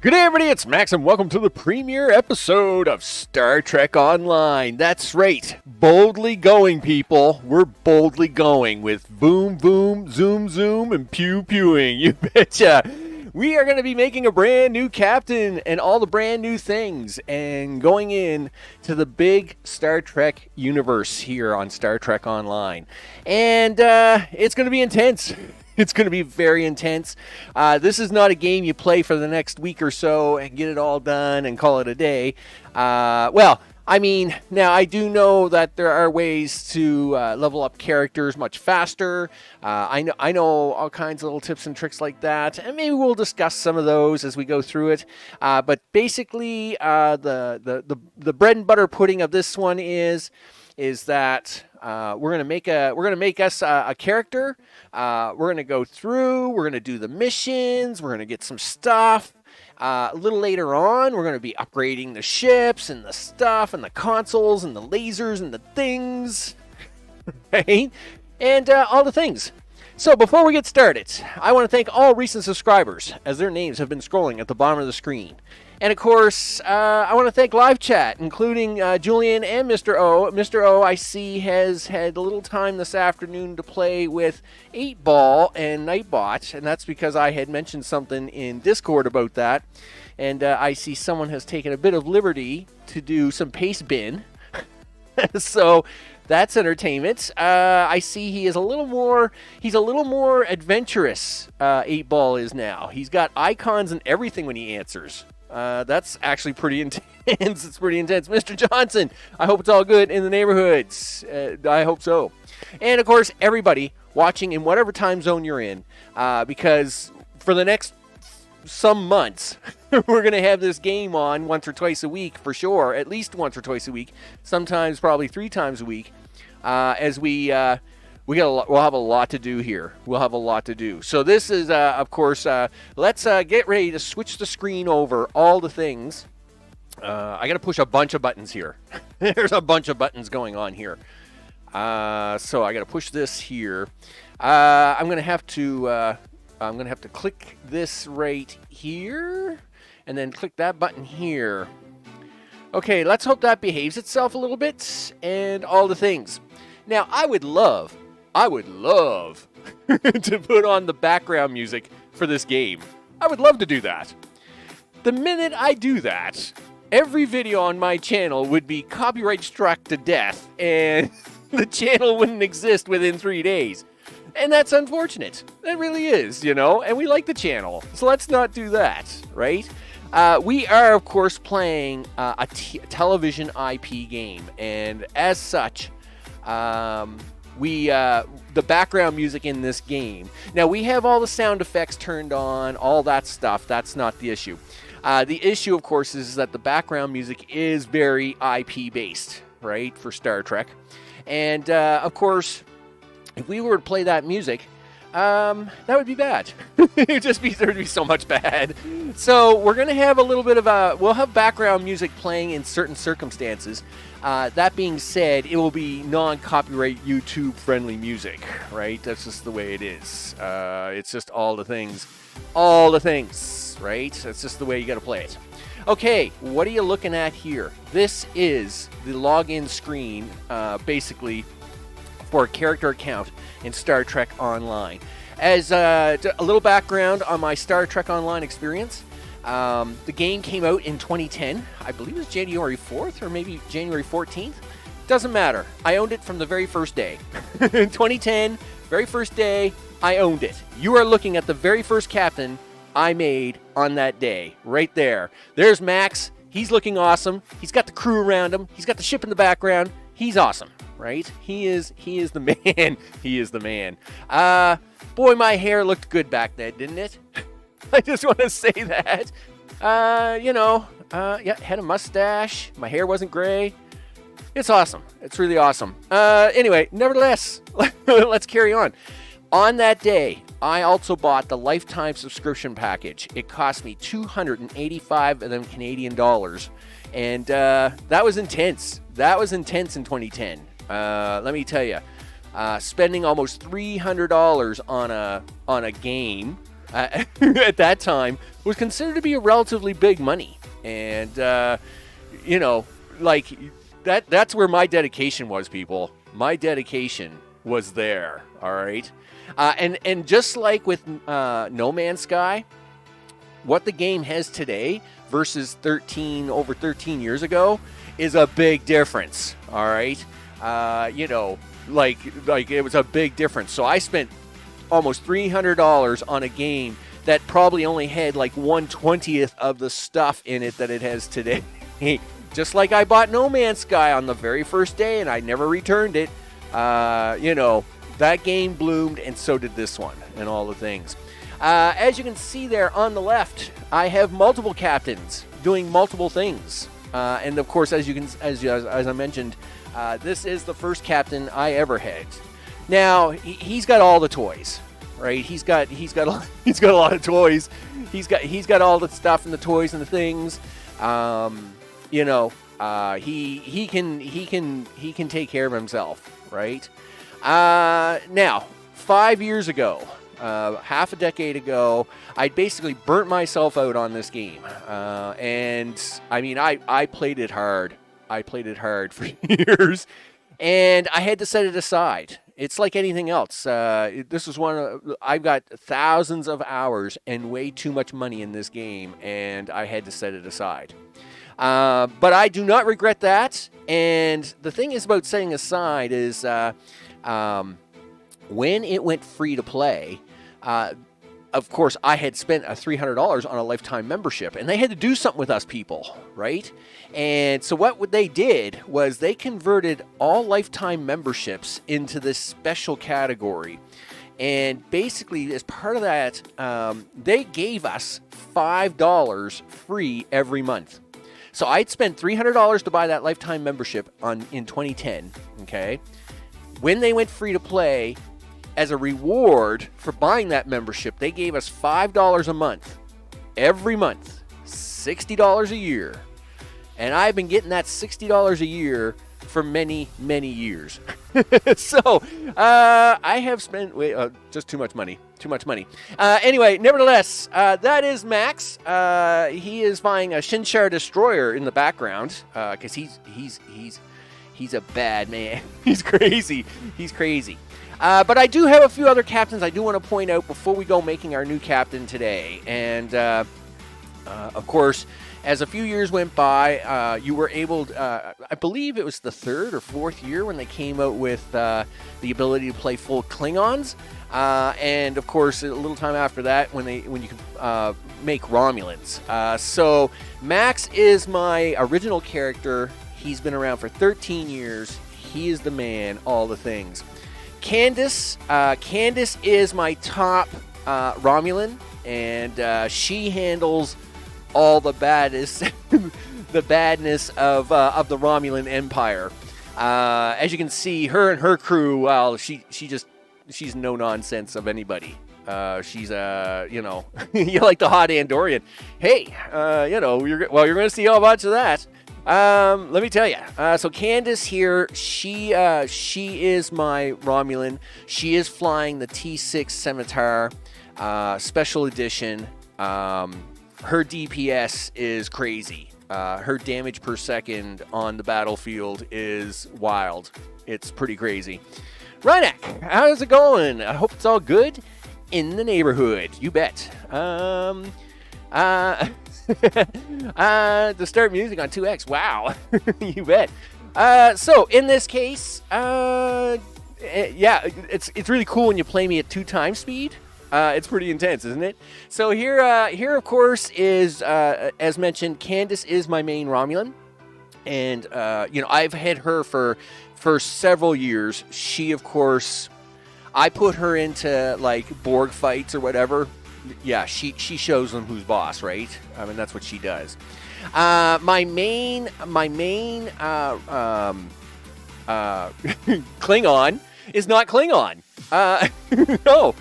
Good day, everybody, it's Max, and welcome to the premiere episode of Star Trek Online. That's right, boldly going, people. We're boldly going with boom, boom, zoom, zoom, and pew-pewing. You betcha. We are going to be making a brand new captain and all the brand new things and going in to the big Star Trek universe here on Star Trek Online. And it's going to be intense. It's going to be very intense. This is not a game you play for the next week or so and get it all done and call it a day. Well, I mean, now I do know that there are ways to level up characters much faster. I know all kinds of little tips and tricks like that, and maybe we'll discuss some of those as we go through it. But basically, the bread and butter pudding of this one is that we're gonna make us a character. We're gonna go through. We're gonna do the missions. We're gonna get some stuff. A little later on, we're gonna be upgrading the ships and the stuff and the consoles and the lasers and the things, right? And all the things. So before we get started, I want to thank all recent subscribers as their names have been scrolling at the bottom of the screen. And of course, I want to thank live chat, including Julian and Mr. O. Mr. O, I see, has had a little time this afternoon to play with 8-Ball and Nightbot, and that's because I had mentioned something in Discord about that. And I see someone has taken a bit of liberty to do some paste bin. So that's entertainment. I see he's a little more adventurous, 8-Ball is now. He's got icons and everything when he answers. That's actually pretty intense. It's pretty intense. Mr. Johnson, I hope it's all good in the neighborhoods. I hope so. And, of course, everybody watching in whatever time zone you're in, because for the next some months, we're going to have this game on once or twice a week for sure, at least once or twice a week, sometimes probably 3 times a week, as we'll have a lot to do here. We'll have a lot to do. So this is, of course, let's get ready to switch the screen over all the things. I got to push a bunch of buttons here. There's a bunch of buttons going on here. So I got to push this here. I'm going to have to click this right here, and then click that button here. Okay, let's hope that behaves itself a little bit, and all the things. Now, I would love to put on the background music for this game. I would love to do that. The minute I do that, every video on my channel would be copyright struck to death, and the channel wouldn't exist within 3 days. And that's unfortunate. It really is, you know, and we like the channel. So let's not do that, right? We are, of course, playing a television IP game, and as such, the background music in this game. Now, we have all the sound effects turned on, all that stuff. That's not the issue. The issue, of course, is that the background music is very IP-based, right, for Star Trek. And, of course, if we were to play that music, that would be bad. There'd be so much bad. So we're going to have a little bit of we'll have background music playing in certain circumstances. That being said, it will be non-copyright YouTube-friendly music, right? That's just the way it is. It's just all the things, right? That's just the way you got to play it. Okay, what are you looking at here? This is the login screen, basically, for a character account in Star Trek Online. As a little background on my Star Trek Online experience, the game came out in 2010. I believe it was January 4th or maybe January 14th. Doesn't matter. I owned it from the very first day. 2010, very first day, I owned it. You are looking at the very first captain I made on that day. Right there. There's Max. He's looking awesome. He's got the crew around him. He's got the ship in the background. He's awesome, right? He is the man. He is the man. Boy, my hair looked good back then, didn't it? I just want to say that. Yeah, had a mustache. My hair wasn't gray. It's awesome. It's really awesome. Anyway, nevertheless, let's carry on. On that day, I also bought the lifetime subscription package. It cost me 285 of them Canadian dollars. And that was intense. That was intense in 2010. Let me tell you, spending almost $300 on a game at that time was considered to be a relatively big money. And, you know, like that's where my dedication was, people. My dedication was there, all right? And just like with No Man's Sky, what the game has today versus over 13 years ago is a big difference, all right? You know, like it was a big difference. So I spent almost $300 on a game that probably only had like 1/20th of the stuff in it that it has today. Just like I bought No Man's Sky on the very first day and I never returned it. You know, that game bloomed, and so did this one, and all the things. As you can see there on the left, I have multiple captains doing multiple things. And of course, as I mentioned, this is the first captain I ever had. Now he's got all the toys, right? He's got a lot of toys. He's got all the stuff and the toys and the things. You know, he can take care of himself, right? Now, 5 years ago, half a decade ago, I basically burnt myself out on this game. And I mean, I played it hard. I played it hard for years, and I had to set it aside. It's like anything else. This is I've got thousands of hours and way too much money in this game, and I had to set it aside. But I do not regret that. And the thing is about setting aside is when it went free to play, of course, I had spent $300 on a lifetime membership, and they had to do something with us people, right? And so what they did was they converted all lifetime memberships into this special category. And basically, as part of that, they gave us $5 free every month. So I'd spent $300 to buy that lifetime membership in 2010, okay? When they went free to play, as a reward for buying that membership, they gave us $5 a month, every month, $60 a year. And I've been getting that $60 a year for many, many years. So I have spent just too much money. Anyway, nevertheless, that is Max. He is flying a Shinshar destroyer in the background because he's a bad man. He's crazy. But I do have a few other captains I do want to point out before we go making our new captain today. And of course, as a few years went by, you were able to, I believe it was the third or fourth year when they came out with the ability to play full Klingons. And of course, a little time after that, when you could make Romulans. So Max is my original character. He's been around for 13 years. He is the man, all the things. Candace is my top Romulan, and she handles all the badness, the badness of the Romulan Empire. As you can see, her and her crew, well, she's no nonsense of anybody. She's you know, you like the hot Andorian. Hey, you know, you're going to see a bunch of that. Let me tell you. So Candace here, she is my Romulan. She is flying the T6 Scimitar, special edition. Her DPS is crazy. Her damage per second on the battlefield is wild. It's pretty crazy. Rynak, how's it going? I hope it's all good in the neighborhood. You bet. To start music on 2X. Wow. You bet. So in this case, yeah, it's really cool when you play me at 2x speed. It's pretty intense, isn't it? So here of course is, as mentioned, Candace is my main Romulan, and you know, I've had her for several years. She, of course, I put her into like Borg fights or whatever. Yeah, she shows them who's boss, right? I mean, that's what she does. My main Klingon is not Klingon. No,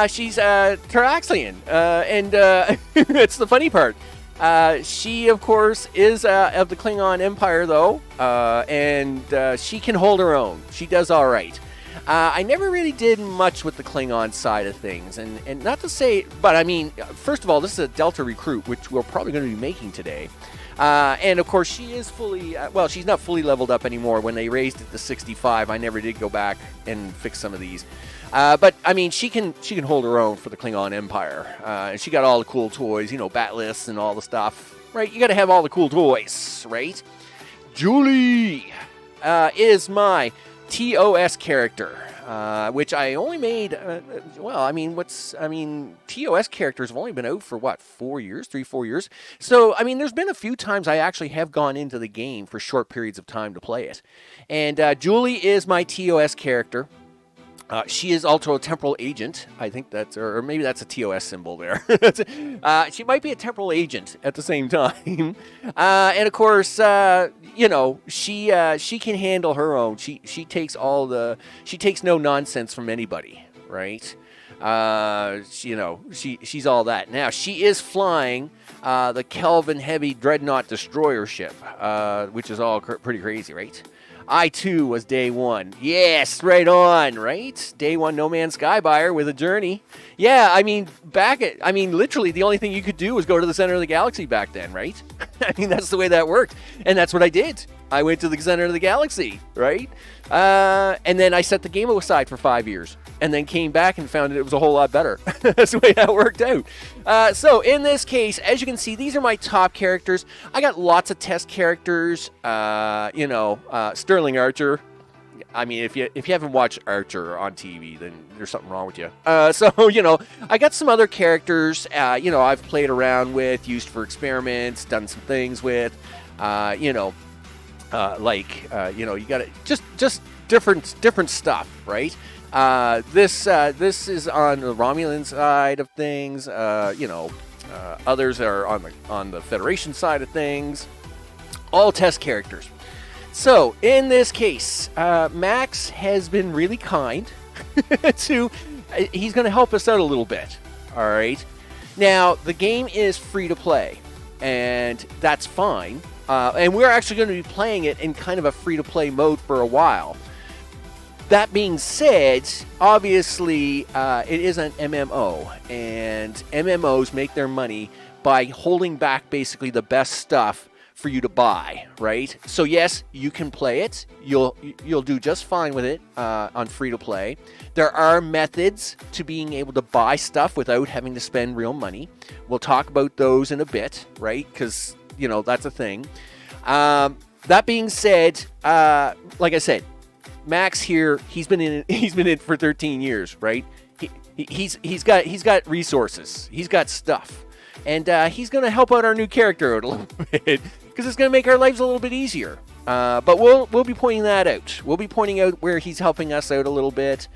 she's Taraxian, and it's the funny part. She, of course, is of the Klingon Empire, though, and she can hold her own. She does all right. I never really did much with the Klingon side of things, and not to say, but I mean, first of all, this is a Delta recruit, which we're probably going to be making today. And of course, she is fully, well, she's not fully leveled up anymore. When they raised it to 65, I never did go back and fix some of these. But I mean, she can hold her own for the Klingon Empire. And she got all the cool toys, you know, Bat'leths and all the stuff, right? You got to have all the cool toys, right? Julie is my TOS character, which I only made, well, I mean, TOS characters have only been out for, what, 4 years, 3-4 years? So, I mean, there's been a few times I actually have gone into the game for short periods of time to play it. And Julie is my TOS character. She is also a temporal agent. I think that's, or maybe that's a TOS symbol there. She might be a temporal agent at the same time. And of course, you know, she can handle her own. She takes no nonsense from anybody, right? You know, she's all that. Now, she is flying the Kelvin Heavy Dreadnought Destroyer ship, which is all pretty crazy, right? I, too, was day one. Yes, right on, right? Day one No Man's Sky buyer with a journey. Yeah, I mean, literally the only thing you could do was go to the center of the galaxy back then, right? I mean, that's the way that worked. And that's what I did. I went to the center of the galaxy, right? And then I set the game aside for 5 years. And then came back and found it was a whole lot better. That's the way that worked out. So in this case, as you can see, these are my top characters. I got lots of test characters. You know, Sterling Archer. I mean, if you haven't watched Archer on TV, then there's something wrong with you. So, you know, I got some other characters, you know, I've played around with, used for experiments, done some things with, you know, you know, you got to just different stuff, right? This is on the Romulan side of things. You know, others are on the Federation side of things. All test characters. So in this case, Max has been really kind to. He's going to help us out a little bit. All right. Now the game is free to play, and that's fine. And we're actually going to be playing it in kind of a free to play mode for a while. That being said, obviously, it is an MMO, and MMOs make their money by holding back basically the best stuff for you to buy, right? So yes, you can play it. You'll do just fine with it on free to play. There are methods to being able to buy stuff without having to spend real money. We'll talk about those in a bit, right? Because you know that's a thing. That being said, like I said, Max here, he's been in for 13 years, right? He's got resources, he's got stuff, and he's gonna help out our new character out a little bit because it's gonna make our lives a little bit easier. But we'll be pointing that out. We'll be pointing out where he's helping us out a little bit,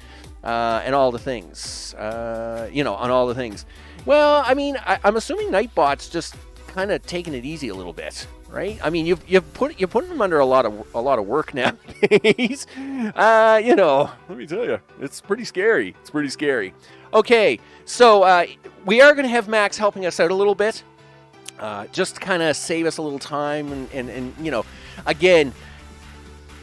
and all the things, you know, on all the things. Well, I mean, I'm assuming Nightbot's just kind of taking it easy a little bit. Right? I mean, you're putting them under a lot of work nowadays. You know, let me tell you, it's pretty scary. It's pretty scary. Okay, so we are going to have Max helping us out a little bit, just to kind of save us a little time, and you know, again,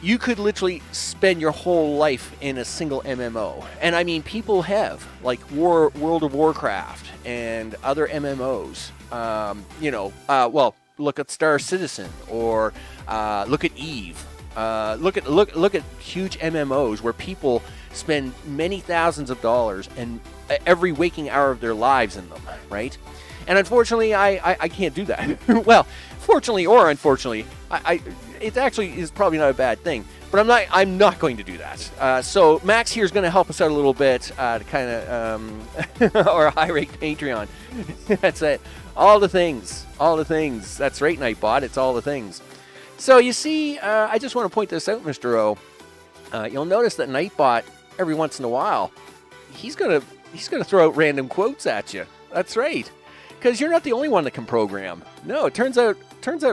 you could literally spend your whole life in a single MMO, and I mean, people have like World of Warcraft and other MMOs. You know, well. Look at Star Citizen, or look at Eve. Look at huge MMOs where people spend many thousands of dollars and every waking hour of their lives in them, right? And unfortunately, I can't do that. Well, fortunately or unfortunately, it actually is probably not a bad thing. But I'm not going to do that. So Max here is going to help us out a little bit to kind of, or a high rate Patreon. That's it. All the things. That's right, Nightbot. It's all the things. So you see, I just want to point this out, Mr. O. You'll notice that Nightbot, every once in a while, he's gonna throw out random quotes at you. That's right, because you're not the only one that can program. No, it turns out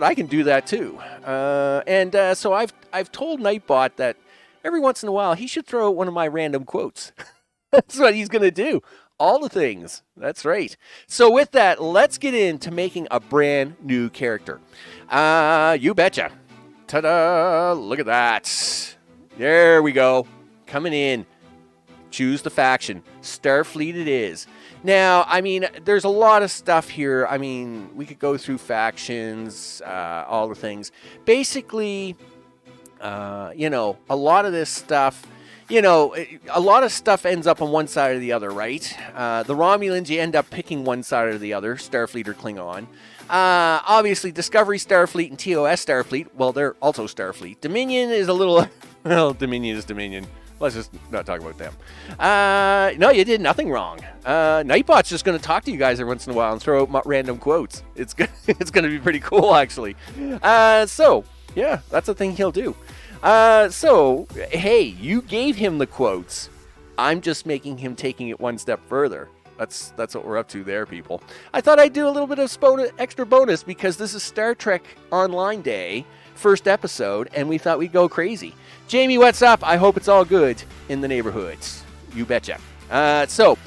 I can do that too. So I've told Nightbot that every once in a while he should throw out one of my random quotes. That's what he's gonna do. All the things. That's right. So with that, let's get into making a brand new character. You betcha. Ta-da! Look at that. There we go. coming in. Choose the faction. Starfleet it is. Now, I mean, there's a lot of stuff here. I mean, we could go through factions, all the things. Basically, you know, a lot of this stuff, you know, a lot of stuff ends up on one side or the other, right? The Romulans, you end up picking one side or the other, Starfleet or Klingon. Obviously, Discovery Starfleet and TOS Starfleet, well, they're also Starfleet. Dominion is a little, well, Dominion is Dominion. Let's just not talk about them. No, you did nothing wrong. Nightbot's just going to talk to you guys every once in a while and throw out random quotes. It's going to be pretty cool, actually. So, yeah, that's a thing he'll do. So, hey, you gave him the quotes. I'm just making him taking it one step further. That's what we're up to there, people. I thought I'd do a little bit of extra bonus because this is Star Trek Online Day, first episode, and we thought we'd go crazy. Jamie, what's up? I hope it's all good in the neighborhoods. You betcha. So,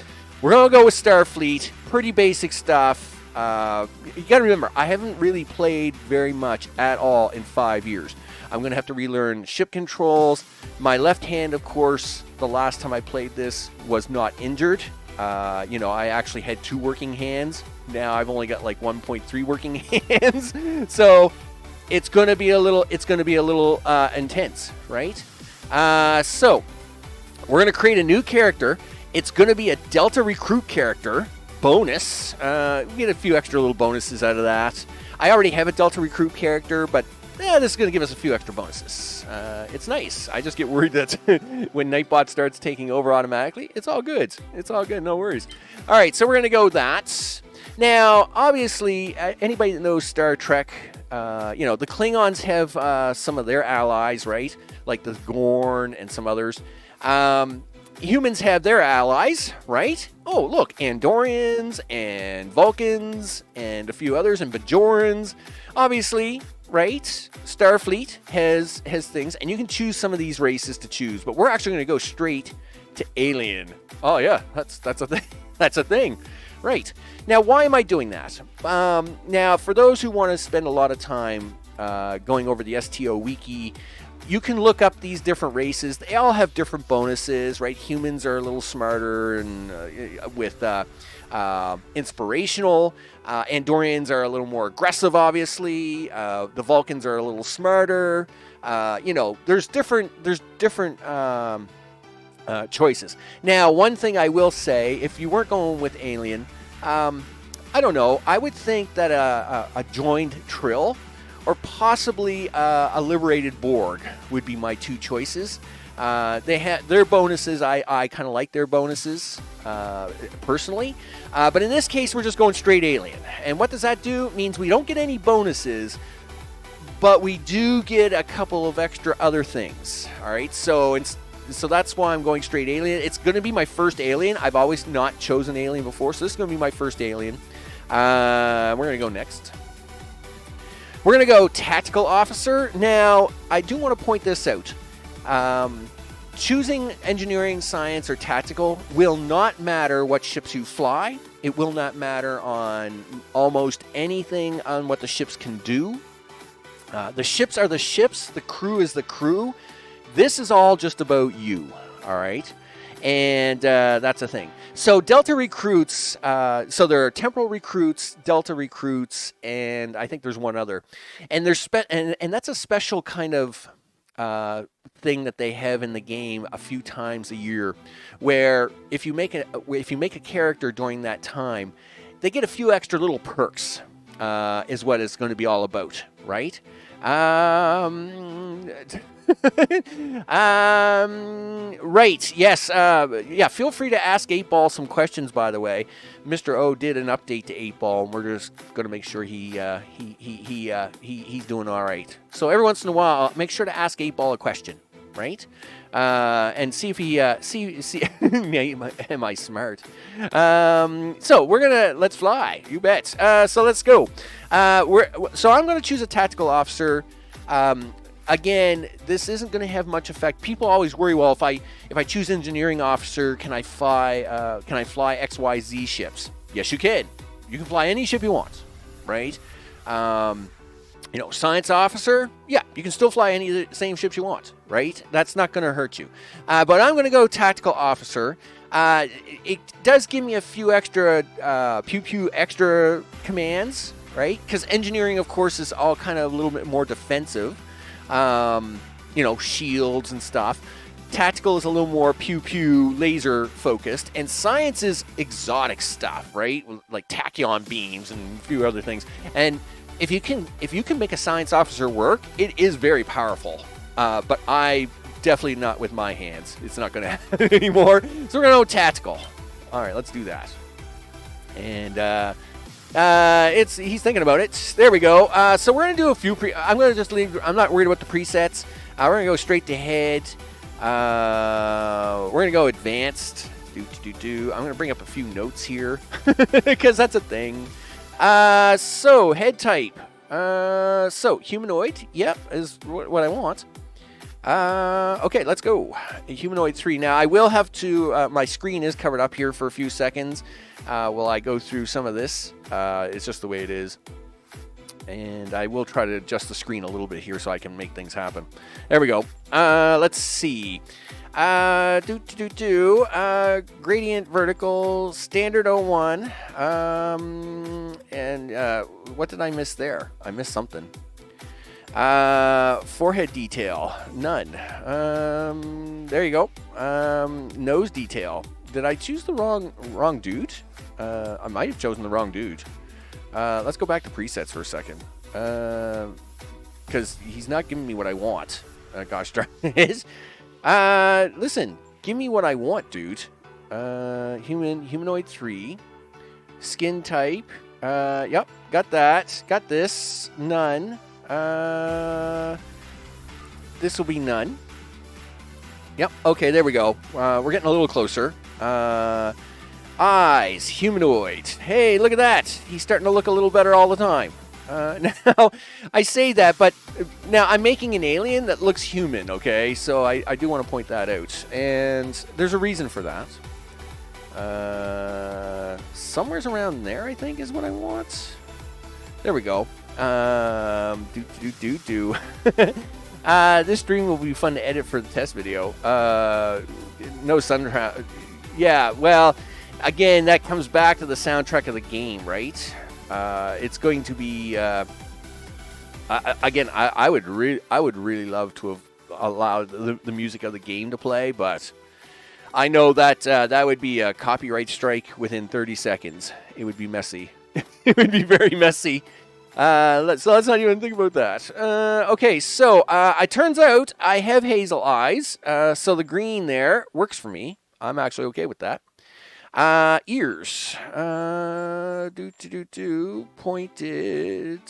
we're going to go with Starfleet. Pretty basic stuff. You got to remember, I haven't really played very much at all in 5 years. I'm going to have to relearn ship controls. My left hand, of course, the last time I played this was not injured. You know, I actually had 2 working hands. Now I've only got like 1.3 working hands. So it's going to be a little intense, right? So we're going to create a new character. It's going to be a Delta Recruit character. Bonus. We get a few extra little bonuses out of that. I already have a Delta Recruit character, but this is going to give us a few extra bonuses. It's nice. I just get worried that when Nightbot starts taking over automatically, it's all good. It's all good. No worries. All right, so we're going to go that. Now, obviously, anybody that knows Star Trek, you know, the Klingons have some of their allies, right? Like the Gorn and some others. Humans have their allies, right? Oh, look, Andorians and Vulcans and a few others, and Bajorans. Obviously, right? Starfleet has things, and you can choose some of these races to choose, but we're actually going to go straight to alien. Oh yeah, that's a thing. That's a thing. Right. Now, why am I doing that? Now, for those who want to spend a lot of time going over the STO wiki, you can look up these different races. They all have different bonuses, right? Humans are a little smarter and with inspirational. Andorians are a little more aggressive, obviously. The Vulcans are a little smarter. You know, there's different choices. Now, one thing I will say, if you weren't going with alien, I don't know. I would think that a joined Trill or possibly a liberated Borg would be my 2 choices. They have their bonuses. I kind of like their bonuses personally. But in this case, we're just going straight alien. And what does that do? It means we don't get any bonuses, but we do get a couple of extra other things. All right. So that's why I'm going straight alien. It's going to be my first alien. I've always not chosen alien before, so this is going to be my first alien. We're going to go next. We're going to go tactical officer. Now, I do want to point this out. Choosing engineering, science, or tactical will not matter what ships you fly. It will not matter on almost anything on what the ships can do. The ships are the ships. The crew is the crew. This is all just about you, all right? And that's a thing. So Delta recruits, so there are temporal recruits, Delta recruits, and I think there's one other. And there's and that's a special kind of thing that they have in the game a few times a year, where if you make a character during that time, they get a few extra little perks. Is what it's going to be all about, right? Right. Yes. Yeah. Feel free to ask 8-Ball some questions. By the way, Mr. O did an update to 8-Ball, and we're just going to make sure he's doing all right. So every once in a while, make sure to ask 8-Ball a question, right? And see if he see. Am I smart? So let's fly. You bet. So let's go. So I'm gonna choose a tactical officer. Again, this isn't going to have much effect. People always worry, well, if I choose engineering officer, can I fly XYZ ships? Yes, you can. You can fly any ship you want, right? You know, science officer, yeah, you can still fly any of the same ships you want, right? That's not going to hurt you. But I'm going to go tactical officer. It does give me a few extra pew-pew extra commands, right? Because engineering, of course, is all kind of a little bit more defensive. You know, shields and stuff. Tactical is a little more pew-pew laser focused, and science is exotic stuff, right? Like tachyon beams and a few other things. And if you can make a science officer work, it is very powerful. But I definitely not with my hands. It's not going to happen anymore. So we're going to go tactical. All right, let's do that. And he's thinking about it. There we go. So we're going to do a few I'm going to just leave. I'm not worried about the presets. We're going to go straight to head. We're going to go advanced. I'm going to bring up a few notes here because that's a thing. So head type. So humanoid. Yep, is what I want. Okay, let's go. Humanoid 3. Now I will have to. My screen is covered up here for a few seconds while I go through some of this. It's just the way it is. And I will try to adjust the screen a little bit here so I can make things happen. There we go. Let's see. Gradient vertical, standard 01. And what did I miss there? I missed something. Forehead detail, none. There you go. Nose detail. Did I choose the wrong dude? I might have chosen the wrong dude. Let's go back to presets for a second. Because he's not giving me what I want. Gosh darn it. Listen, give me what I want, dude. Humanoid 3. Skin type. Yep, got that. Got this. None. This will be none. Yep, okay, there we go. We're getting a little closer. Eyes, humanoid. Hey, look at that. He's starting to look a little better all the time. Now, I say that, but now I'm making an alien that looks human, okay? So I do want to point that out. And there's a reason for that. Somewhere's around there, I think, is what I want. There we go. This stream will be fun to edit for the test video. No sun. Yeah, well, again, that comes back to the soundtrack of the game, right? It's going to be. Again, I would really love to have allowed the music of the game to play, but I know that that would be a copyright strike within 30 seconds. It would be messy. It would be very messy. Let's not even think about that. Okay, so it turns out I have hazel eyes, so the green there works for me. I'm actually okay with that. Ears. Pointed.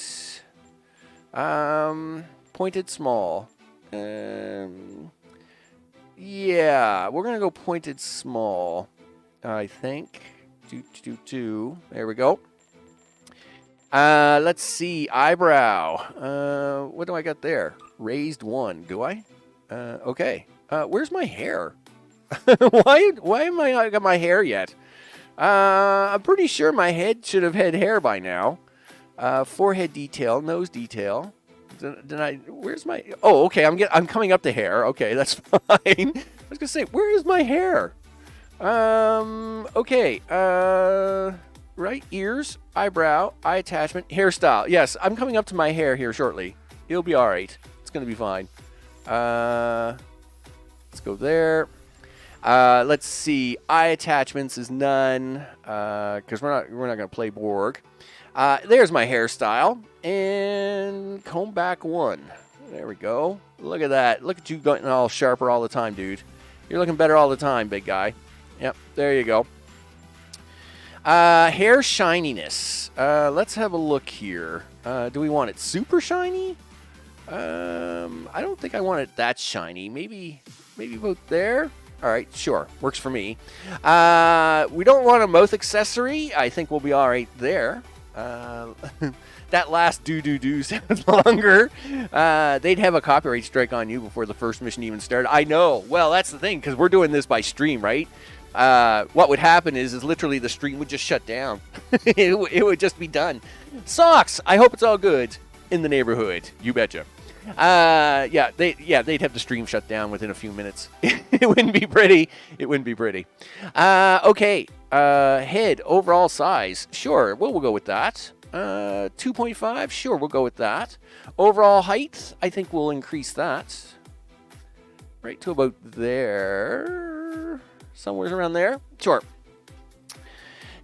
Pointed small. Yeah, we're going to go pointed small, I think. There we go. Let's see. Eyebrow. What do I got there? Raised 1. Do I? Okay. Where's my hair? Why am I not got my hair yet? I'm pretty sure my head should have had hair by now. Forehead detail, nose detail. Did I? Where's my? Oh, okay. I'm coming up to hair. Okay, that's fine. I was gonna say, where is my hair? Okay. Right, ears, eyebrow, eye attachment, hairstyle. Yes, I'm coming up to my hair here shortly. It'll be all right. It's gonna be fine. Let's go there. Let's see. Eye attachments is none because we're not gonna play Borg. There's my hairstyle and comb back 1. There we go. Look at that. Look at you getting all sharper all the time, dude. You're looking better all the time, big guy. Yep. There you go. Hair shininess. Let's have a look here. Do we want it super shiny? I don't think I want it that shiny. Maybe about there. All right, sure. Works for me. We don't want a mouth accessory. I think we'll be all right there. That last do sounds longer. They'd have a copyright strike on you before the first mission even started. I know. Well, that's the thing, because we're doing this by stream, right? What would happen is literally the stream would just shut down. It would just be done. Socks. I hope it's all good. in the neighborhood. You betcha. They'd have the stream shut down within a few minutes. It wouldn't be pretty. It wouldn't be pretty. Okay. Head overall size. Sure, we'll go with that. 2.5. Sure, we'll go with that. Overall height. I think we'll increase that. Right to about there. Somewhere around there. Sure.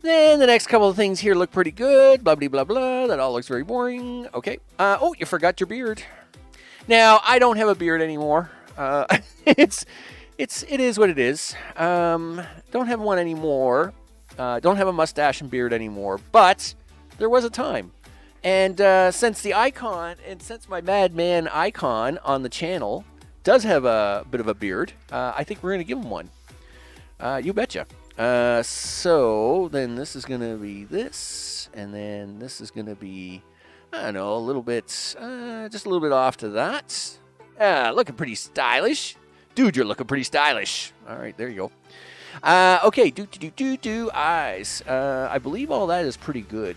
Then the next couple of things here look pretty good. Blah, blah, blah, blah. That all looks very boring. Okay. Oh, you forgot your beard. Now, I don't have a beard anymore. It is what it is. Don't have one anymore. Don't have a mustache and beard anymore. But there was a time. And since the icon, and since my Madman icon on the channel does have a bit of a beard, I think we're going to give him one. You betcha. So then this is going to be this. And then this is going to be, I don't know, a little bit, just a little bit off to that. Looking pretty stylish. Dude, you're looking pretty stylish. All right, there you go. Okay, eyes. I believe all that is pretty good.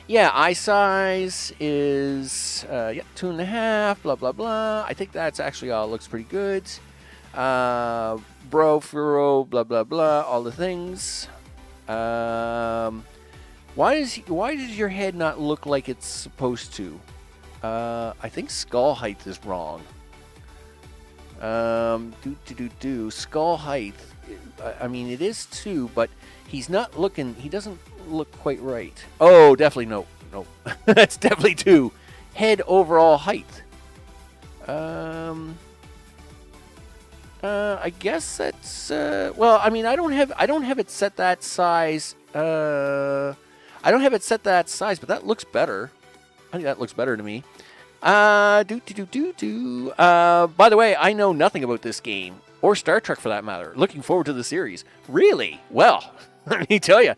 Yeah, eye size is, 2.5, blah, blah, blah. I think that's actually all looks pretty good. Bro, furrow, blah, blah, blah, all the things. Why does your head not look like it's supposed to? I think skull height is wrong. Skull height. I mean, it is 2, but he's not looking. He doesn't look quite right. Oh, definitely no. That's definitely 2. Head overall height. I guess that's. Well, I mean, I don't have it set that size. I don't have it set that size, but that looks better. I think that looks better to me. By the way, I know nothing about this game, or Star Trek for that matter. Looking forward to the series. Really? Well, let me tell you,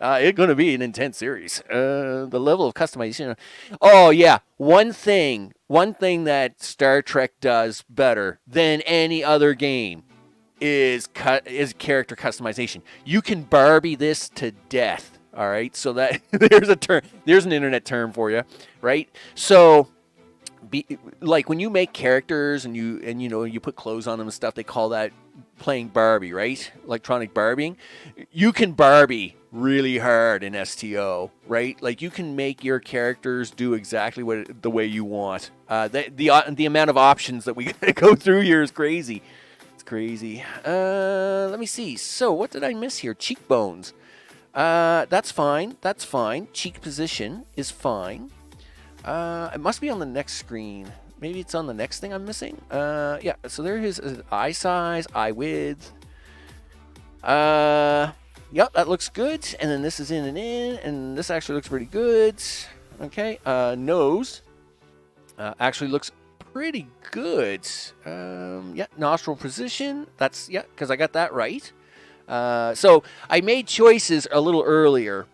it's going to be an intense series. The level of customization. Oh, yeah. One thing that Star Trek does better than any other game is character customization. You can Barbie this to death. All right, so that there's an internet term for you, right? So, like when you make characters and you put clothes on them and stuff, they call that playing Barbie, right? Electronic Barbieing. You can Barbie really hard in STO, right? Like you can make your characters do exactly the way you want. The amount of options that we gotta go through here is crazy. It's crazy. Let me see. So what did I miss here? Cheekbones. That's fine. That's fine. Cheek position is fine. It must be on the next screen. Maybe it's on the next thing I'm missing. Yeah. So there is eye size, eye width. Yep, that looks good. And then this is in, and this actually looks pretty good. Okay. Nose actually looks pretty good. Yeah. Nostril position. That's because I got that right. So I made choices a little earlier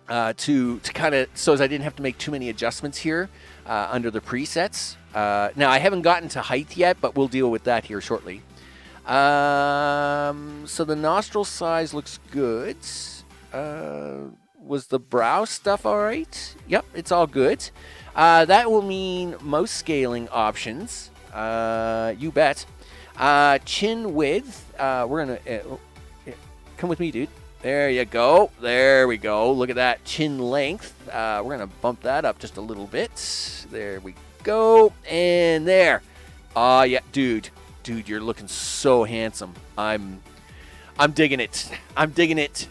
to kind of so as I didn't have to make too many adjustments here under the presets. Now I haven't gotten to height yet, but we'll deal with that here shortly. So the nostril size looks good. Was the brow stuff all right? Yep, it's all good. That will mean most scaling options. You bet. Chin width. We're gonna. Come with me, dude. There you go. There we go. Look at that. Chin length. We're going to bump that up just a little bit. There we go. And there. Yeah, dude. Dude, you're looking so handsome. I'm digging it. I'm digging it.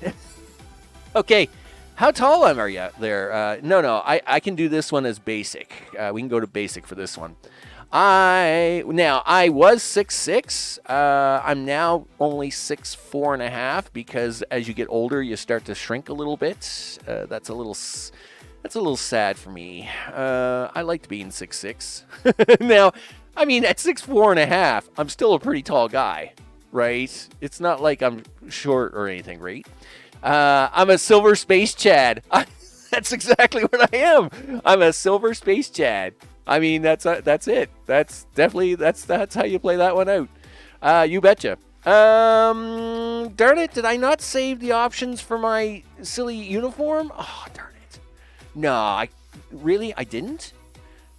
Okay. How tall are you there? No. I can do this one as basic. We can go to basic for this one. I was 6'6". I'm now only 6'4.5" because as you get older, you start to shrink a little bit. That's a little sad for me. I liked being 6'6". Now, I mean, at 6'4.5", I'm still a pretty tall guy, right? It's not like I'm short or anything, right? I'm a silver space Chad. That's exactly what I am. I'm a silver space Chad. I mean, that's it. That's how you play that one out. You betcha. Darn it, did I not save the options for my silly uniform? Oh, darn it. No, Really? I didn't?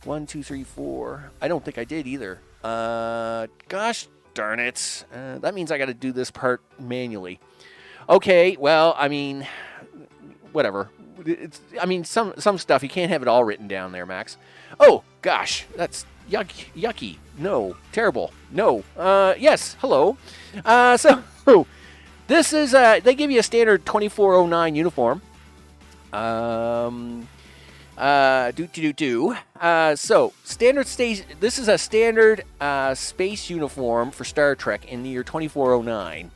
1, 2, 3, 4. I don't think I did either. Gosh darn it. That means I got to do this part manually. Okay, well, I mean, whatever. Some stuff, you can't have it all written down there, Max. Oh, gosh, that's yucky. No, terrible. No. Yes, hello. So, this is, they give you a standard 2409 uniform. So, standard station. This is a standard space uniform for Star Trek in the year 2409.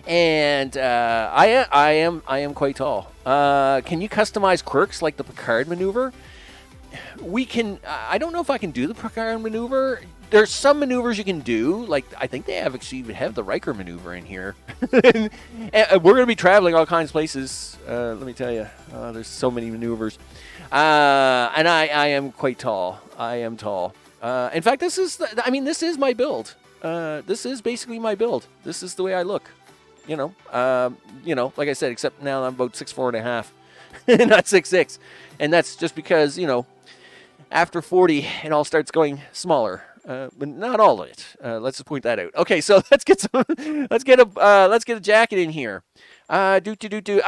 And I am quite tall. Can you customize quirks like the Picard maneuver? We can. I don't know if I can do the Picard maneuver. There's some maneuvers you can do, like I think they even have the Riker maneuver in here. and we're going to be traveling all kinds of places. Let me tell you, there's so many maneuvers. And I am quite tall. I am tall. In fact, this is my build. This is basically my build. This is the way I look. Like I said, except now I'm about 6'4.5", not 6'6", and that's just because after 40 it all starts going smaller. But not all of it. Let's just point that out. Okay, so let's get a jacket in here. I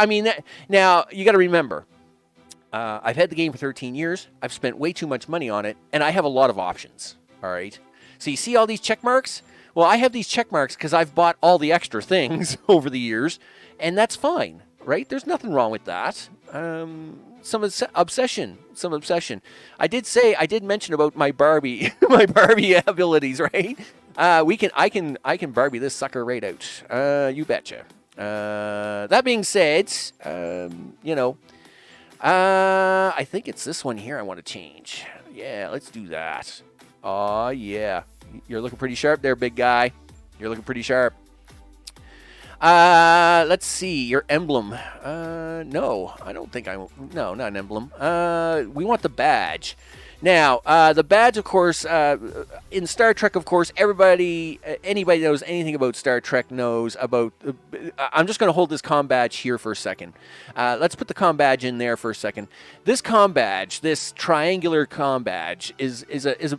mean, now you got to remember, I've had the game for 13 years. I've spent way too much money on it, and I have a lot of options. All right. So you see all these check marks? Well, I have these check marks because I've bought all the extra things over the years, and that's fine, right? There's nothing wrong with that. Some obsession. I did mention about my Barbie, abilities, right? I can Barbie this sucker right out. You betcha. That being said, I think it's this one here I want to change. Yeah, let's do that. Oh yeah, you're looking pretty sharp there, big guy. You're looking pretty sharp. Let's see, your emblem. No, I don't think no, not an emblem. We want the badge. Now, the badge, of course, in Star Trek, of course, anybody knows anything about Star Trek knows about, I'm just going to hold this comm badge here for a second. Let's put the comm badge in there for a second. This comm badge, this triangular comm badge, is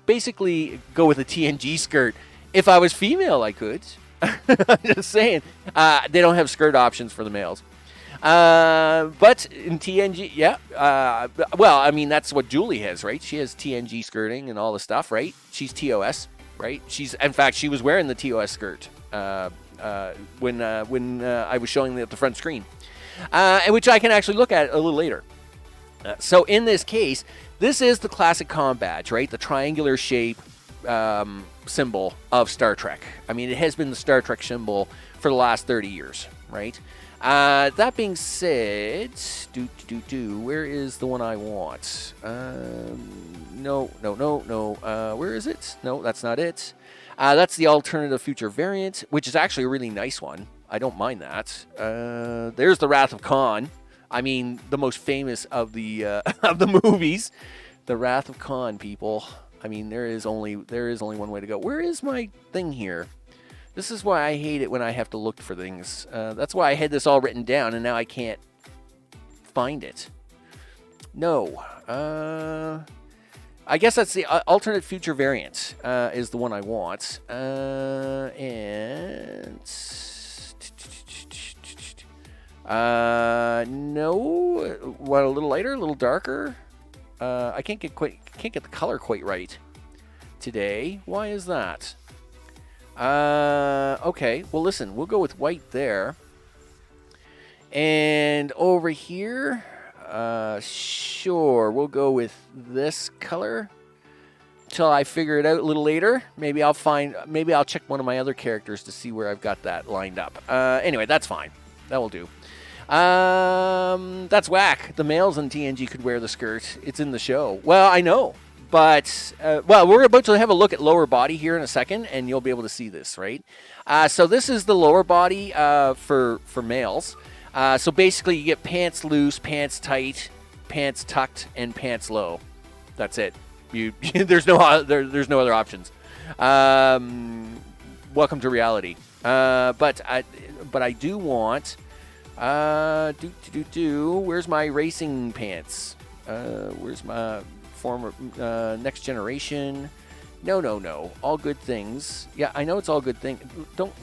basically go with a TNG skirt. If I was female, I could. I'm just saying. They don't have skirt options for the males. But in TNG, yeah. Well, I mean, that's what Julie has, right? She has TNG skirting and all the stuff, right? She's TOS, right? In fact, she was wearing the TOS skirt when I was showing it at the front screen, which I can actually look at a little later. So in this case, this is the classic comm badge, right? The triangular shape symbol of Star Trek. I mean, it has been the Star Trek symbol for the last 30 years, right? That being said, where is the one I want? No. Where is it? No, that's not it. That's the alternative future variant, which is actually a really nice one. I don't mind that. There's the Wrath of Khan. I mean, the most famous of the of the movies, the Wrath of Khan, people. I mean, there is only one way to go. Where is my thing here? This is why I hate it when I have to look for things. That's why I had this all written down, and now I can't find it. No. I guess that's the alternate future variant is the one I want. No. Want a little lighter, a little darker? I can't get the color quite right today. Why is that? Okay, well listen, we'll go with white there. And over here, sure, we'll go with this color till I figure it out a little later. Maybe I'll check one of my other characters to see where I've got that lined up. Anyway, that's fine. That will do. That's whack. The males in TNG could wear the skirt. It's in the show. Well, I know. But, we're about to have a look at lower body here in a second, and you'll be able to see this, right? So this is the lower body for males. So basically you get pants loose, pants tight, pants tucked, and pants low. That's it. There's no other options. Welcome to reality. But I do want Where's my racing pants? Where's my former next generation? No. All good things. Yeah, I know it's all good things. Don't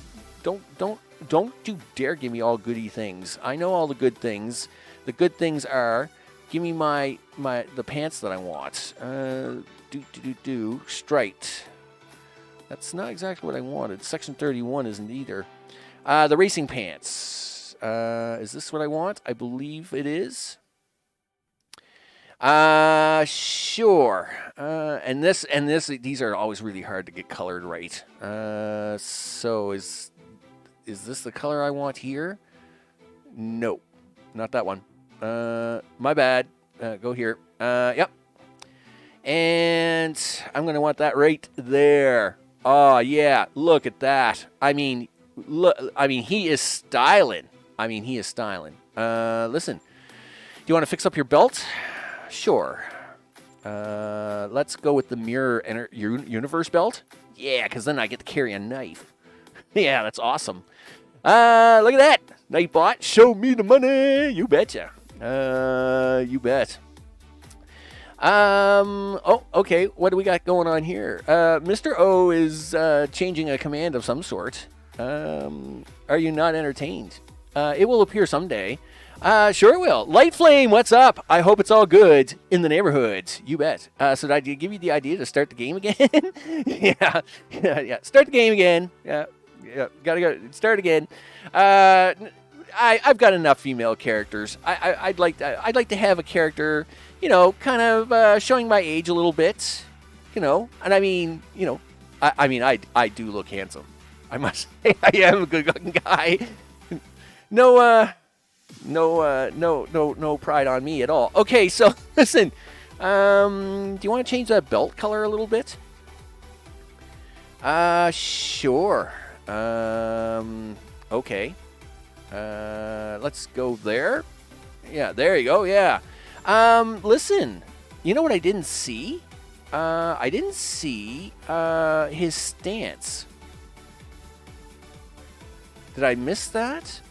you dare give me all goody things. I know all the good things. The good things are, give me the pants that I want. Striped. That's not exactly what I wanted. Section 31 isn't either. The racing pants. Is this what I want? I believe it is. Sure. And these are always really hard to get colored right. So is this the color I want here? No, not that one. My bad. Go here. Yep. And I'm going to want that right there. Oh, yeah. Look at that. I mean, he is styling. Listen, do you want to fix up your belt? Sure. Let's go with the mirror universe belt. Yeah, because then I get to carry a knife. Yeah, that's awesome. Look at that. Nightbot, show me the money. You betcha. You bet. Oh, okay. What do we got going on here? Mr. O is changing a command of some sort. Are you not entertained? It will appear someday. Sure it will. Light Flame, what's up? I hope it's all good in the neighborhood. You bet. So did I give you the idea to start the game again? Yeah. Start the game again. Yeah. Gotta go. Start again. I've got enough female characters. I'd like to have a character, kind of showing my age a little bit, and I mean, I do look handsome. I must say, I am a good-looking guy. No pride on me at all. Okay, so listen, do you want to change that belt color a little bit? Sure. Okay. Let's go there. Yeah, there you go. Yeah. Listen, you know what I didn't see? I didn't see his stance. Did I miss that?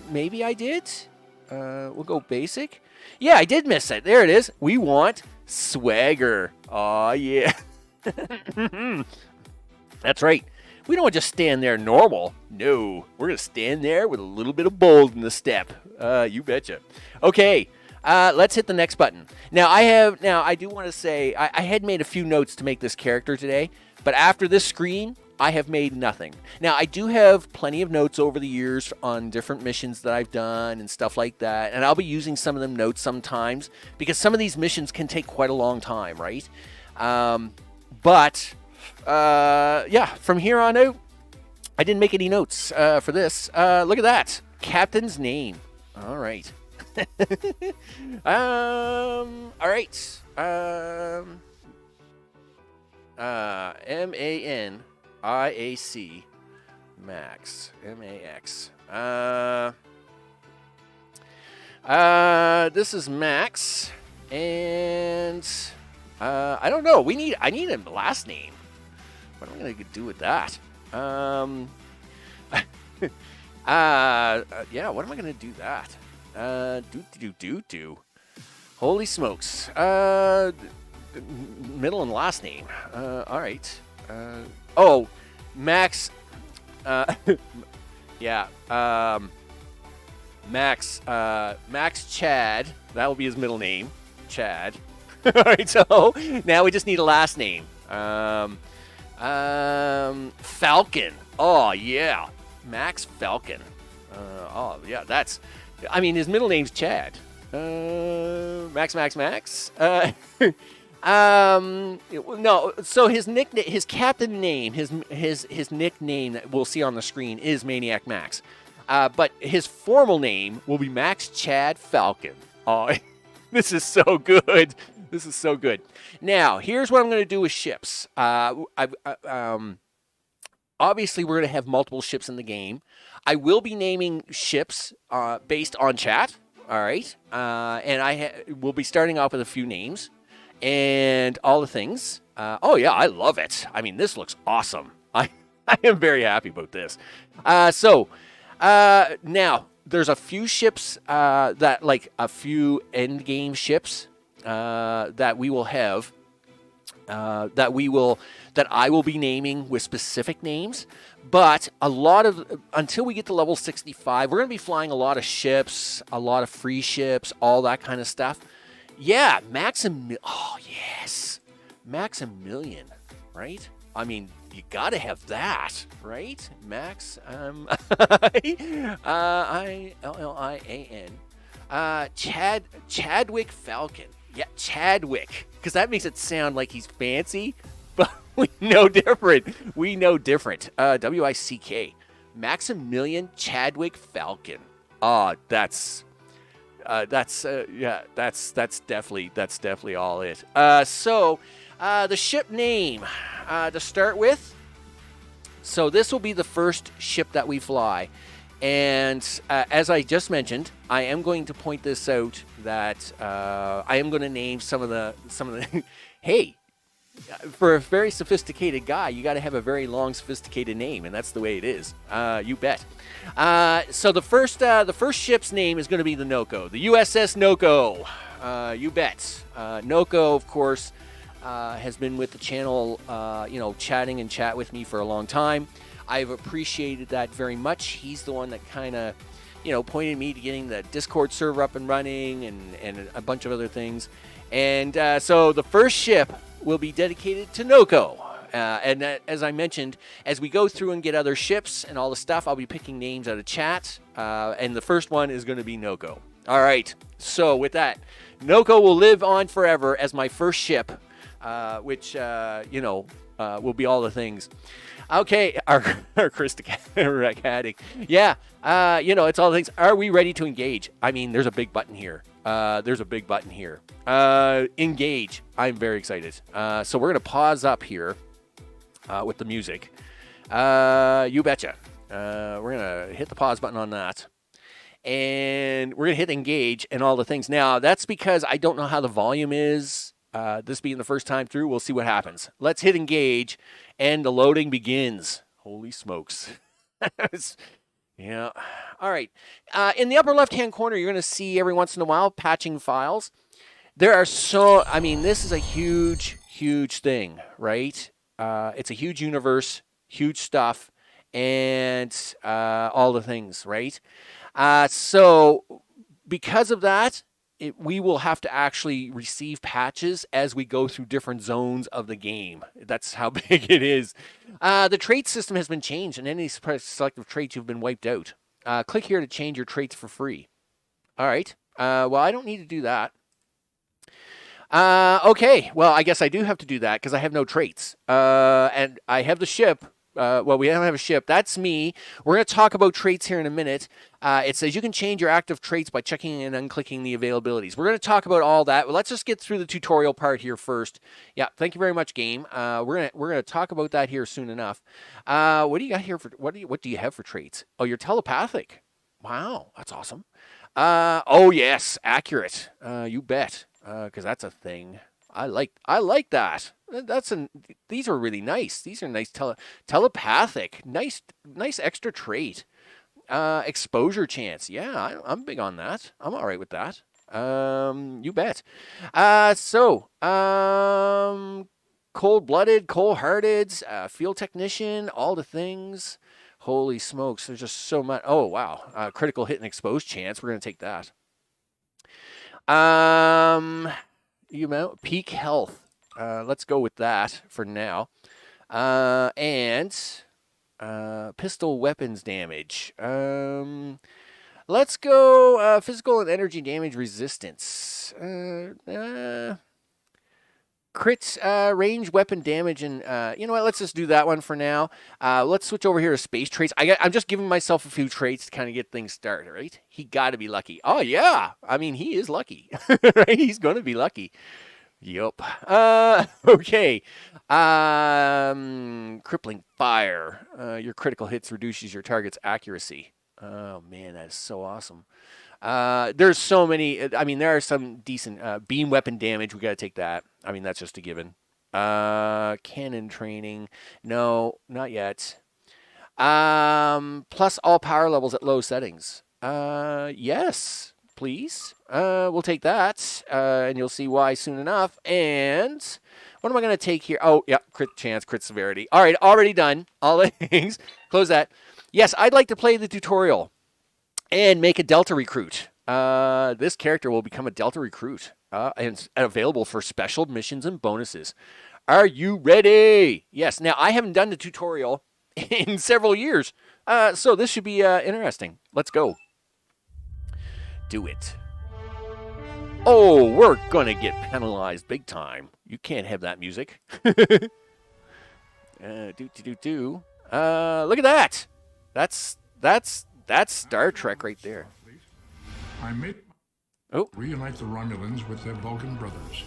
Maybe I did. We'll go basic. Yeah, I did miss it. There it is. We want swagger. Aw, yeah. That's right. We don't just stand there normal. No, we're going to stand there with a little bit of bold in the step. You betcha. Okay, let's hit the next button. Now, I do want to say, I had made a few notes to make this character today, but after this screen, I have made nothing. Now, I do have plenty of notes over the years on different missions that I've done and stuff like that, and I'll be using some of them notes sometimes, because some of these missions can take quite a long time, right? Yeah, from here on out, I didn't make any notes for this. Look at that. Captain's name. All right. All right. M-A-N-I-A-C. Max. M-A-X. This is Max. And I don't know. I need a last name. What am I going to do with that? Yeah, what am I going to do that? Holy smokes. Middle and last name. All right. Max. Yeah. Max Chad. That will be his middle name. Chad. All right, so now we just need a last name. Falcon. Oh, yeah. Max Falcon. Oh, yeah, his middle name's Chad. Max. No, so his nickname, his captain name, his nickname that we'll see on the screen is Maniac Max. But his formal name will be Max Chad Falcon. Oh, this is so good. This is so good. Now, here's what I'm going to do with ships. Obviously, we're going to have multiple ships in the game. I will be naming ships based on chat. All right. And we'll be starting off with a few names and all the things. Oh, yeah, I love it. I mean, this looks awesome. I am very happy about this. So Now, there's a few ships that, like a few end game ships that we will have that I will be naming with specific names. But a lot of until we get to level 65, we're going to be flying a lot of ships, a lot of free ships, all that kind of stuff. Yeah, oh yes, Maximilian, right? I mean, you got to have that, right? Max, I-L-L-I-A-N. Chadwick Falcon. Yeah, Chadwick, because that makes it sound like he's fancy, but we know different. We know different. W-I-C-K. Maximilian Chadwick Falcon. Oh, that's definitely all it. So the ship name to start with. So this will be the first ship that we fly. And as I just mentioned, I am going to point this out that I am going to name some of the hey, for a very sophisticated guy, you got to have a very long, sophisticated name, and that's the way it is. You bet. So the first ship's name is going to be the Noko, the USS Noko. You bet. Noko, of course, has been with the channel, chatting and chat with me for a long time. I've appreciated that very much. He's the one that kind of, pointed me to getting the Discord server up and running and a bunch of other things. And so the first ship will be dedicated to Noko. And as I mentioned, as we go through and get other ships and all the stuff, I'll be picking names out of chat. And the first one is going to be Noko. All right. So with that, Noko will live on forever as my first ship, which, will be all the things. Okay, our Chris Caddick. Yeah, it's all the things. Are we ready to engage? I mean, there's a big button here. Engage. I'm very excited. So we're going to pause up here with the music. You betcha. We're going to hit the pause button on that. And we're going to hit engage and all the things. Now, that's because I don't know how the volume is. This being the first time through, we'll see what happens. Let's hit engage, and the loading begins. Holy smokes. Yeah. All right. In the upper left-hand corner, you're going to see every once in a while patching files. There are this is a huge, huge thing, right? It's a huge universe, huge stuff, and all the things, right? So because of that, we will have to actually receive patches as we go through different zones of the game. That's how big it is. The trait system has been changed, and any selective traits have been wiped out. Click here to change your traits for free. All right. Well, I don't need to do that. Okay. Well, I guess I do have to do that because I have no traits. And I have the ship. We don't have a ship. That's me. We're going to talk about traits here in a minute. It says you can change your active traits by checking and unclicking the availabilities. We're going to talk about all that. Well, let's just get through the tutorial part here first. Yeah, thank you very much, game. We're gonna talk about that here soon enough. What do you got here for what do you have for traits? Oh, you're telepathic. Wow, that's awesome. Oh yes, accurate. You bet. Because that's a thing. I like that. These are really nice. These are nice telepathic. Nice extra trait. Exposure chance. Yeah, I'm big on that. I'm all right with that. You bet. Cold-blooded, cold-hearted, field technician, all the things. Holy smokes, there's just so much. Oh, wow. Critical hit and exposed chance. We're going to take that. Peak health. Let's go with that for now. And pistol weapons damage. Let's go physical and energy damage resistance. Crit range weapon damage, and you know what? Let's just do that one for now. Let's switch over here to space traits. I'm just giving myself a few traits to kind of get things started, right? He got to be lucky. Oh yeah, I mean he is lucky, right? He's going to be lucky. Yup. Okay. Crippling fire. Your critical hits reduces your target's accuracy. Oh man, that is so awesome. There's so many. I mean, there are some decent beam weapon damage. We got to take that. I mean, that's just a given. Cannon training. No, not yet. Plus all power levels at low settings. Yes, please. We'll take that, and you'll see why soon enough. And what am I going to take here? Oh, yeah, crit chance, crit severity. All right, already done. All the things. Close that. Yes, I'd like to play the tutorial and make a Delta recruit. This character will become a Delta recruit and available for special missions and bonuses. Are you ready? Yes. Now, I haven't done the tutorial in several years, so this should be interesting. Let's go. Do it. Oh, we're going to get penalized big time. You can't have that music. Look at that. That's Star Trek right there. I may reunite the Romulans with their Vulcan brothers.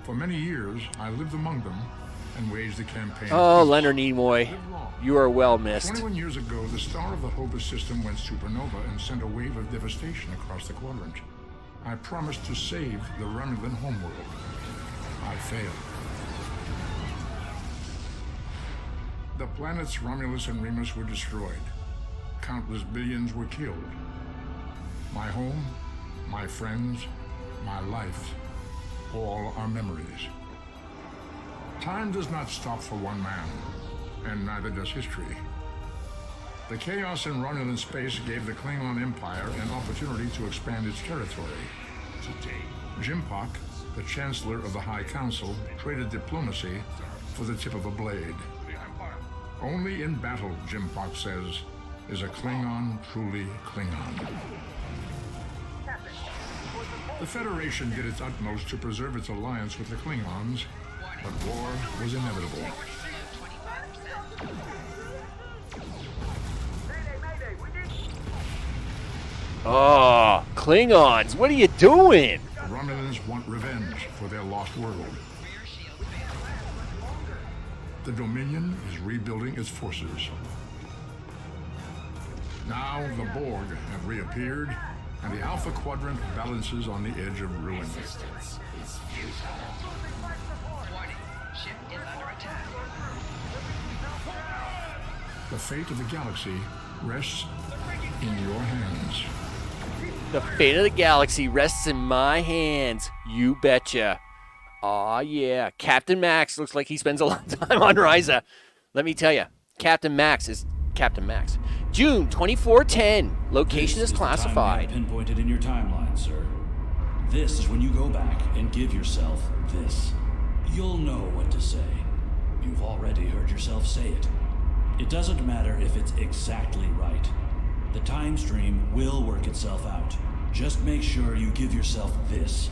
For many years, I lived among them and waged the campaign. Oh, Leonard Nimoy, you are well missed. 21 years ago, the star of the Hobus system went supernova and sent a wave of devastation across the quadrant. I promised to save the Romulan homeworld. I failed. The planets Romulus and Remus were destroyed. Countless billions were killed. My home, my friends, my life, all are memories. Time does not stop for one man, and neither does history. The chaos in Romulan space gave the Klingon Empire an opportunity to expand its territory. Jimpock, the Chancellor of the High Council, traded diplomacy for the tip of a blade. Only in battle, Jimpock says, is a Klingon truly Klingon. The Federation did its utmost to preserve its alliance with the Klingons, but war was inevitable. Oh, Klingons, what are you doing? The Romulans want revenge for their lost world. The Dominion is rebuilding its forces. Now the Borg have reappeared, and the Alpha Quadrant balances on the edge of ruin. The fate of the galaxy rests in your hands. The fate of the galaxy rests in my hands. You betcha. Aw, yeah. Captain Max looks like he spends a lot of time on Ryza. Let me tell you, Captain Max is Captain Max. June 2410. Location is classified. This is the time you have pinpointed in your timeline, sir. This is when you go back and give yourself this. You'll know what to say. You've already heard yourself say it. It doesn't matter if it's exactly right. The time stream will work itself out. Just make sure you give yourself this.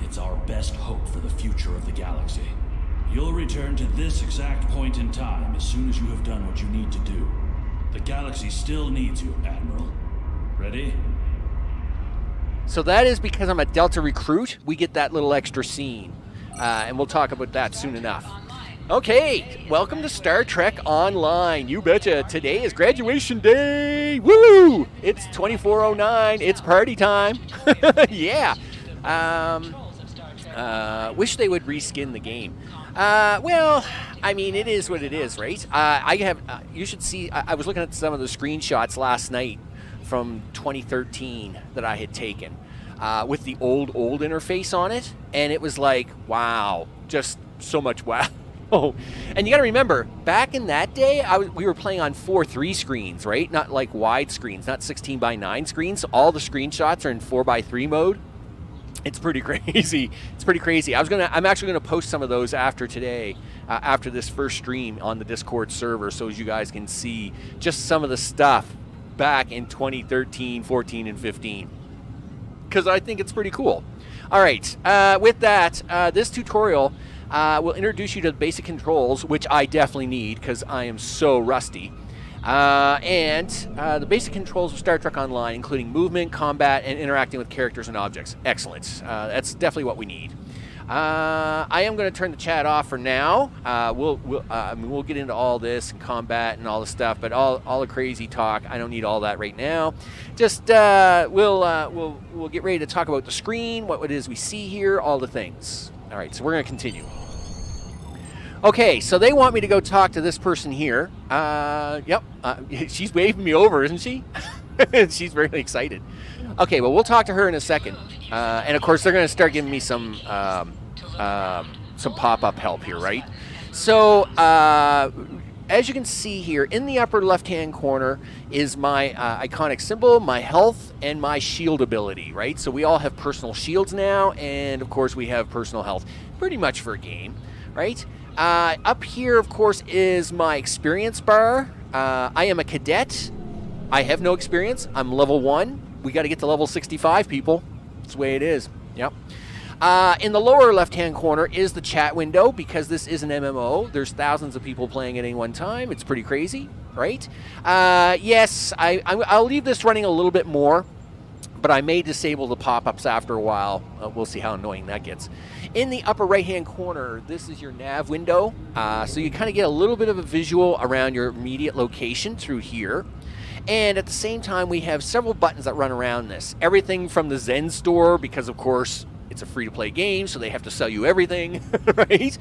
It's our best hope for the future of the galaxy. You'll return to this exact point in time as soon as you have done what you need to do. The galaxy still needs you, Admiral. Ready? So that is because I'm a Delta recruit. We get that little extra scene. And we'll talk about that soon enough. Okay, welcome to Star Trek Online. You betcha. Today is graduation day. Woo! It's 2409. It's party time. Yeah. Wish they would reskin the game. Well, I mean, it is what it is, right? You should see, I was looking at some of the screenshots last night from 2013 that I had taken with the old interface on it, and it was like, wow, just so much wow. And you got to remember, back in that day, we were playing on 4:3 screens, right? Not like wide screens, not 16:9 screens. All the screenshots are in 4:3 mode. It's pretty crazy. It's pretty crazy. I'm actually gonna post some of those after today, after this first stream on the Discord server, so as you guys can see just some of the stuff back in 2013, 14, and 15. Because I think it's pretty cool. All right. With that, this tutorial will introduce you to the basic controls, which I definitely need because I am so rusty. And the basic controls of Star Trek Online, including movement, combat, and interacting with characters and objects. Excellent. That's definitely what we need. I am going to turn the chat off for now. We'll get into all this and combat and all the stuff, but all the crazy talk, I don't need all that right now. Just we'll get ready to talk about the screen, what it is we see here, all the things. All right, so we're going to continue. Okay, so they want me to go talk to this person here. Yep. She's waving me over, isn't she? She's very excited. Okay, well, we'll talk to her in a second. And, of course, they're going to start giving me some pop-up help here, right? So, as you can see here, in the upper left-hand corner is my iconic symbol, my health, and my shield ability, right? So we all have personal shields now, and, of course, we have personal health pretty much for a game, right? Up here, of course, is my experience bar. I am a cadet. I have no experience. I'm level 1. We got to get to level 65, people. That's the way it is. Yep. In the lower left-hand corner is the chat window, because this is an MMO. There's thousands of people playing at any one time. It's pretty crazy, right? Yes, I'll leave this running a little bit more, but I may disable the pop-ups after a while. We'll see how annoying that gets. In the upper right-hand corner, this is your nav window. So you kind of get a little bit of a visual around your immediate location through here. And at the same time, we have several buttons that run around this. Everything from the Zen store, because, of course, it's a free-to-play game, so they have to sell you everything, right?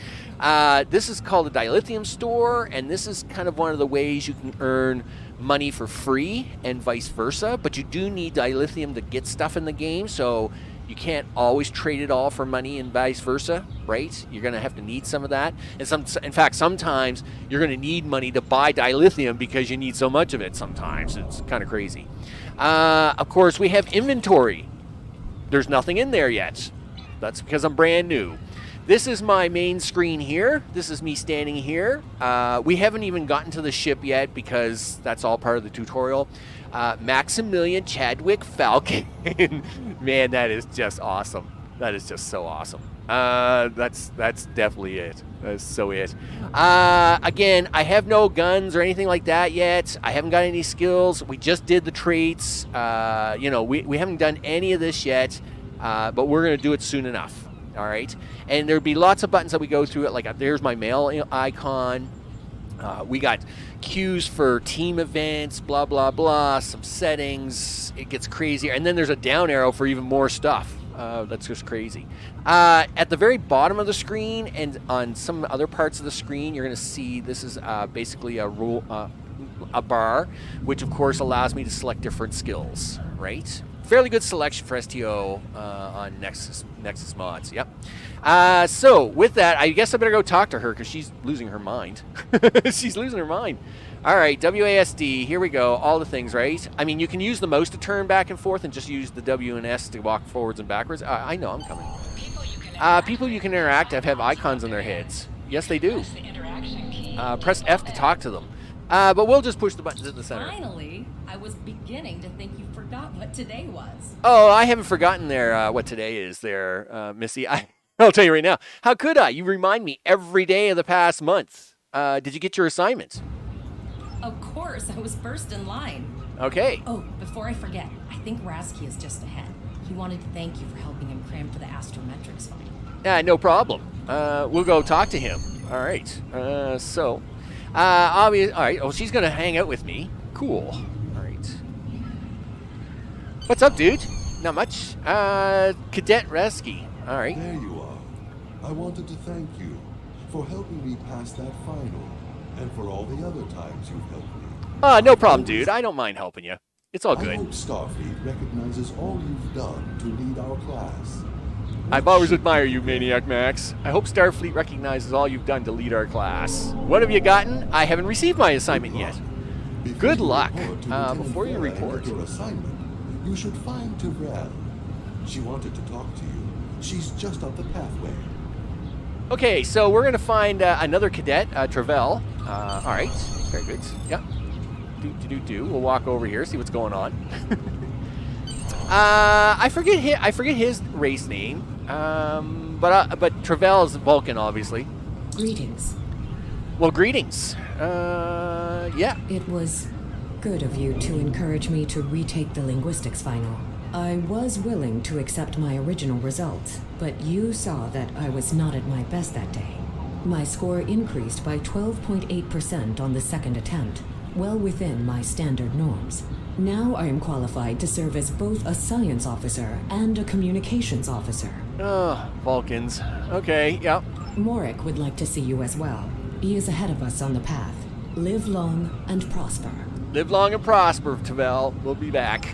This is called the dilithium store, and this is kind of one of the ways you can earn money for free and vice versa. But you do need dilithium to get stuff in the game, so you can't always trade it all for money and vice versa, right? You're going to have to need some of that. And in fact, sometimes you're going to need money to buy dilithium because you need so much of it sometimes. It's kind of crazy. Of course, we have inventory. There's nothing in there yet. That's because I'm brand new. This is my main screen here. This is me standing here. We haven't even gotten to the ship yet because that's all part of the tutorial. Maximilian Chadwick Falcon. Man, that is just awesome. That is just so awesome. That's definitely it. That's so it. Again, I have no guns or anything like that yet. I haven't got any skills. We just did the traits. We haven't done any of this yet, but we're going to do it soon enough. All right? And there'll be lots of buttons that we go through. Like, there's my mail icon. We got queues for team events, blah, blah, blah, some settings. It gets crazier. And then there's a down arrow for even more stuff. That's just crazy. At the very bottom of the screen and on some other parts of the screen, you're going to see this is basically a bar, which, of course, allows me to select different skills, right? Fairly good selection for STO on Nexus mods. Yep. So with that, I guess I better go talk to her because she's losing her mind. She's losing her mind. All right, WASD. Here we go. All the things, right? I mean, you can use the mouse to turn back and forth, and just use the W and S to walk forwards and backwards. I know, I'm coming. People you can interact have icons on their heads. Yes, they do. Press F to talk to them. But we'll just push the buttons in the center. Finally, I was beginning to think you forgot what today was. Oh, I haven't forgotten what today is there, Missy. I'll tell you right now. How could I? You remind me every day of the past month. Did you get your assignment? Of course, I was first in line. Okay. Oh, before I forget, I think Rasky is just ahead. He wanted to thank you for helping him cram for the astrometrics final. No problem. We'll go talk to him. All right. All right. Oh, she's going to hang out with me. Cool. All right. What's up, dude? Not much. Cadet Rasky. All right. There you are. I wanted to thank you for helping me pass that final, and for all the other times you've helped me. No problem, dude. I don't mind helping you. It's all I good. hope Starfleet recognizes all you've done to lead our class. I've always admired you, Maniac Max. I hope Starfleet recognizes all you've done to lead our class. What have you gotten? I haven't received my assignment yet. Good luck. Before you report. Your assignment, you should find Tyrell. She wanted to talk to you. She's just up the pathway. Okay, so we're going to find another cadet, Travell. All right, very good. Yep. We'll walk over here, see what's going on. I forget his race name, but Travell is Vulcan, obviously. Greetings. Well, greetings. Yeah. It was good of you to encourage me to retake the linguistics final. I was willing to accept my original results, but you saw that I was not at my best that day. My score increased by 12.8% on the second attempt, well within my standard norms. Now I am qualified to serve as both a science officer and a communications officer. Oh, Vulcans. Okay, yep. Morik would like to see you as well. He is ahead of us on the path. Live long and prosper. Live long and prosper, Tavel. We'll be back.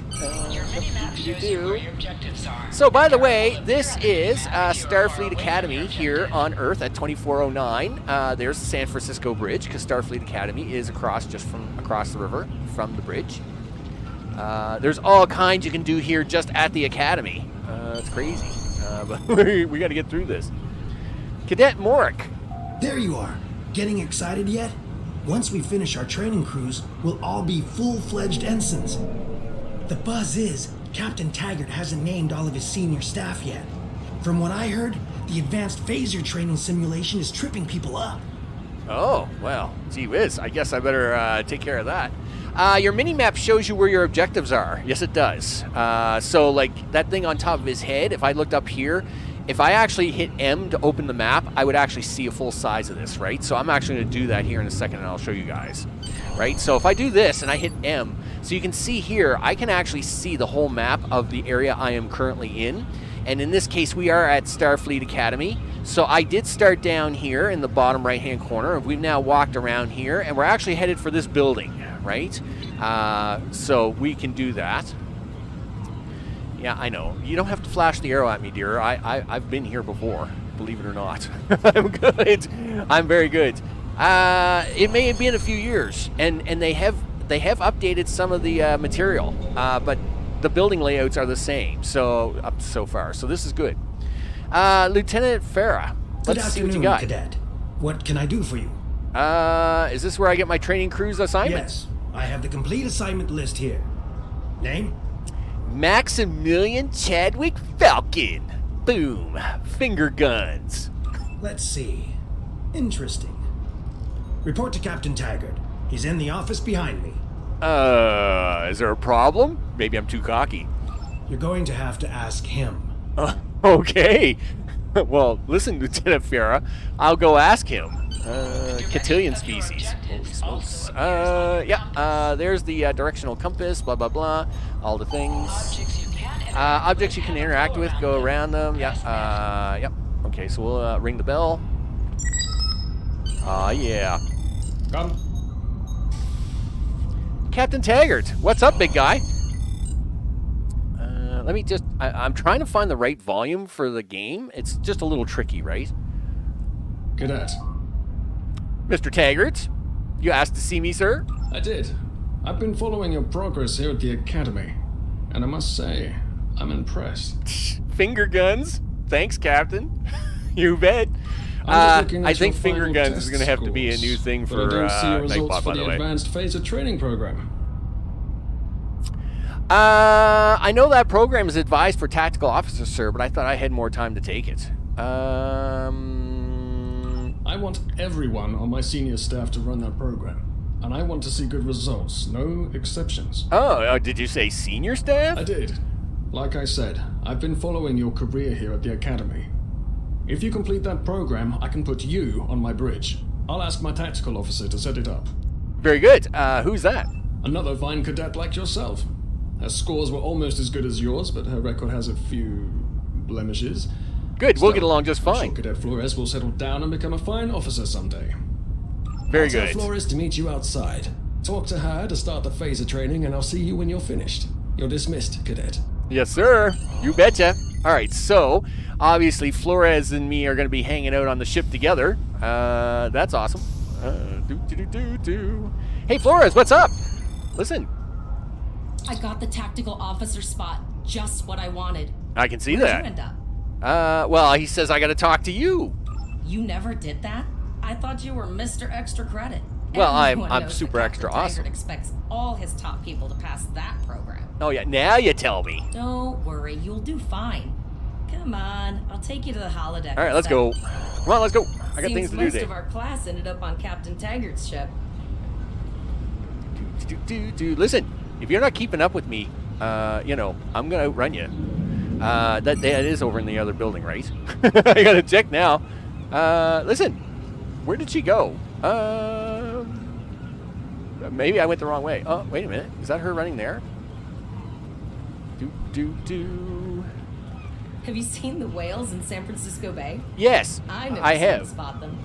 Your mini-map shows you where your objectives are. So, by the way, this is Starfleet Academy here on Earth at 2409. There's the San Francisco Bridge, because Starfleet Academy is across the river from the bridge. There's all kinds you can do here just at the Academy. It's crazy. But we got to get through this. Cadet Morik. There you are. Getting excited yet? Once we finish our training cruise, we'll all be full-fledged ensigns. The buzz is, Captain Taggart hasn't named all of his senior staff yet. From what I heard, the advanced phaser training simulation is tripping people up. Oh, well, gee whiz. I guess I better take care of that. Your mini-map shows you where your objectives are. Yes, it does. So, like, that thing on top of his head, if I looked up here, if I actually hit M to open the map, I would actually see a full size of this, right? So I'm actually going to do that here in a second, and I'll show you guys, right? So if I do this and I hit M, so you can see here, I can actually see the whole map of the area I am currently in. And in this case, we are at Starfleet Academy. So I did start down here in the bottom right-hand corner. We've now walked around here, and we're actually headed for this building, right? So we can do that. Yeah, I know. You don't have to flash the arrow at me, dear. I've been here before, believe it or not. I'm good. I'm very good. It may have been a few years, and they have updated some of the material, but the building layouts are the same. So up so far, so this is good. Lieutenant Farah, let's see what you got. Cadet. What can I do for you? Is this where I get my training cruise assignment? Yes, I have the complete assignment list here. Name? Maximilian Chadwick Falcon. Boom. Finger guns. Let's see. Interesting. Report to Captain Taggart. He's in the office behind me. Is there a problem? Maybe I'm too cocky. You're going to have to ask him. Okay. Well, listen, Lieutenant Farah, I'll go ask him. Cotillion species. Holy smokes. There's the directional compass, blah, blah, blah. All the things. Objects you can interact with, go around them. Yeah. Yep. Okay, so we'll ring the bell. Yeah. Come. Captain Taggart, what's up, big guy? Let me just... I'm trying to find the right volume for the game. It's just a little tricky, right? Cadet. Mr. Taggart, you asked to see me, sir? I did. I've been following your progress here at the Academy, and I must say, I'm impressed. Finger guns? Thanks, Captain. You bet. I think finger guns is going to have to be a new thing for Nightbot, by the way. Advanced phaser training program. I know that program is advised for tactical officers, sir, but I thought I had more time to take it. I want everyone on my senior staff to run that program. And I want to see good results, no exceptions. Oh, did you say senior staff? I did. Like I said, I've been following your career here at the Academy. If you complete that program, I can put you on my bridge. I'll ask my tactical officer to set it up. Very good. Who's that? Another fine cadet like yourself. Her scores were almost as good as yours, but her record has a few blemishes. Good, we'll get along just fine. I'm sure Cadet Flores will settle down and become a fine officer someday. Very I'll good. Tell Flores to meet you outside. Talk to her to start the phaser training, and I'll see you when you're finished. You're dismissed, Cadet. Yes, sir. You betcha. All right, so obviously Flores and me are going to be hanging out on the ship together. That's awesome. Hey, Flores, what's up? Listen. I got the tactical officer spot. Just what I wanted. I can see Where'd that. you end up? Well, he says I got to talk to you. You never did that? I thought you were Mr. Extra Credit. Well, Everyone I'm knows super that extra Captain awesome. Taggart expects all his top people to pass that program. Oh, yeah, now you tell me. Don't worry, you'll do fine. Come on, I'll take you to the holodeck. All right, let's go. Come on, let's go. I got Seems things to do most today. of our class ended up on Captain Taggart's ship. Listen, if you're not keeping up with me, I'm going to outrun you. That is over in the other building, right? I got to check now. Listen, where did she go? Maybe I went the wrong way. Oh, wait a minute. Is that her running there? Have you seen the whales in San Francisco Bay? Yes, I never I have. spot them.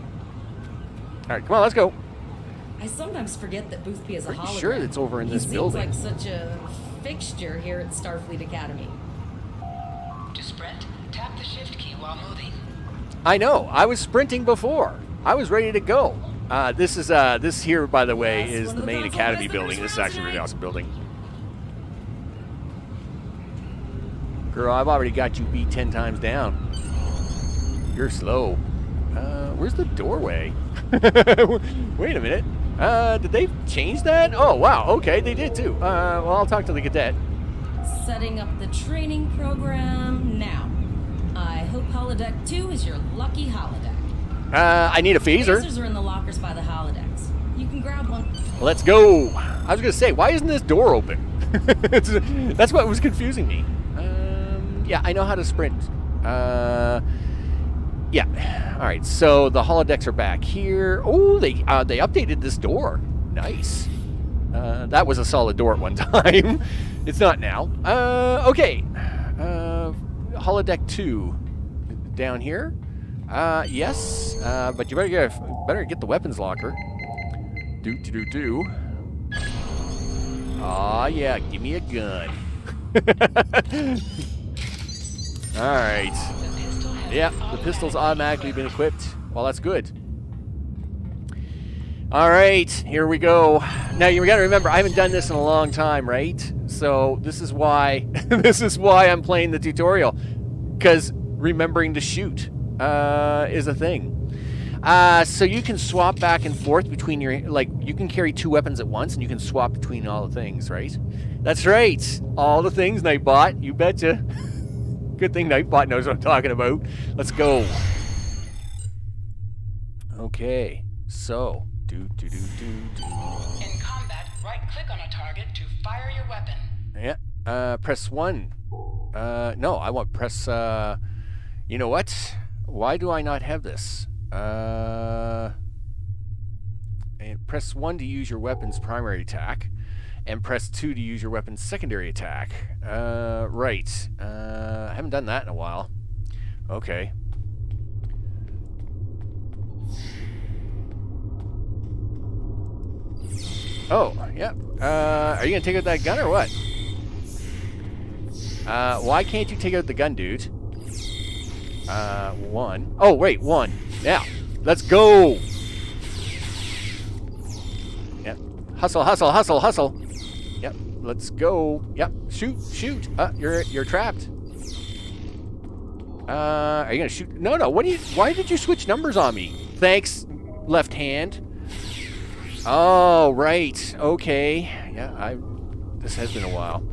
Alright, come on, let's go. I sometimes forget that Boothby is a Pretty hologram. sure it's over in this building. He seems like such a fixture here at Starfleet Academy. To sprint, tap the shift key while moving. I know. I was sprinting before. I was ready to go. This here, by the way, Yes, is one the of the main console academy visitors building. This is around actually a really tonight. awesome building. Girl, I've already got you beat 10 times down. You're slow. Where's the doorway? Wait a minute. Did they change that? Oh, wow. Okay, they did too. Well, I'll talk to the cadet. Setting up the training program now. I hope holodeck 2 is your lucky holodeck. I need a phaser. Phasers are in the lockers by the holodecks. You can grab one. Let's go. I was going to say, why isn't this door open? That's what was confusing me. Yeah, I know how to sprint. Yeah. All right. So the holodecks are back here. Oh, they updated this door. Nice. That was a solid door at one time. It's not now. Okay. Holodeck 2 down here. Yes. But you better get the weapons locker. Do. Aw, yeah. Give me a gun. All right. Yeah, the pistol's automatically been equipped. Well, that's good. All right, here we go. Now you got to remember, I haven't done this in a long time, right? So this is why I'm playing the tutorial, because remembering to shoot is a thing. So you can swap back and forth between you can carry 2 weapons at once, and you can swap between all the things, right? That's right, all the things, Nightbot. You betcha. Good thing Nightbot knows what I'm talking about. Let's go. Okay, so do. In combat, right-click on a target to fire your weapon. Yeah. Press 1. No, I want press. You know what? Why do I not have this? And press 1 to use your weapon's primary attack, and press 2 to use your weapon's secondary attack. Right. I haven't done that in a while. Okay. Oh, yeah. Are you gonna take out that gun or what? Why can't you take out the gun, dude? 1. Oh, wait, 1. Yeah. Let's go. Yep. Hustle. Yep. Let's go. Yep. Shoot. You're trapped. Are you gonna shoot? No. Why did you switch numbers on me? Thanks, left hand. Oh, right. Okay. Yeah, this has been a while.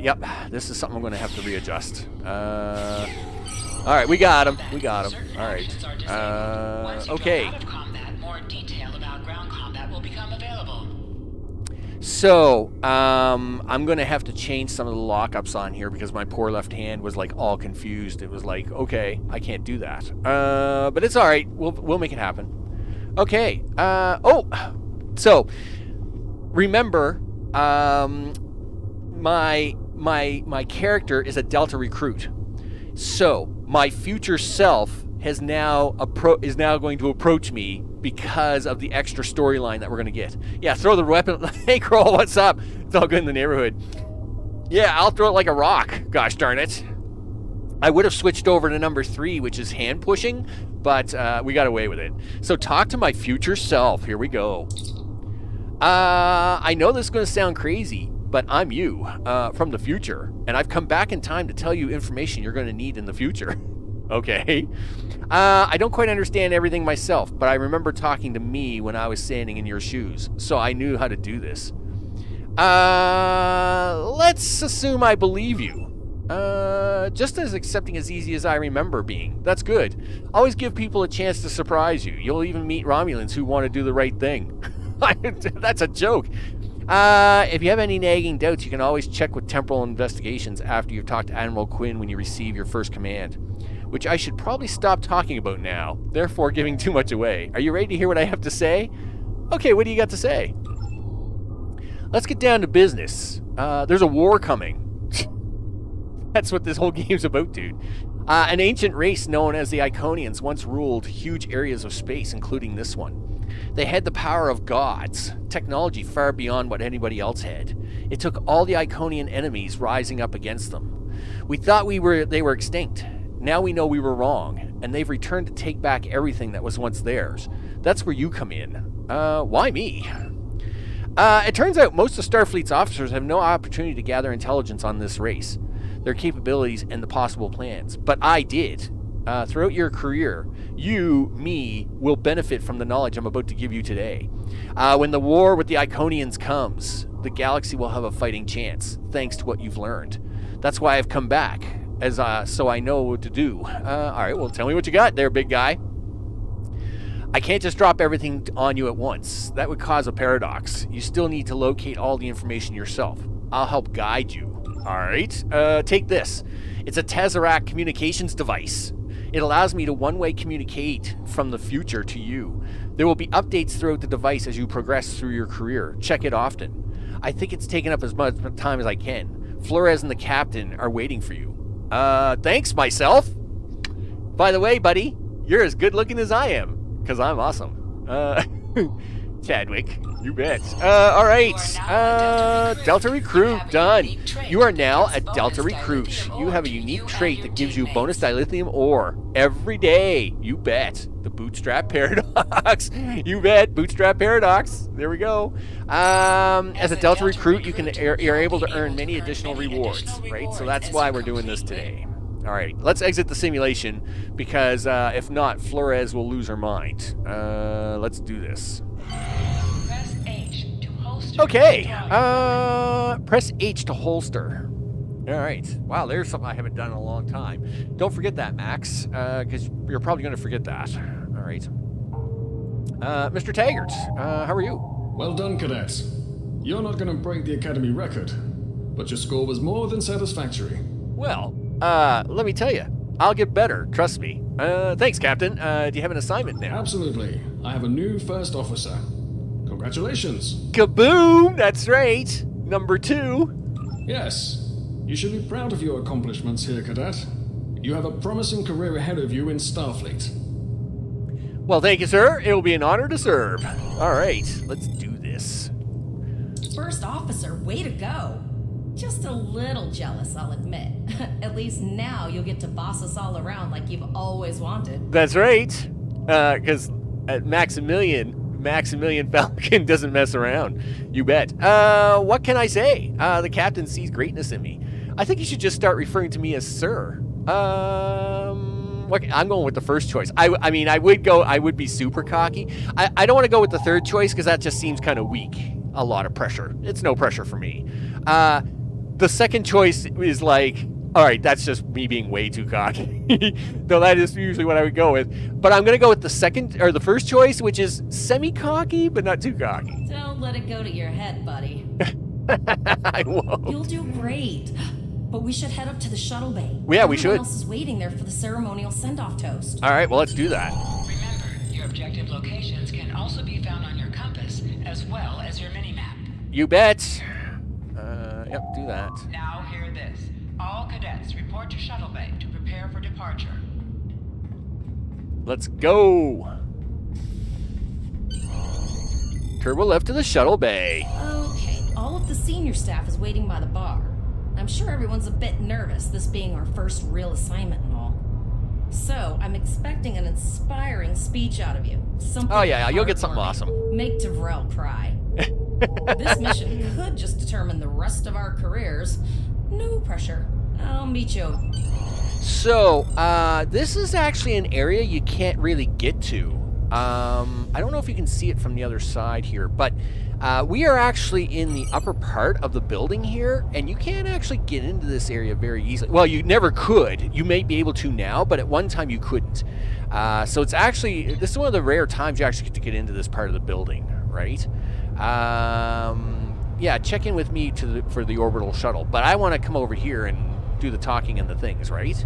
Yep. This is something I'm gonna have to readjust. All right, we got him. All right. Okay. More detail about ground combat will become available. So, I'm going to have to change some of the lockups on here because my poor left hand was like all confused. It was like, okay, I can't do that. But it's all right. We'll make it happen. Okay. So remember, my character is a Delta recruit. So my future self is now going to approach me because of the extra storyline that we're going to get. Yeah, throw the weapon. Hey, Kroll, what's up? It's all good in the neighborhood. Yeah, I'll throw it like a rock. Gosh darn it. I would have switched over to number 3, which is hand pushing, but we got away with it. So talk to my future self. Here we go. I know this is going to sound crazy, but I'm you from the future, and I've come back in time to tell you information you're going to need in the future. Okay. I don't quite understand everything myself, but I remember talking to me when I was standing in your shoes, so I knew how to do this. Let's assume I believe you. Just as accepting as easy as I remember being. That's good. Always give people a chance to surprise you. You'll even meet Romulans who want to do the right thing. That's a joke. If you have any nagging doubts, you can always check with Temporal Investigations after you've talked to Admiral Quinn when you receive your first command, which I should probably stop talking about now, therefore giving too much away. Are you ready to hear what I have to say? Okay, what do you got to say? Let's get down to business. There's a war coming. That's what this whole game's about, dude. An ancient race known as the Iconians once ruled huge areas of space, including this one. They had the power of gods, technology far beyond what anybody else had. It took all the Iconian enemies rising up against them. We thought they were extinct. Now we know we were wrong, and they've returned to take back everything that was once theirs. That's where you come in. Why me? It turns out most of Starfleet's officers have no opportunity to gather intelligence on this race, their capabilities, and the possible plans. But I did. Throughout your career, me, will benefit from the knowledge I'm about to give you today. When the war with the Iconians comes, the galaxy will have a fighting chance, thanks to what you've learned. That's why I've come back, so I know what to do. Alright, well, tell me what you got there, big guy. I can't just drop everything on you at once. That would cause a paradox. You still need to locate all the information yourself. I'll help guide you. Alright, take this. It's a Tesseract communications device. It allows me to one-way communicate from the future to you. There will be updates throughout the device as you progress through your career. Check it often. I think it's taken up as much time as I can. Flores and the captain are waiting for you. Thanks, myself. By the way, buddy, you're as good looking as I am, because I'm awesome. Chadwick, you bet. All right. Delta Recruit, done. You are now a Delta Recruit. You have a unique trait that gives you bonus dilithium ore every day. You bet. The Bootstrap Paradox. You bet. Bootstrap Paradox. There we go. As a Delta Recruit, you're able to earn many additional rewards, right? So that's why we're doing this today. All right, let's exit the simulation because if not, Flores will lose her mind. Let's do this. Press H to holster. Okay, press H to holster. All right. Wow, there's something I haven't done in a long time. Don't forget that, Max, because you're probably going to forget that. All right. Mr. Taggart, how are you? Well done, cadets. You're not going to break the Academy record, but your score was more than satisfactory. Well, let me tell you, I'll get better, trust me. Thanks, Captain. Do you have an assignment now? Absolutely. I have a new first officer. Congratulations. Kaboom! That's right. Number 2. Yes. You should be proud of your accomplishments here, cadet. You have a promising career ahead of you in Starfleet. Well, thank you, sir. It will be an honor to serve. All right, let's do this. First officer, way to go. Just a little jealous, I'll admit. At least now you'll get to boss us all around like you've always wanted. That's right. Because at Maximilian Falcon doesn't mess around. You bet. What can I say? The captain sees greatness in me. I think you should just start referring to me as sir. I'm going with the first choice. I mean, I would be super cocky. I don't want to go with the third choice because that just seems kind of weak. A lot of pressure. It's no pressure for me. The second choice is like, all right, that's just me being way too cocky. Though that is usually what I would go with. But I'm going to go with the first choice, which is semi-cocky, but not too cocky. Don't let it go to your head, buddy. I won't. You'll do great. But we should head up to the shuttle bay. Yeah, we should. Everyone else is waiting there for the ceremonial send-off toast. All right, well, let's do that. Remember, your objective locations can also be found on your compass, as well as your mini-map. You bet. Yep, do that. Now hear this. All cadets report to shuttle bay to prepare for departure. Let's go. Turbo left to the shuttle bay. Okay, all of the senior staff is waiting by the bar. I'm sure everyone's a bit nervous, this being our first real assignment and all. So, I'm expecting an inspiring speech out of you. Something Oh yeah, you'll get something heartwarming. awesome. Make Devrel cry. This mission could just determine the rest of our careers. No pressure. I'll meet you. So, this is actually an area you can't really get to. I don't know if you can see it from the other side here, but we are actually in the upper part of the building here, and you can't actually get into this area very easily. Well, you never could. You may be able to now, but at one time you couldn't. So it's actually, this is one of the rare times you actually get to get into this part of the building, right? Yeah, check in with me for the orbital shuttle, but I want to come over here and do the talking and the things, right?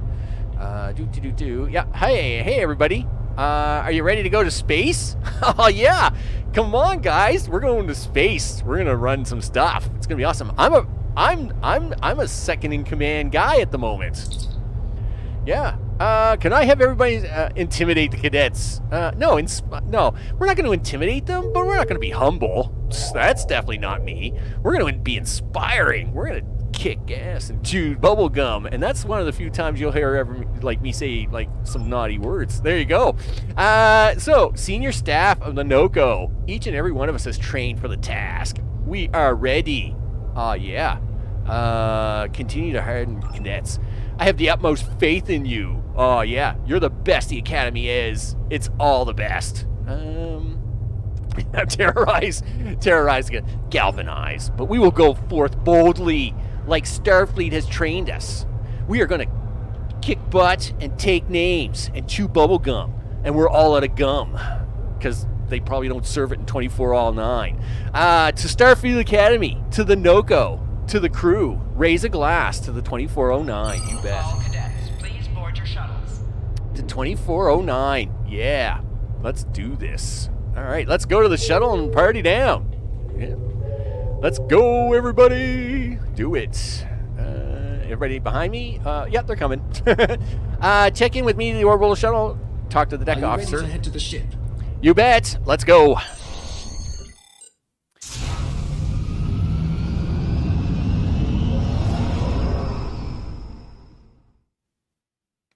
Yeah, hey everybody. Are you ready to go to space? Oh yeah, come on guys, we're going to space. We're gonna run some stuff. It's gonna be awesome. I'm a second in command guy at the moment. Yeah, Can I have everybody intimidate the cadets? No, no, we're not going to intimidate them, but we're not going to be humble. That's definitely not me. We're going to be inspiring. We're going to kick ass and chew bubble gum, and that's one of the few times you'll hear me say like some naughty words. There you go. So, senior staff of the NOCO, each and every one of us is trained for the task. We are ready. Yeah. Continue to harden cadets. I have the utmost faith in you. Oh, yeah. You're the best the Academy is. It's all the best. Terrorize, galvanize. But we will go forth boldly, like Starfleet has trained us. We are going to kick butt and take names and chew bubble gum. And we're all out of gum. Because they probably don't serve it in 24/9. To Starfleet Academy, to the NOCO, to the crew, raise a glass to the 2409. You bet. All cadets, please board your shuttles. To 2409. Yeah. Let's do this. All right, let's go to the shuttle and party down. Yeah. Let's go, everybody. Do it. Everybody behind me? Yep, they're coming. Check in with me to the orbital shuttle. Talk to the deck officer. Ready to head to the ship? You bet. Let's go.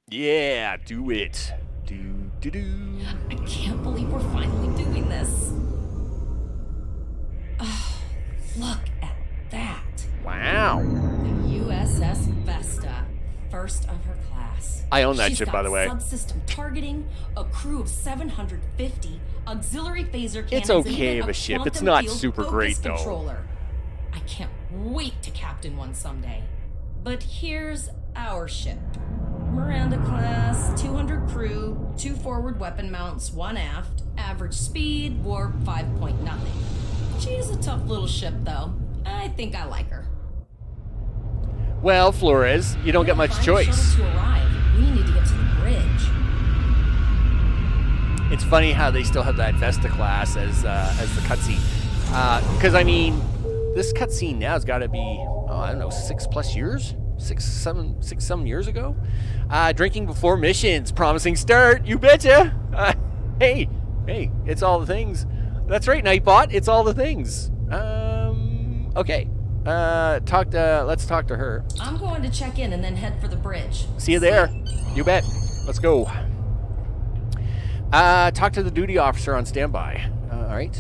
Yeah, do it. Do. I can't believe we're finally doing this. Oh, look at that. Wow. The USS Vesta, first of her class. I own that She's ship, got by the way. Subsystem targeting, a crew of 750, auxiliary phaser cannons. It's okay of a ship. It's not super great, though. Controller. I can't wait to captain one someday. But here's our ship. Miranda class, 200 crew, 2 forward weapon mounts, 1 aft, average speed, warp 5.0. She's a tough little ship, though. I think I like her. Well, Flores, you don't get much choice. To arrive. We need to get to the bridge. It's funny how they still have that Vesta class as the cutscene. Because, I mean, this cutscene now has got to be, I don't know, 6+ years? 6 some years ago? Drinking before missions, promising start, you betcha! Hey, it's all the things. That's right, Nightbot, it's all the things. Okay. Let's talk to her. I'm going to check in and then head for the bridge. See you there. You bet. Let's go. Talk to the duty officer on standby. All right.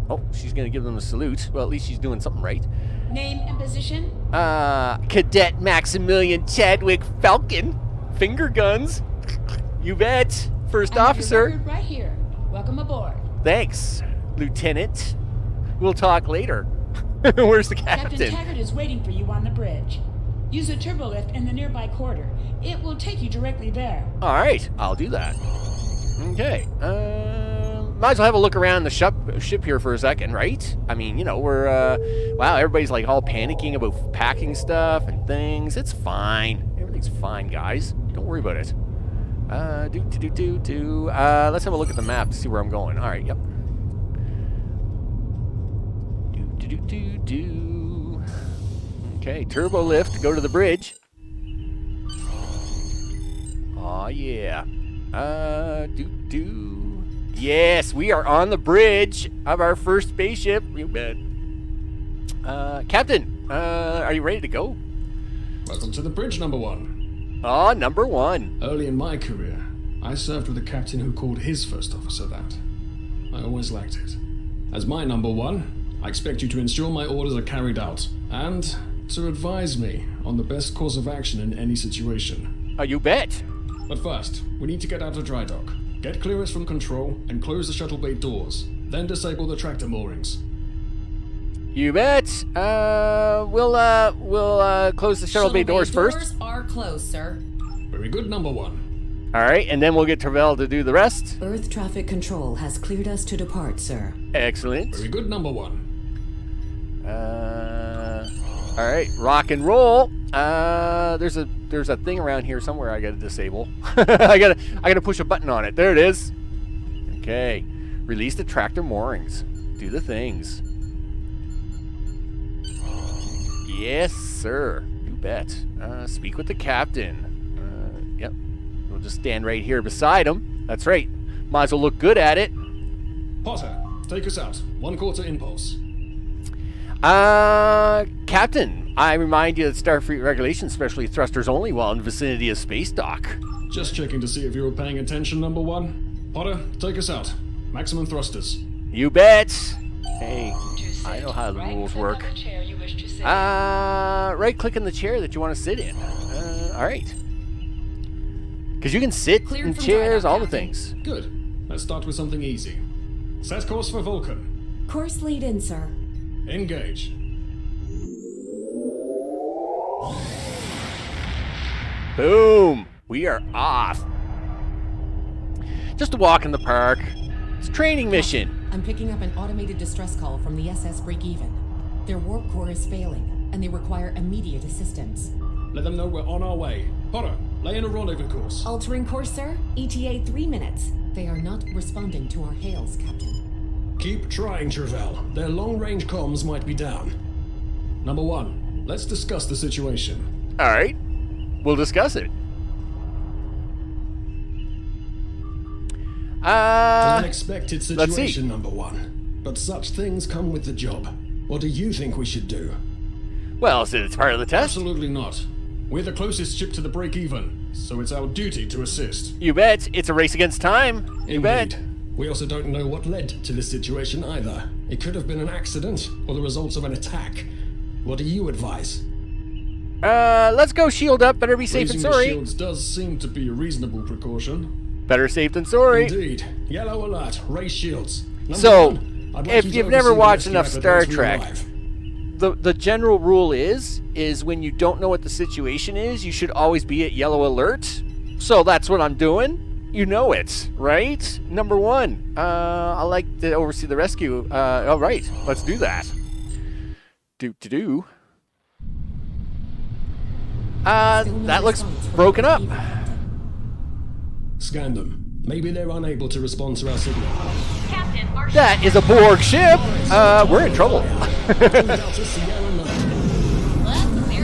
Oh, she's going to give them a salute. Well, at least she's doing something right. Name and position? Cadet Maximilian Chadwick Falcon. Finger guns. You bet. First officer. Right here. Welcome aboard. Thanks, Lieutenant. We'll talk later. Where's the captain? Captain Taggart is waiting for you on the bridge. Use a turbolift in the nearby quarter. It will take you directly there. All right, I'll do that. Okay. Might as well have a look around the ship here for a second, right? I mean, you know, we're, wow, everybody's like all panicking about packing stuff and things. It's fine. Everything's fine, guys. Don't worry about it. Let's have a look at the map to see where I'm going. All right, yep. Okay, turbo lift to go to the bridge. Oh yeah. Yes, we are on the bridge of our first spaceship. You bet. Captain, are you ready to go? Welcome to the bridge, number 1. Oh, number 1. Early in my career, I served with a captain who called his first officer that. I always liked it. As my number 1, I expect you to ensure my orders are carried out, and to advise me on the best course of action in any situation. Oh, you bet. But first, we need to get out of dry dock, get clearance from control, and close the shuttle bay doors, then disable the tractor moorings. You bet. We'll close the shuttle bay doors first. Doors are closed, sir. Very good, number 1. All right, and then we'll get Travell to do the rest. Earth traffic control has cleared us to depart, sir. Excellent. Very good, number 1. All right, rock and roll. There's a thing around here somewhere I gotta disable. I gotta push a button on it. There it is. Okay, release the tractor moorings. Do the things. Yes, sir. You bet. Speak with the captain. Yep. we'll just stand right here beside him. That's right. Might as well look good at it. Potter, take us out. 1/4 impulse. Captain, I remind you that Starfleet regulations specially thrusters only while in vicinity of space dock. Just checking to see if you were paying attention, number 1. Potter, take us out. Maximum thrusters. You bet. Hey, I know how the rules work. Right-click on the chair that you want to sit in. All right. Because you can sit in chairs, all the things. Good. Let's start with something easy. Set course for Vulcan. Course lead in, sir. Engage. Boom! We are off. Just a walk in the park. It's a training mission. I'm picking up an automated distress call from the SS Break-Even. Their warp core is failing, and they require immediate assistance. Let them know we're on our way. Potter, lay in a rendezvous course. Altering course, sir. ETA 3 minutes. They are not responding to our hails, Captain. Keep trying, Travell. Their long-range comms might be down. Number 1, let's discuss the situation. All right. We'll discuss it. An unexpected let's see. situation, number 1. But such things come with the job. What do you think we should do? Well, so it's part of the test. Absolutely not. We're the closest ship to the break-even, so it's our duty to assist. You bet. It's a race against time. You Indeed. bet. We also don't know what led to this situation either. It could have been an accident or the results of an attack. What do you advise? Let's go shield up. Better be safe Raising than the sorry. shields does seem to be a reasonable precaution. Better safe than sorry. Indeed. Yellow alert. Raise shields. Number So, 1, I'd like if you to you've never oversee the watched rescue enough effort Star once we Trek, arrive. the general rule is when you don't know what the situation is, you should always be at yellow alert. So that's what I'm doing. You know it, right? Number 1, I like to oversee the rescue. All right, let's do that. Do. That looks broken up. Scan them. Maybe they're unable to respond to our signal. Captain, our That is a Borg ship. We're in trouble. Well, there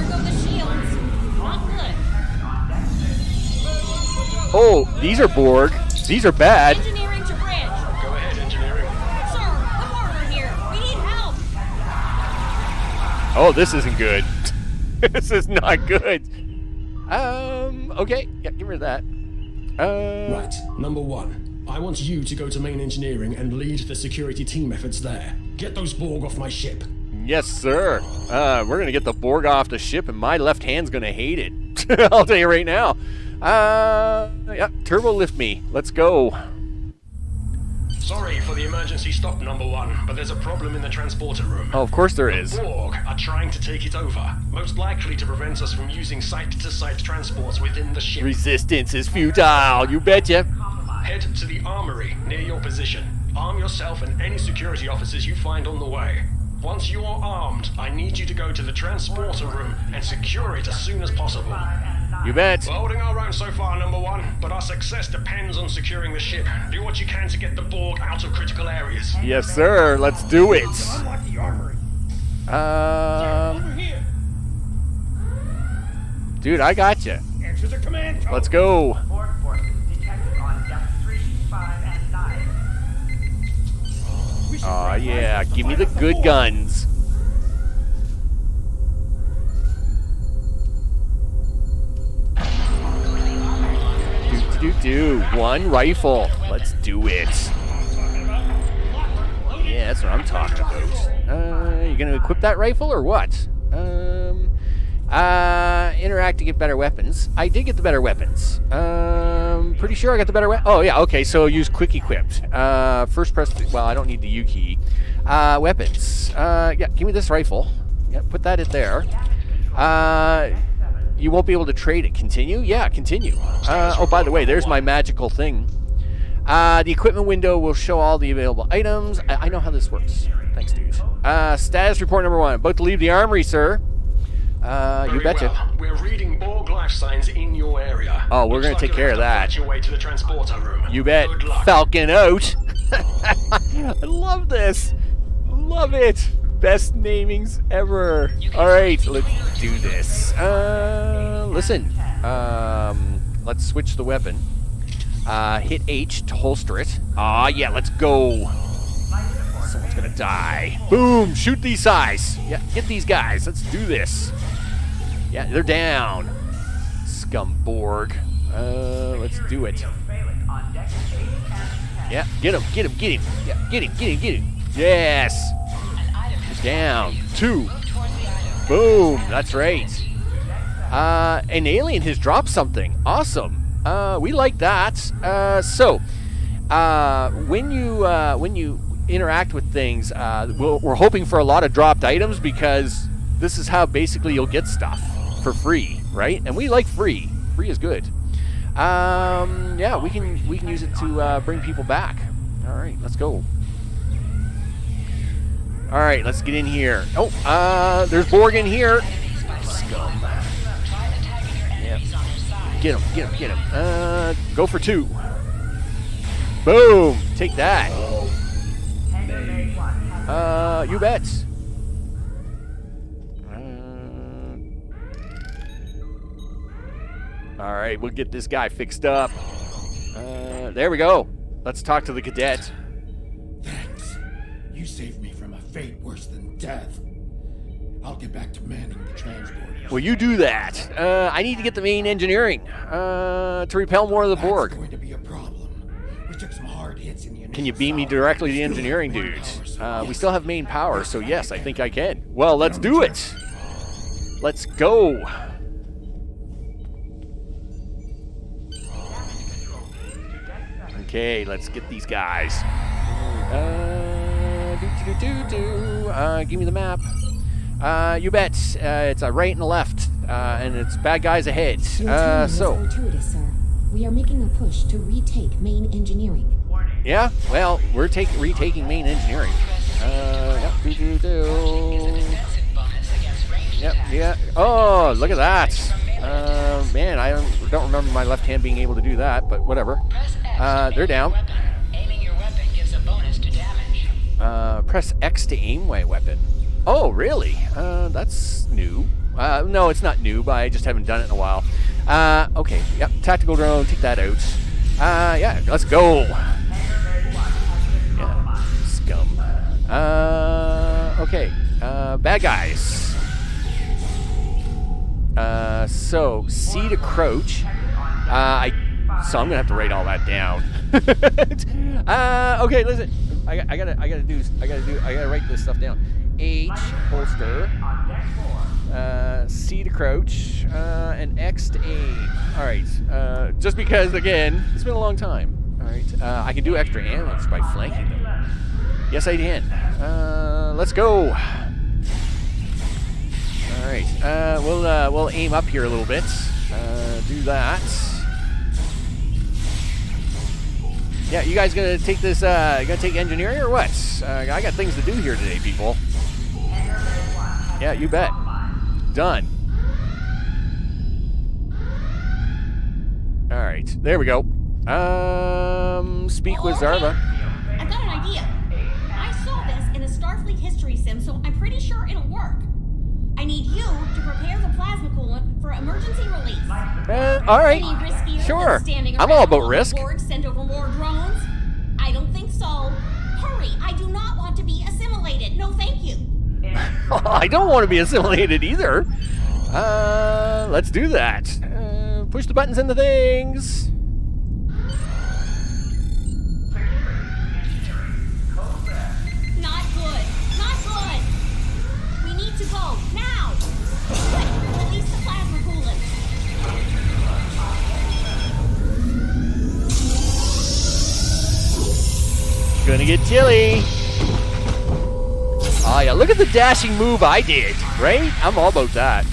go the shields. Not good. Oh, these are Borg. These are bad. Engineering to bridge. Go ahead, engineering. Sir, the border here. We need help. Oh, this isn't good. This is not good. Okay. Yeah, get rid of that. Right. Number 1. I want you to go to main engineering and lead the security team efforts there. Get those Borg off my ship. Yes, sir. We're gonna get the Borg off the ship, and my left hand's gonna hate it. I'll tell you right now. Yeah, turbo lift me. Let's go. Sorry for the emergency stop, number 1, but there's a problem in the transporter room. Oh, of course there is. The Borg are trying to take it over, most likely to prevent us from using site-to-site transports within the ship. Resistance is futile. You betcha. Head to the armory near your position. Arm yourself and any security officers you find on the way. Once you're armed, I need you to go to the transporter room and secure it as soon as possible. You bet. We're holding our own so far, number 1, but our success depends on securing the ship. Do what you can to get the Borg out of critical areas. Yes, sir. Let's do it. Unlock the armory. Dude, I got you. Answer the command code. Let's go. Borg forces detected on depth 3, 5, and 9. Aw, yeah. Give me the good guns. Do. 1 rifle. Let's do it. Yeah, that's what I'm talking about. You gonna equip that rifle or what? Interact to get better weapons. I did get the better weapons. Pretty sure I got the better weapon. Oh, yeah, okay, so use quick equipped. First press, well, I don't need the U key. Weapons. Yeah, give me this rifle. Yeah, put that in there. You won't be able to trade it. Continue? Yeah, continue. Oh, by the way, there's my magical thing. The equipment window will show all the available items. I know how this works. Thanks, dude. Status report number 1. About to leave the armory, sir. You betcha. Well. We're reading Borg life signs in your area. Oh, we're going to take care of that. Get your way to the transporter room. You bet. Good luck. Falcon out. I love this. Love it. Best namings ever. All right, let's do this. Listen. let's switch the weapon. Hit H to holster it. Ah, yeah, let's go. Someone's gonna die. Boom! Shoot these guys. Yeah, get these guys. Let's do this. Yeah, they're down. Scum Borg. Let's do it. Yeah, get him, get him, get him. Yeah, get him, get him, get him. Yes. Down. 2. Boom. That's right. An alien has dropped something. Awesome. We like that. So, when you interact with things, we're hoping for a lot of dropped items because this is how basically you'll get stuff for free, right? And we like free. Free is good. Yeah, we can use it to bring people back. All right, let's go. All right, let's get in here. Oh, there's Borg in here. Scum. Yeah. Get him, get him, get him. Go for 2. Boom. Take that. You bet. All right, we'll get this guy fixed up. There we go. Let's talk to the cadet. Thanks. You saved me from a fate worse than death. I'll get back to manning the transport. Well, you do that. I need to get the main engineering to repel more of the Borg. That's going to be a problem. We took some hard hits in the Can you beam me directly to the engineering dudes? We still have main power, so yes, I think I can. Well, let's do it. Let's go. Okay, let's get these guys. Give me the map. You bet. It's a right and a left, and it's bad guys ahead. Your timing is fortuitous, sir. We are making a push to retake main engineering. Yeah, well, we're retaking main engineering. Yep, yeah. Oh, look at that. Man, I don't remember my left hand being able to do that, but whatever. They're down. Aiming your weapon gives a bonus to damage. Press X to aim my weapon. Oh, really? That's new. No, it's not new, but I just haven't done it in a while. Okay, yep, tactical drone, take that out. Yeah, let's go. Yeah, scum. Okay, bad guys. So, C to crouch. So I'm gonna have to write all that down. Okay, listen. I gotta write this stuff down. H, holster. C to crouch. And X to aim. All right. Just because, again, it's been a long time. All right. I can do extra ammo by flanking them. Yes, I can. Let's go. All right. We'll aim up here a little bit. Do that. Yeah, you guys gonna take this? Gonna take engineering or what? I got things to do here today, people. Yeah, you bet. Done. All right, there we go. Speak with Zarva. I've got an idea. I saw this in a Starfleet history sim, so I'm pretty sure it'll work. I need you to prepare the plasma coolant for emergency release. All right. Any riskier Sure. than standing I'm around all about while risk. the Borg send over more drones? I don't think so. Hurry! I do not want to be assimilated. No, thank you. I don't want to be assimilated either. Let's do that. Push the buttons and the things. Not good. Not good. We need to go now. Quick, release the plasma coolant. Gonna get chilly. Oh yeah, look at the dashing move I did, right? I'm all about that.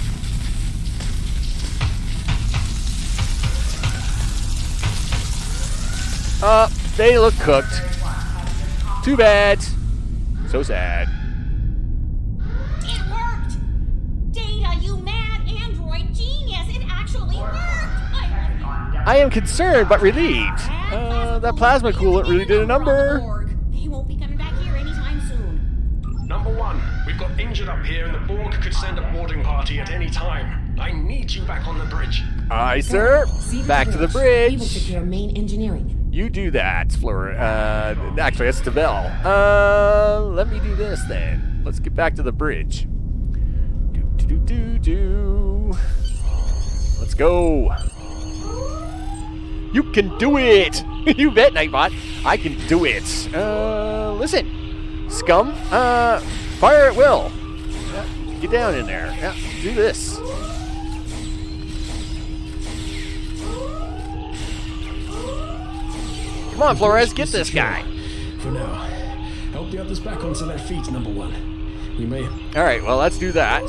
They look cooked. Too bad. So sad. It worked! Data, you mad android genius! It actually worked! I am concerned but relieved. That plasma coolant really did a number. They won't be coming back here anytime soon. Number 1, we've got injured up here and the Borg could send a boarding party at any time. I need you back on the bridge. Aye, sir. See Back to the We will bridge. secure main engineering. You do that, Flora. Actually, that's Tavel. Let me do this then. Let's get back to the bridge. Do. Let's go. You can do it. You bet, Nightbot. I can do it. Listen, scum. Fire at will. Yeah, get down in there. Yeah, do this. Come on, Flores, get this guy. For now, help the others back onto their feet, number one. We may. All right, well, let's do that.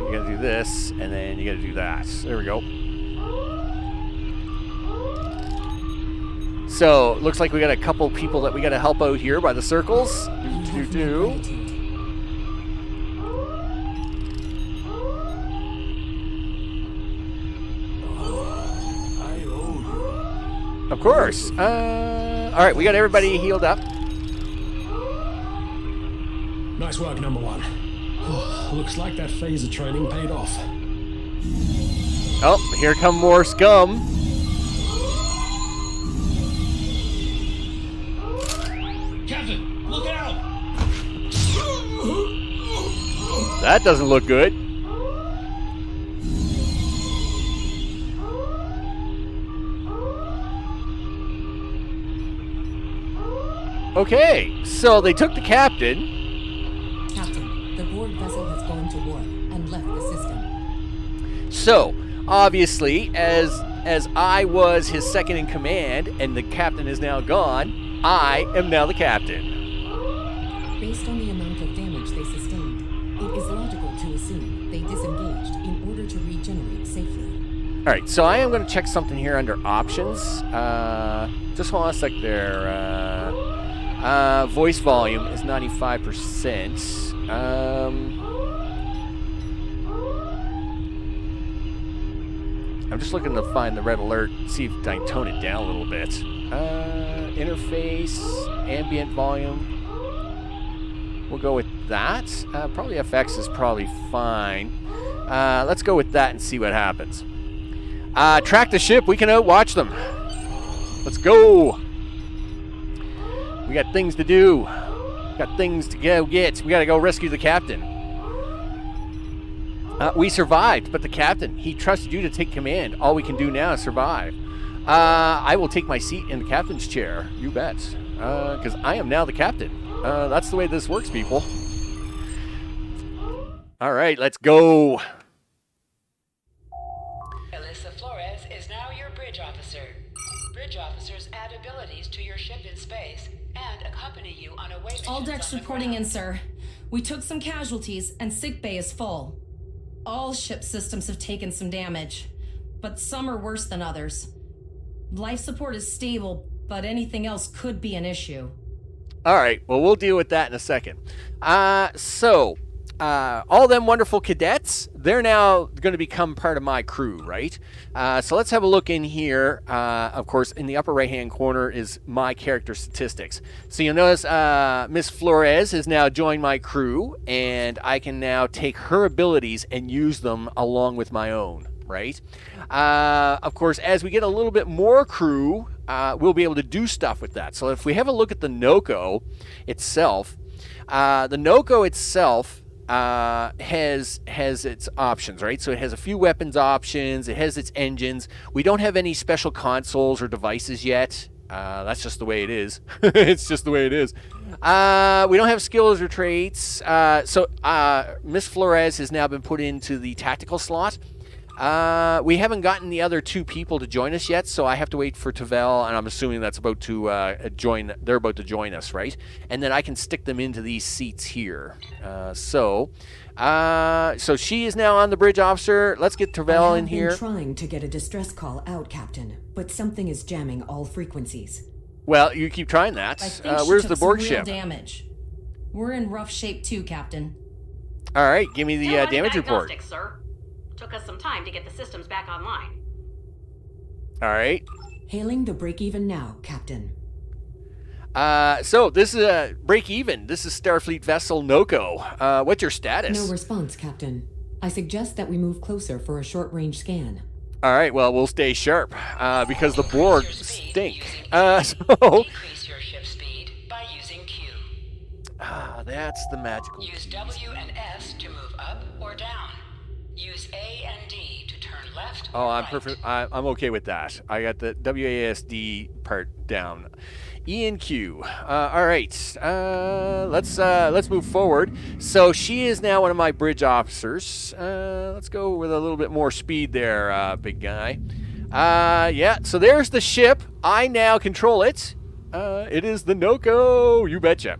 You gotta do this, and then you gotta do that. There we go. So, looks like we got a couple people that we gotta help out here by the circles. Do. Of course. All right, we got everybody healed up. Nice work, number one. Looks like that phaser training paid off. Oh, here come more scum. Captain, look out! That doesn't look good. Okay, so they took the captain. Captain, the Borg vessel has gone to war and left the system. So, obviously, as I was his second in command and the captain is now gone, I am now the captain. Based on the amount of damage they sustained, it is logical to assume they disengaged in order to regenerate safely. All right, so I am going to check something here under options. Just hold on a sec there. Voice volume is 95%. I'm just looking to find the red alert, see if I can tone it down a little bit. Interface, ambient volume. We'll go with that. Probably FX is probably fine. Let's go with that and see what happens. Track the ship. We can outwatch them. Let's go. We got things to do. Got things to go get. We got to go rescue the captain. We survived, but the captain, he trusted you to take command. All we can do now is survive. I will take my seat in the captain's chair. You bet. Because I am now the captain. That's the way this works, people. All right, let's go. Alyssa Flores is now your bridge officer. Bridge officers add abilities to your ship in space and accompany you on away missions. All decks reporting in, sir. We took some casualties and sickbay is full. All ship systems have taken some damage, but some are worse than others. Life support is stable, but anything else could be an issue. All right, well, we'll deal with that in a second. All them wonderful cadets, they're now going to become part of my crew, right? So let's have a look in here. Of course, in the upper right-hand corner is my character statistics. So you'll notice Miss Flores has now joined my crew, and I can now take her abilities and use them along with my own, right? Of course, as we get a little bit more crew, we'll be able to do stuff with that. So if we have a look at the NOCO itself, has its options, right? So it has a few weapons options. It has its engines. We don't have any special consoles or devices yet. That's just the way it is. It's just the way it is. We don't have skills or traits. So Miss Flores has now been put into the tactical slot. We haven't gotten the other two people to join us yet, so I have to wait for Tavel, and I'm assuming that's about to join. They're about to join us, right? And then I can stick them into these seats here. So she is now on the bridge officer. Let's get Tavel in here. I have been trying to get a distress call out, Captain, but something is jamming all frequencies. Well, you keep trying that. I think Where's she the took Borg some real ship? damage. We're in rough shape too, Captain. All right, give me the Still under damage report. diagnostics, sir. Took us some time to get the systems back online. All right. Hailing the break-even now, Captain. So this is a break even. This is Starfleet vessel NOCO. What's your status? No response, Captain. I suggest that we move closer for a short-range scan. All right, well, we'll stay sharp because the Borg stink. Decrease your ship speed by using Q. That's the magical Use keys. W and S to move up or down. Use A and D to turn left or I'm right. perfect. I'm okay with that. I got the WASD part down. E and Q. All right. Let's move forward. So she is now one of my bridge officers. Let's go with a little bit more speed there, big guy. Yeah. So there's the ship. I now control it. It is the Noko. You betcha.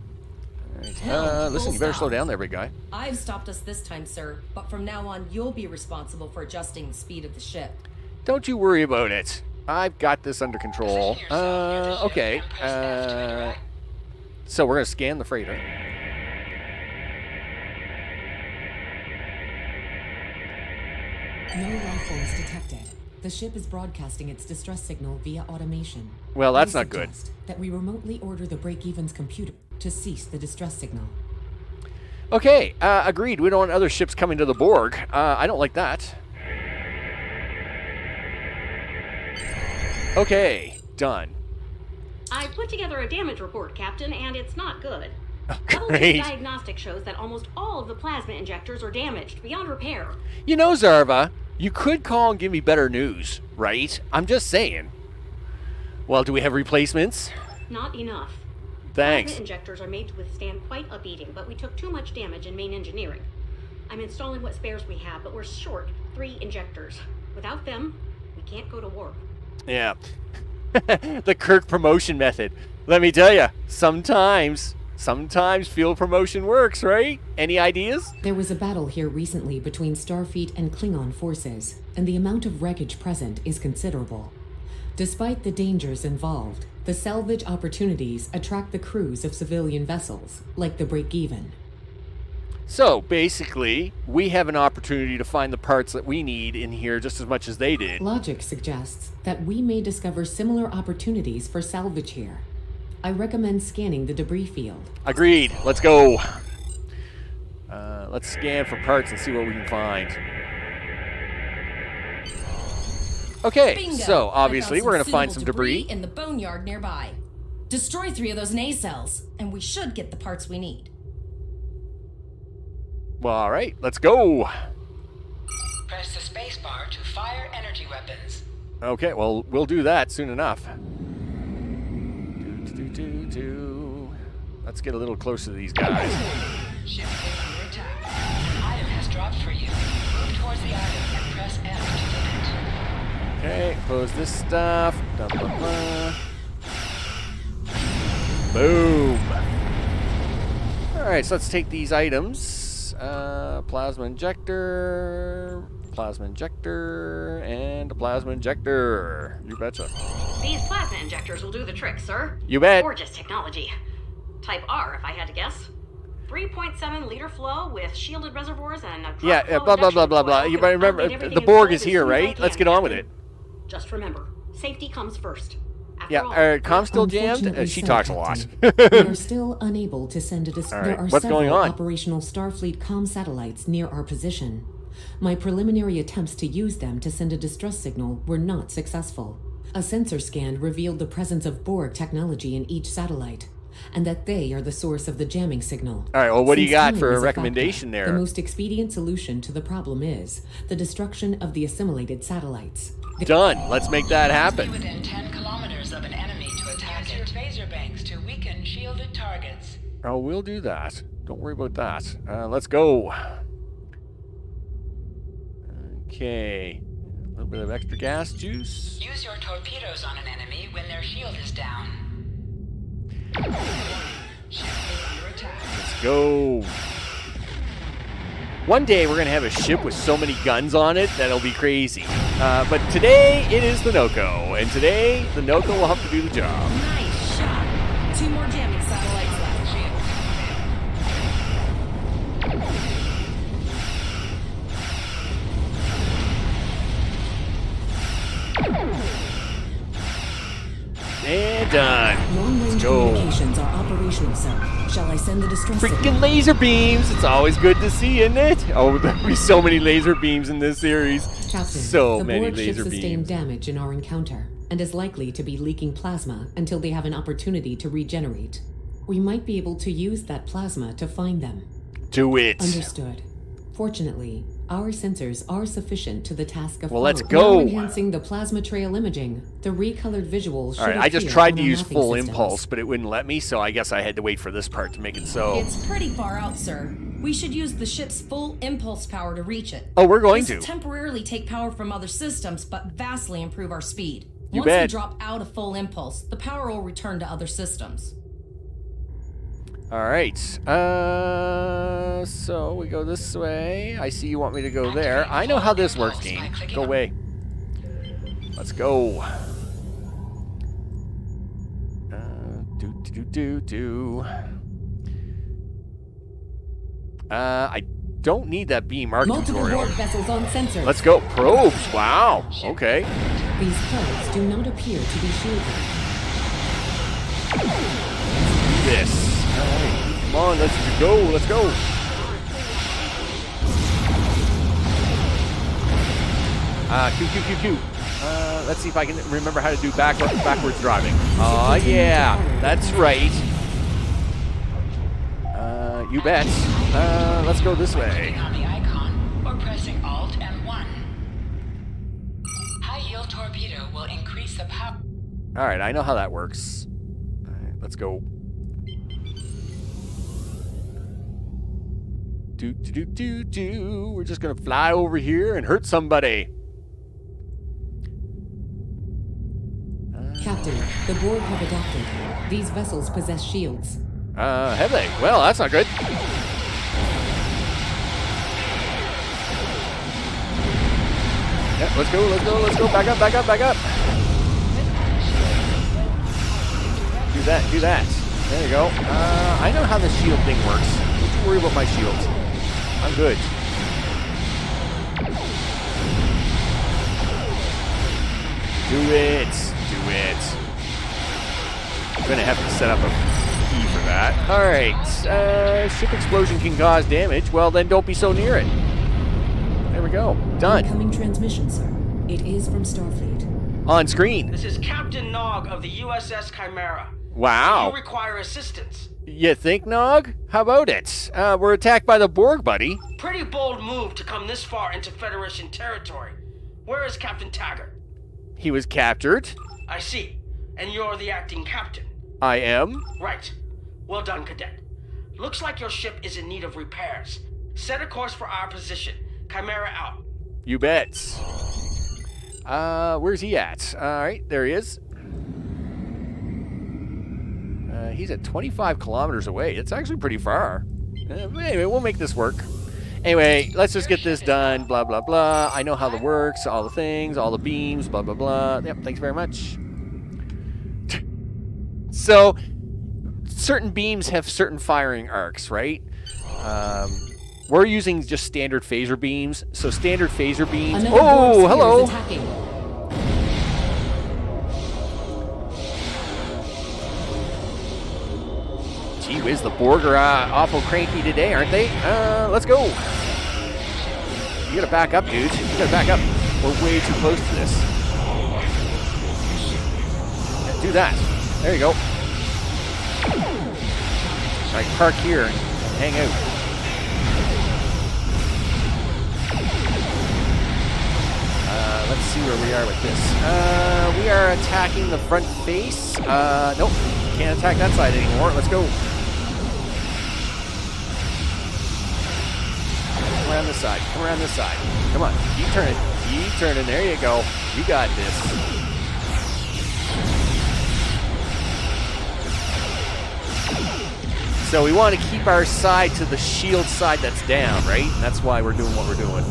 All right. Listen, you better slow down there, big guy. I've stopped us this time, sir, but from now on, you'll be responsible for adjusting the speed of the ship. Don't you worry about it. I've got this under control. Position yourself near the ship Okay. and press F to interact. So we're going to scan the freighter. No life forms detected. The ship is broadcasting its distress signal via automation. Well, that's I not good. suggest that we remotely order the break-evens computer to cease the distress signal. Okay, agreed. We don't want other ships coming to the Borg. I don't like that. Okay, done. I put together a damage report, Captain, and it's not good. Great. Diagnostic shows that almost all of the plasma injectors are damaged beyond repair. You know, Zarva, you could call and give me better news, right? I'm just saying. Well, do we have replacements? Not enough. Thanks. Plasma injectors are made to withstand quite a beating, but we took too much damage in main engineering. I'm installing what spares we have, but we're short 3 injectors. Without them, we can't go to war. Yeah. The Kirk promotion method. Let me tell you, sometimes field promotion works, right? Any ideas? There was a battle here recently between Starfleet and Klingon forces, and the amount of wreckage present is considerable. Despite the dangers involved, the salvage opportunities attract the crews of civilian vessels, like the Break-Even. So, basically, we have an opportunity to find the parts that we need in here just as much as they did. Logic suggests that we may discover similar opportunities for salvage here. I recommend scanning the debris field. Agreed. Let's go. Let's scan for parts and see what we can find. Okay, Bingo! so I obviously found we're going to find some suitable debris. in the boneyard nearby. Destroy 3 of those nacelles, and we should get the parts we need. Well, all right, let's go. Press the space bar to fire energy weapons. Okay, well, we'll do that soon enough. Let's get a little closer to these guys. Ship is under attack. Item has dropped for you. Move towards the item and press F to Okay, close this stuff. Blah, blah, blah. Boom. All right, so let's take these items. Plasma injector, and a plasma injector. You betcha. These plasma injectors will do the trick, sir. You bet. Gorgeous technology. Type R, if I had to guess. 3.7 liter flow with shielded reservoirs and a Yeah, drop blah, flow blah, blah, blah, blah. induction You coil. remember, I'll get everything the Borg installed is as here, soon as I right? can, Let's get on with Captain. it. Just remember, safety comes first. After Yeah, all, com's still jammed? Unfortunately She so, talks a lot. Captain. We are still unable to send a All right, There are what's several going on? operational Starfleet comm satellites near our position. My preliminary attempts to use them to send a distress signal were not successful. A sensor scan revealed the presence of Borg technology in each satellite, and that they are the source of the jamming signal. All right, well, what do you Since got time for a is recommendation factor, there? The most expedient solution to the problem is the destruction of the assimilated satellites. Done. Let's make that Be happen. within 10 kilometers of an enemy to attack it. Use your phaser banks to weaken shielded targets. Oh, we'll do that. Don't worry about that. Let's go. Okay. A little bit of extra gas juice. Use your torpedoes on an enemy when their shield is down. Ship is under attack. Let's go. One day we're going to have a ship with so many guns on it that'll be crazy. But today it is the Noko. And today the Noko will have to do the job. Nice shot. 2 more jamming satellites left. And done. Long-range Let's go. communications are operating operational, sir. Shall I send the distress signal? Freaking laser beams! It's always good to see, isn't it? Oh, there'll be so many laser beams in this series. Captain, So the many Borg ship laser sustained beams. damage in our encounter and is likely to be leaking plasma until they have an opportunity to regenerate. We might be able to use that plasma to find them. Do it. Understood. Fortunately, our sensors are sufficient to the task of Well, let's go. Now enhancing the plasma trail imaging, the recolored visuals should All right, I just appear tried on to our use mapping full systems. impulse, but it wouldn't let me, so I guess I had to wait for this part to make it so. It's pretty far out, sir. We should use the ship's full impulse power to reach it. Oh, we're going This to. temporarily take power from other systems, but vastly improve our speed. You Once bet. we drop out of full impulse, the power will return to other systems. All right. So we go this way. I see you want me to go there. I know how this works, game. Go away. Let's go. I don't need that beam arc Multiple tutorial. Borg vessels on sensors. Let's go. Probes. Wow. Okay. These probes do not appear to be shielded. This. All right. Come on. Let's go. Let's go. Q. Let's see if I can remember how to do backwards driving. Oh, yeah. That's right. You bet. Let's go this way. On the icon or pressing Alt and 1. High yield torpedo will increase the power. All right, I know how that works. All right, let's go. Do. We're just gonna fly over here and hurt somebody. Captain, the Borg have adapted. These vessels possess shields. Have they? Well, that's not good. Yeah, let's go. Back up. Do that. There you go. I know how the shield thing works. Don't you worry about my shields. I'm good. Do it. I'm gonna have to set up a key for that. Alright, ship explosion can cause damage. Well, then don't be so near it. There we go. Done. Incoming transmission, sir. It is from Starfleet. On screen. This is Captain Nog of the USS Chimera. Wow. You require assistance. You think, Nog? How about it? We're attacked by the Borg, buddy. Pretty bold move to come this far into Federation territory. Where is Captain Taggart? He was captured. I see. And you're the acting captain. I am. Right. Well done, Cadet. Looks like your ship is in need of repairs. Set a course for our position. Chimera out. You bet. Where's he at? Alright, there he is. He's at 25 kilometers away. It's actually pretty far. Anyway, we'll make this work. Anyway, let's just get this done. Blah, blah, blah. I know how it works. All the things, all the beams, blah, blah, blah. Yep, thanks very much. So, certain beams have certain firing arcs, right? We're using just standard phaser beams. So standard phaser beams. Another Oh, Borg hello. sphere is attacking. Gee whiz, the Borg are awful cranky today, aren't they? Let's go. You gotta back up, dude. You gotta back up. We're way too close to this. Yeah, do that. There you go. All right, park here and hang out. Let's see where we are with this. We are attacking the front face. Nope, can't attack that side anymore. Let's go. Come around this side. Come around this side. Come on, keep turning. Keep turning. There you go. You got this. So we want to keep our side to the shield side that's down, right? And that's why we're doing what we're doing.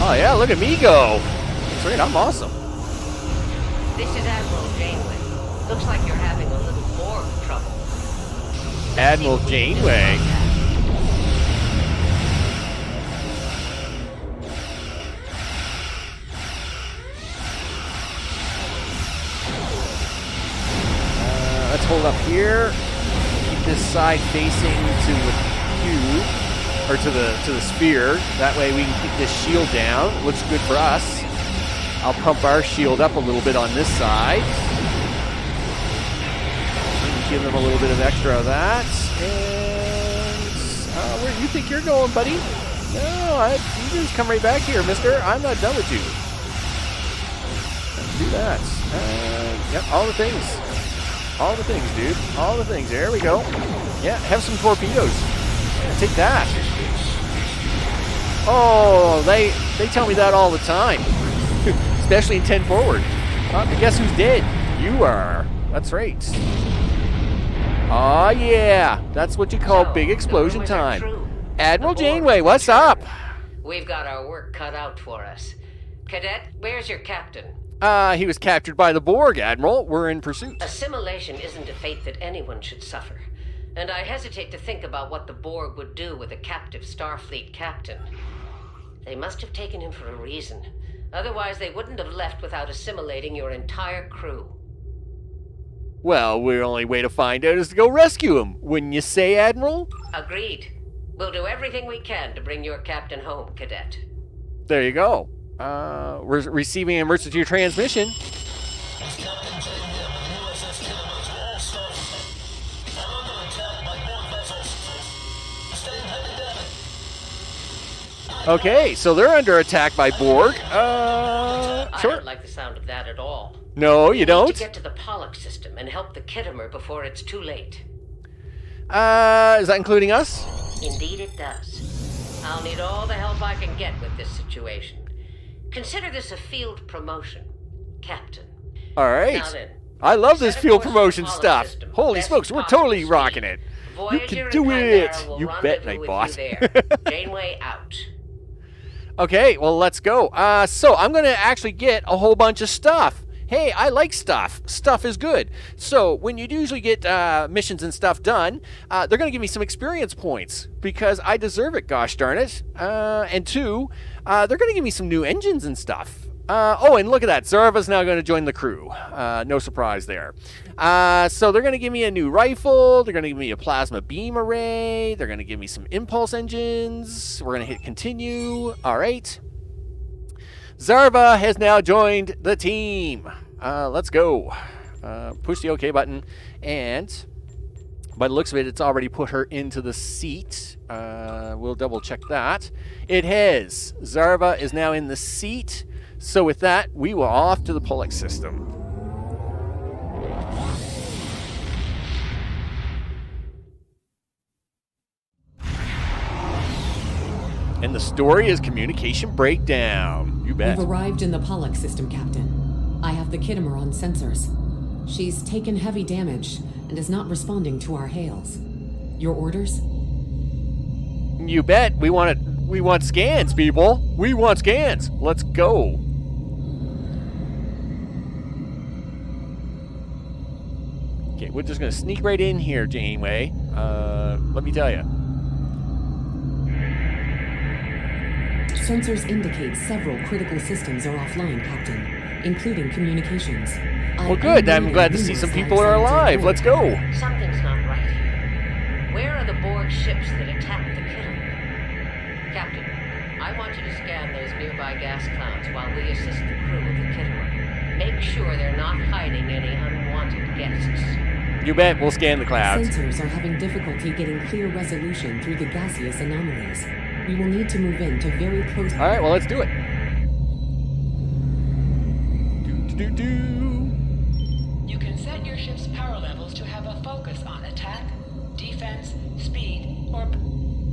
Oh yeah, look at me go. That's right, I'm awesome. This is Admiral Janeway. Looks like you're having a little Borg trouble. Admiral Janeway. shield up here. Keep this side facing to the cube, or to the sphere. That way we can keep this shield down. Looks good for us. I'll pump our shield up a little bit on this side. Give them a little bit of extra of that. And where do you think you're going, buddy? No, you just come right back here, mister. I'm not done with you. Let's do that. Yep, all the things. All the things, dude. All the things. There we go. Yeah, have some torpedoes. Yeah, take that. Oh, they tell me that all the time. Especially in 10 forward. But guess who's dead? You are. That's right. Oh yeah, that's what you call big explosion time. Admiral Janeway, what's up? We've got our work cut out for us. Cadet, where's your captain? He was captured by the Borg, Admiral. We're in pursuit. Assimilation isn't a fate that anyone should suffer. And I hesitate to think about what the Borg would do with a captive Starfleet captain. They must have taken him for a reason. Otherwise, they wouldn't have left without assimilating your entire crew. Well, the only way to find out is to go rescue him. Wouldn't you say, Admiral? Agreed. We'll do everything we can to bring your captain home, Cadet. There you go. We're receiving emergency transmission. Okay, so they're under attack by Borg. I don't like the sound of that at all. No, you don't? We need to get to the Pollock system and help the Kittimer before it's too late. Is that including us? Indeed it does. I'll need all the help I can get with this situation. Consider this a field promotion, Captain. All right. Now then, I love this field promotion stuff. Holy smokes, we're totally rocking it. You can do it. You bet, Night Boss. Janeway out. Okay, well, let's go. So I'm going to actually get a whole bunch of stuff. Hey, I like stuff. Stuff is good. So when you usually get missions and stuff done, they're going to give me some experience points because I deserve it, gosh darn it. And two, they're going to give me some new engines and stuff. Oh, and look at that. Zarva's now going to join the crew. No surprise there. So they're going to give me a new rifle. They're going to give me a plasma beam array. They're going to give me some impulse engines. We're going to hit continue. All right. Zarva has now joined the team. Let's go. Push the OK button. And by the looks of it, it's already put her into the seat. We'll double check that. It has. Zarva is now in the seat. So with that, we were off to the Pollock system. And the story is communication breakdown. You bet. We've arrived in the Pollock system, Captain. I have the Kittimer on sensors. She's taken heavy damage and is not responding to our hails. Your orders? You bet. We want scans, people. We want scans. Let's go. Okay, we're just going to sneak right in here, Janeway. Let me tell you. Sensors indicate several critical systems are offline, Captain, including communications. Well, good. I'm glad to see some people are alive. Let's go. Something's not right here. Where are the Borg ships that attacked the Kittimer? Captain, I want you to scan those nearby gas clouds while we assist the crew of the Kittimer. Make sure they're not hiding any unwanted guests. You bet. We'll scan the clouds. Sensors are having difficulty getting clear resolution through the gaseous anomalies. We will need to move in to very close... All right, well, let's do it. You can set your ship's power levels to have a focus on attack, defense, speed, or...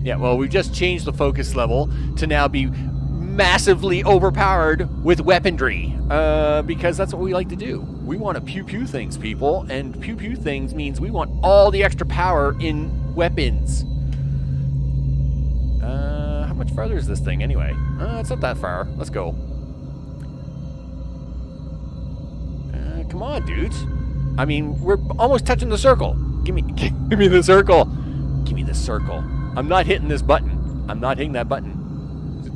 Yeah, well, we've just changed the focus level to now be massively overpowered with weaponry, because that's what we like to do. We want to pew-pew things, people, and pew-pew things means we want all the extra power in weapons. How much farther is this thing, anyway? It's not that far. Let's go. Come on, dudes. I mean, we're almost touching the circle. Give me the circle. Give me the circle. I'm not hitting this button. I'm not hitting that button.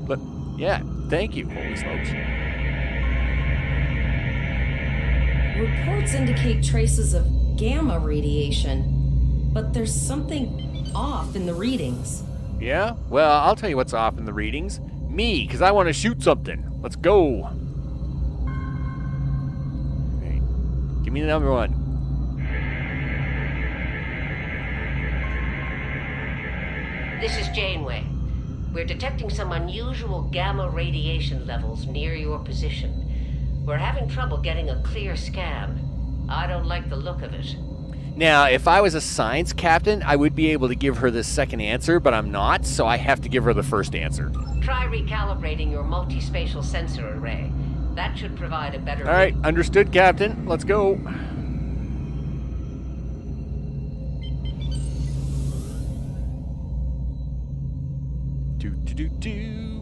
But, yeah, thank you. Holy smokes. Reports indicate traces of gamma radiation, but there's something off in the readings. Yeah? Well, I'll tell you what's off in the readings. Me, because I want to shoot something. Let's go. Okay. Give me the number 1. This is Janeway. We're detecting some unusual gamma radiation levels near your position. We're having trouble getting a clear scan. I don't like the look of it. Now, if I was a science captain, I would be able to give her this second answer, but I'm not, so I have to give her the first answer. Try recalibrating your multispatial sensor array. That should provide a better... All right, understood, Captain. Let's go.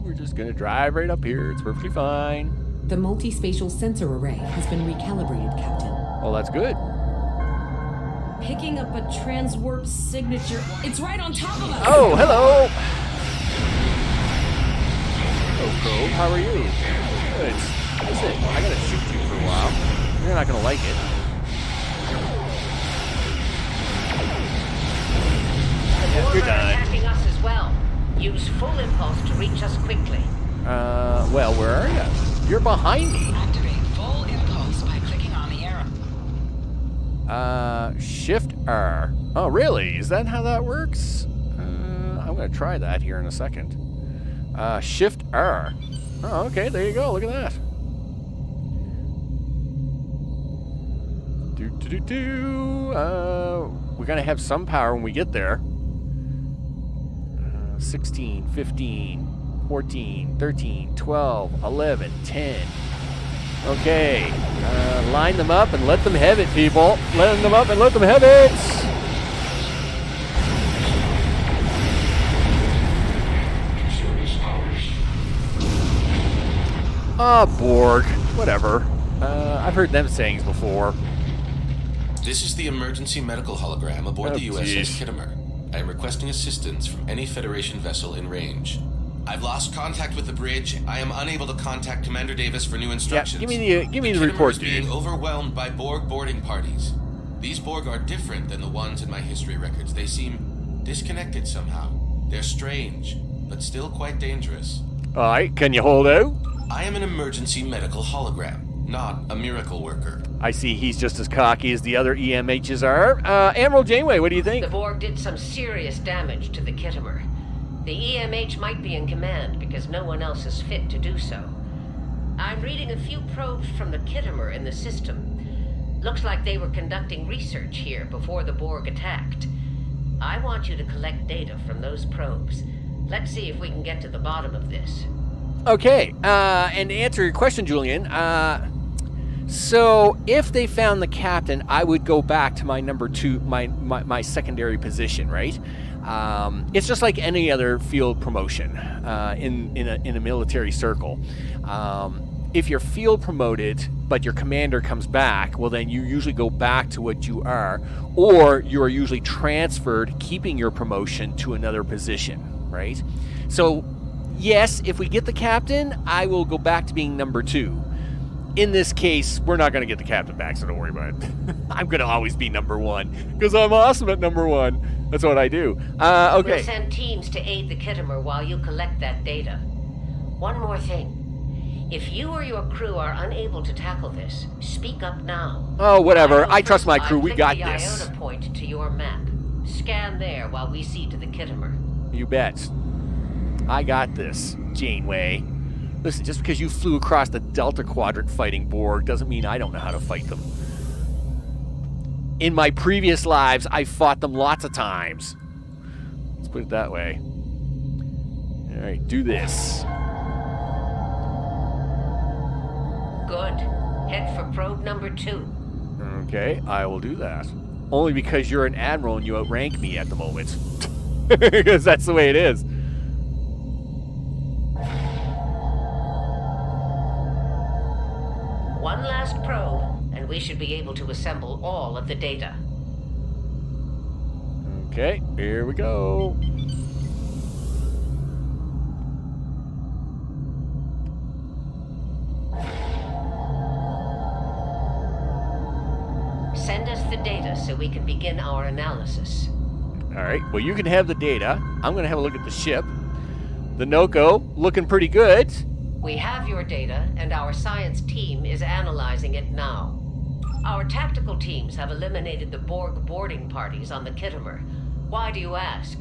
We're just gonna drive right up here. It's perfectly fine. The multispatial sensor array has been recalibrated, Captain. Well, that's good. Picking up a transwarp signature. It's right on top of us. Oh, hello. Hello, Probe. How are you? Good. Listen, I gotta shoot you for a while. You're not gonna like it. Yeah, you're done. Attacking us as well. Use full impulse to reach us quickly. Well, where are you? You're behind me. Activate full impulse by clicking on the arrow. Shift R. Oh, really? Is that how that works? I'm gonna try that here in a second. Shift R. Oh, okay, there you go. Look at that. We're gonna have some power when we get there. 16, 15, 14, 13, 12, 11, 10. Okay. Line them up and let them have it, people. Line them up and let them have it. Borg. Whatever. I've heard them sayings before. This is the emergency medical hologram aboard the USS Kittimer. I am requesting assistance from any Federation vessel in range. I've lost contact with the bridge. I am unable to contact Commander Davis for new instructions. Yeah, give me the report, dude. Being overwhelmed by Borg boarding parties. These Borg are different than the ones in my history records. They seem disconnected somehow. They're strange, but still quite dangerous. All right, can you hold out? I am an emergency medical hologram, not a miracle worker. I see he's just as cocky as the other EMHs are. Admiral Janeway, what do you think? The Borg did some serious damage to the Kittimer. The EMH might be in command because no one else is fit to do so. I'm reading a few probes from the Kittimer in the system. Looks like they were conducting research here before the Borg attacked. I want you to collect data from those probes. Let's see if we can get to the bottom of this. Okay, and to answer your question, Julian, so if they found the captain, I would go back to my number 2, my secondary position, right? It's just like any other field promotion in a military circle. If you're field promoted, but your commander comes back, well, then you usually go back to what you are, or you are usually transferred, keeping your promotion to another position, right? So, yes, if we get the captain, I will go back to being number 2. In this case, we're not going to get the captain back, so don't worry about it. I'm going to always be number 1, because I'm awesome at number 1. That's what I do. Okay. We'll send teams to aid the Kittimer while you collect that data. One more thing. If you or your crew are unable to tackle this, speak up now. Oh, whatever. I trust my crew. We got the this. Iota point to your map. Scan there while we see to the Kittimer. You bet. I got this, Janeway. Listen, just because you flew across the Delta Quadrant fighting Borg doesn't mean I don't know how to fight them. In my previous lives, I fought them lots of times. Let's put it that way. All right, do this. Good. Head for probe number 2. Okay, I will do that. Only because you're an admiral and you outrank me at the moment. Because that's the way it is. One last probe, and we should be able to assemble all of the data. Okay, here we go. Send us the data so so we can begin our analysis. All right. Well, you can have the data. I'm going to have a look at the ship. The Noko, looking pretty good. We have your data, and our science team is analyzing it now. Our tactical teams have eliminated the Borg boarding parties on the Kittimer. Why do you ask?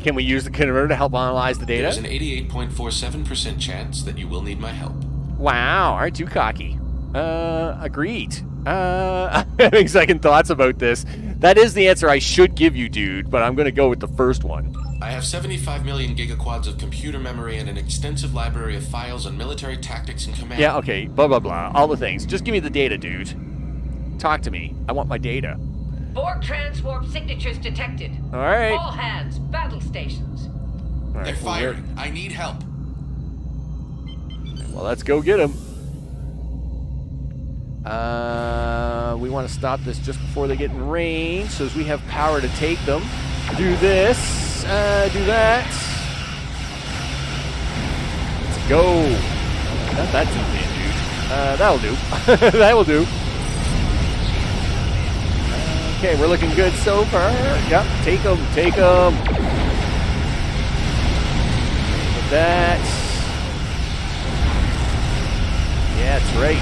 Can we use the Kittimer to help analyze the data? There's an 88.47% chance that you will need my help. Wow, aren't you cocky? Agreed. I'm having second thoughts about this. That is the answer I should give you, dude, but I'm going to go with the first one. I have 75 million gigaquads of computer memory and an extensive library of files on military tactics and command. Yeah, okay, blah, blah, blah. All the things. Just give me the data, dude. Talk to me. I want my data. Borg transwarp signatures detected. All right. All hands, battle stations. All right, They're firing. I need help. Well, let's go get them. We want to stop this just before they get in range, so as we have power to take them. Do this. Do that. Let's go. Not that too bad, dude. That'll do. That will do. Okay, we're looking good so far. Yep, take them, take them. With that. Yeah, that's right.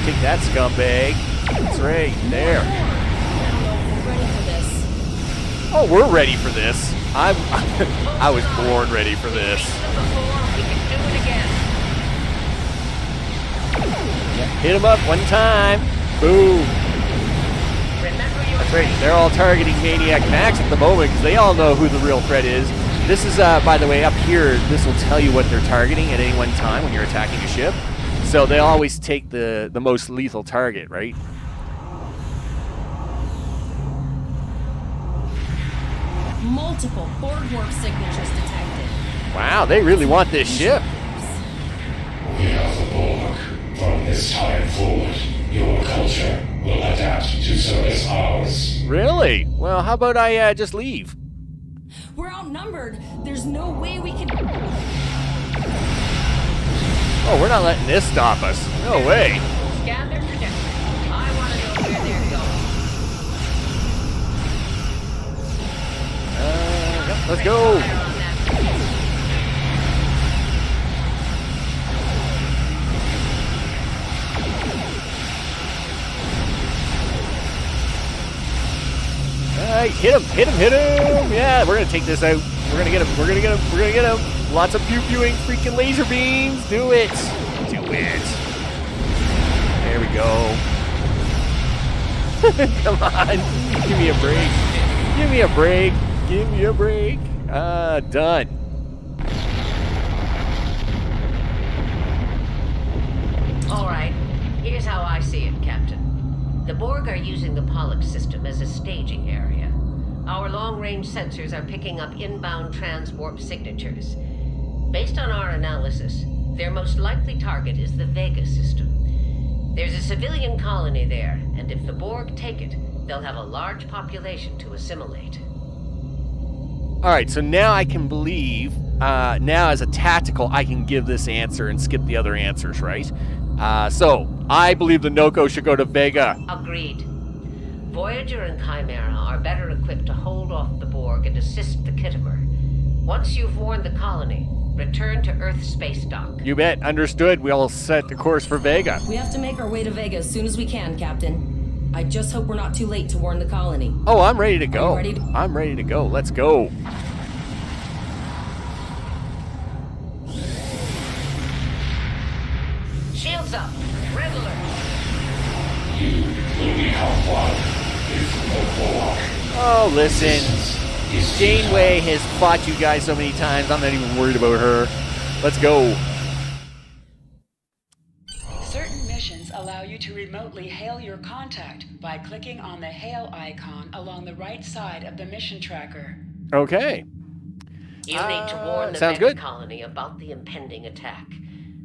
Take that scumbag. That's right, there. Oh, we're ready for this. I was born ready for this. Yeah, hit him up one time. Boom. That's right. They're all targeting Maniac Max at the moment because they all know who the real threat is. This is, by the way, up here, this will tell you what they're targeting at any one time when you're attacking a ship. So they always take the most lethal target, right? Multiple Borg warp signatures detected. Wow, they really want this ship. We are the Borg. From this time forward, your culture will adapt to service ours. Really? Well, how about I just leave? We're outnumbered. There's no way we can... Oh, we're not letting this stop us. No way. Scan their trajectory. I want to know where they're going. Yep, let's go. Alright, hit him, hit him, hit him! Yeah, we're gonna take this out. We're gonna get him, we're gonna get him, we're gonna get him. Lots of pew-pewing freaking laser beams. Do it. Do it. There we go. Come on. Give me a break. Give me a break. Give me a break. Done. All right. Here's how I see it, Captain. The Borg are using the Pollock system as a staging area. Our long-range sensors are picking up inbound transwarp signatures. Based on our analysis, their most likely target is the Vega system. There's a civilian colony there, and if the Borg take it, they'll have a large population to assimilate. Alright, so now I can believe, now as a tactical, I can give this answer and skip the other answers, right? So, I believe the Noko should go to Vega. Agreed. Voyager and Chimera are better equipped to hold off the Borg and assist the Kittimer. Once you've warned the colony, return to Earth space dock. You bet. Understood. We'll set the course for Vega. We have to make our way to Vega as soon as we can, Captain. I just hope we're not too late to warn the colony. Oh, I'm ready to go. Are you ready I'm ready to go. Let's go. Shields up. Red alert. You will become one with the Borg. Oh, listen. Janeway has fought you guys so many times, I'm not even worried about her. Let's go. Certain missions allow you to remotely hail your contact by clicking on the hail icon along the right side of the mission tracker. Okay. You need to warn the sounds Vega good. colony about the impending attack.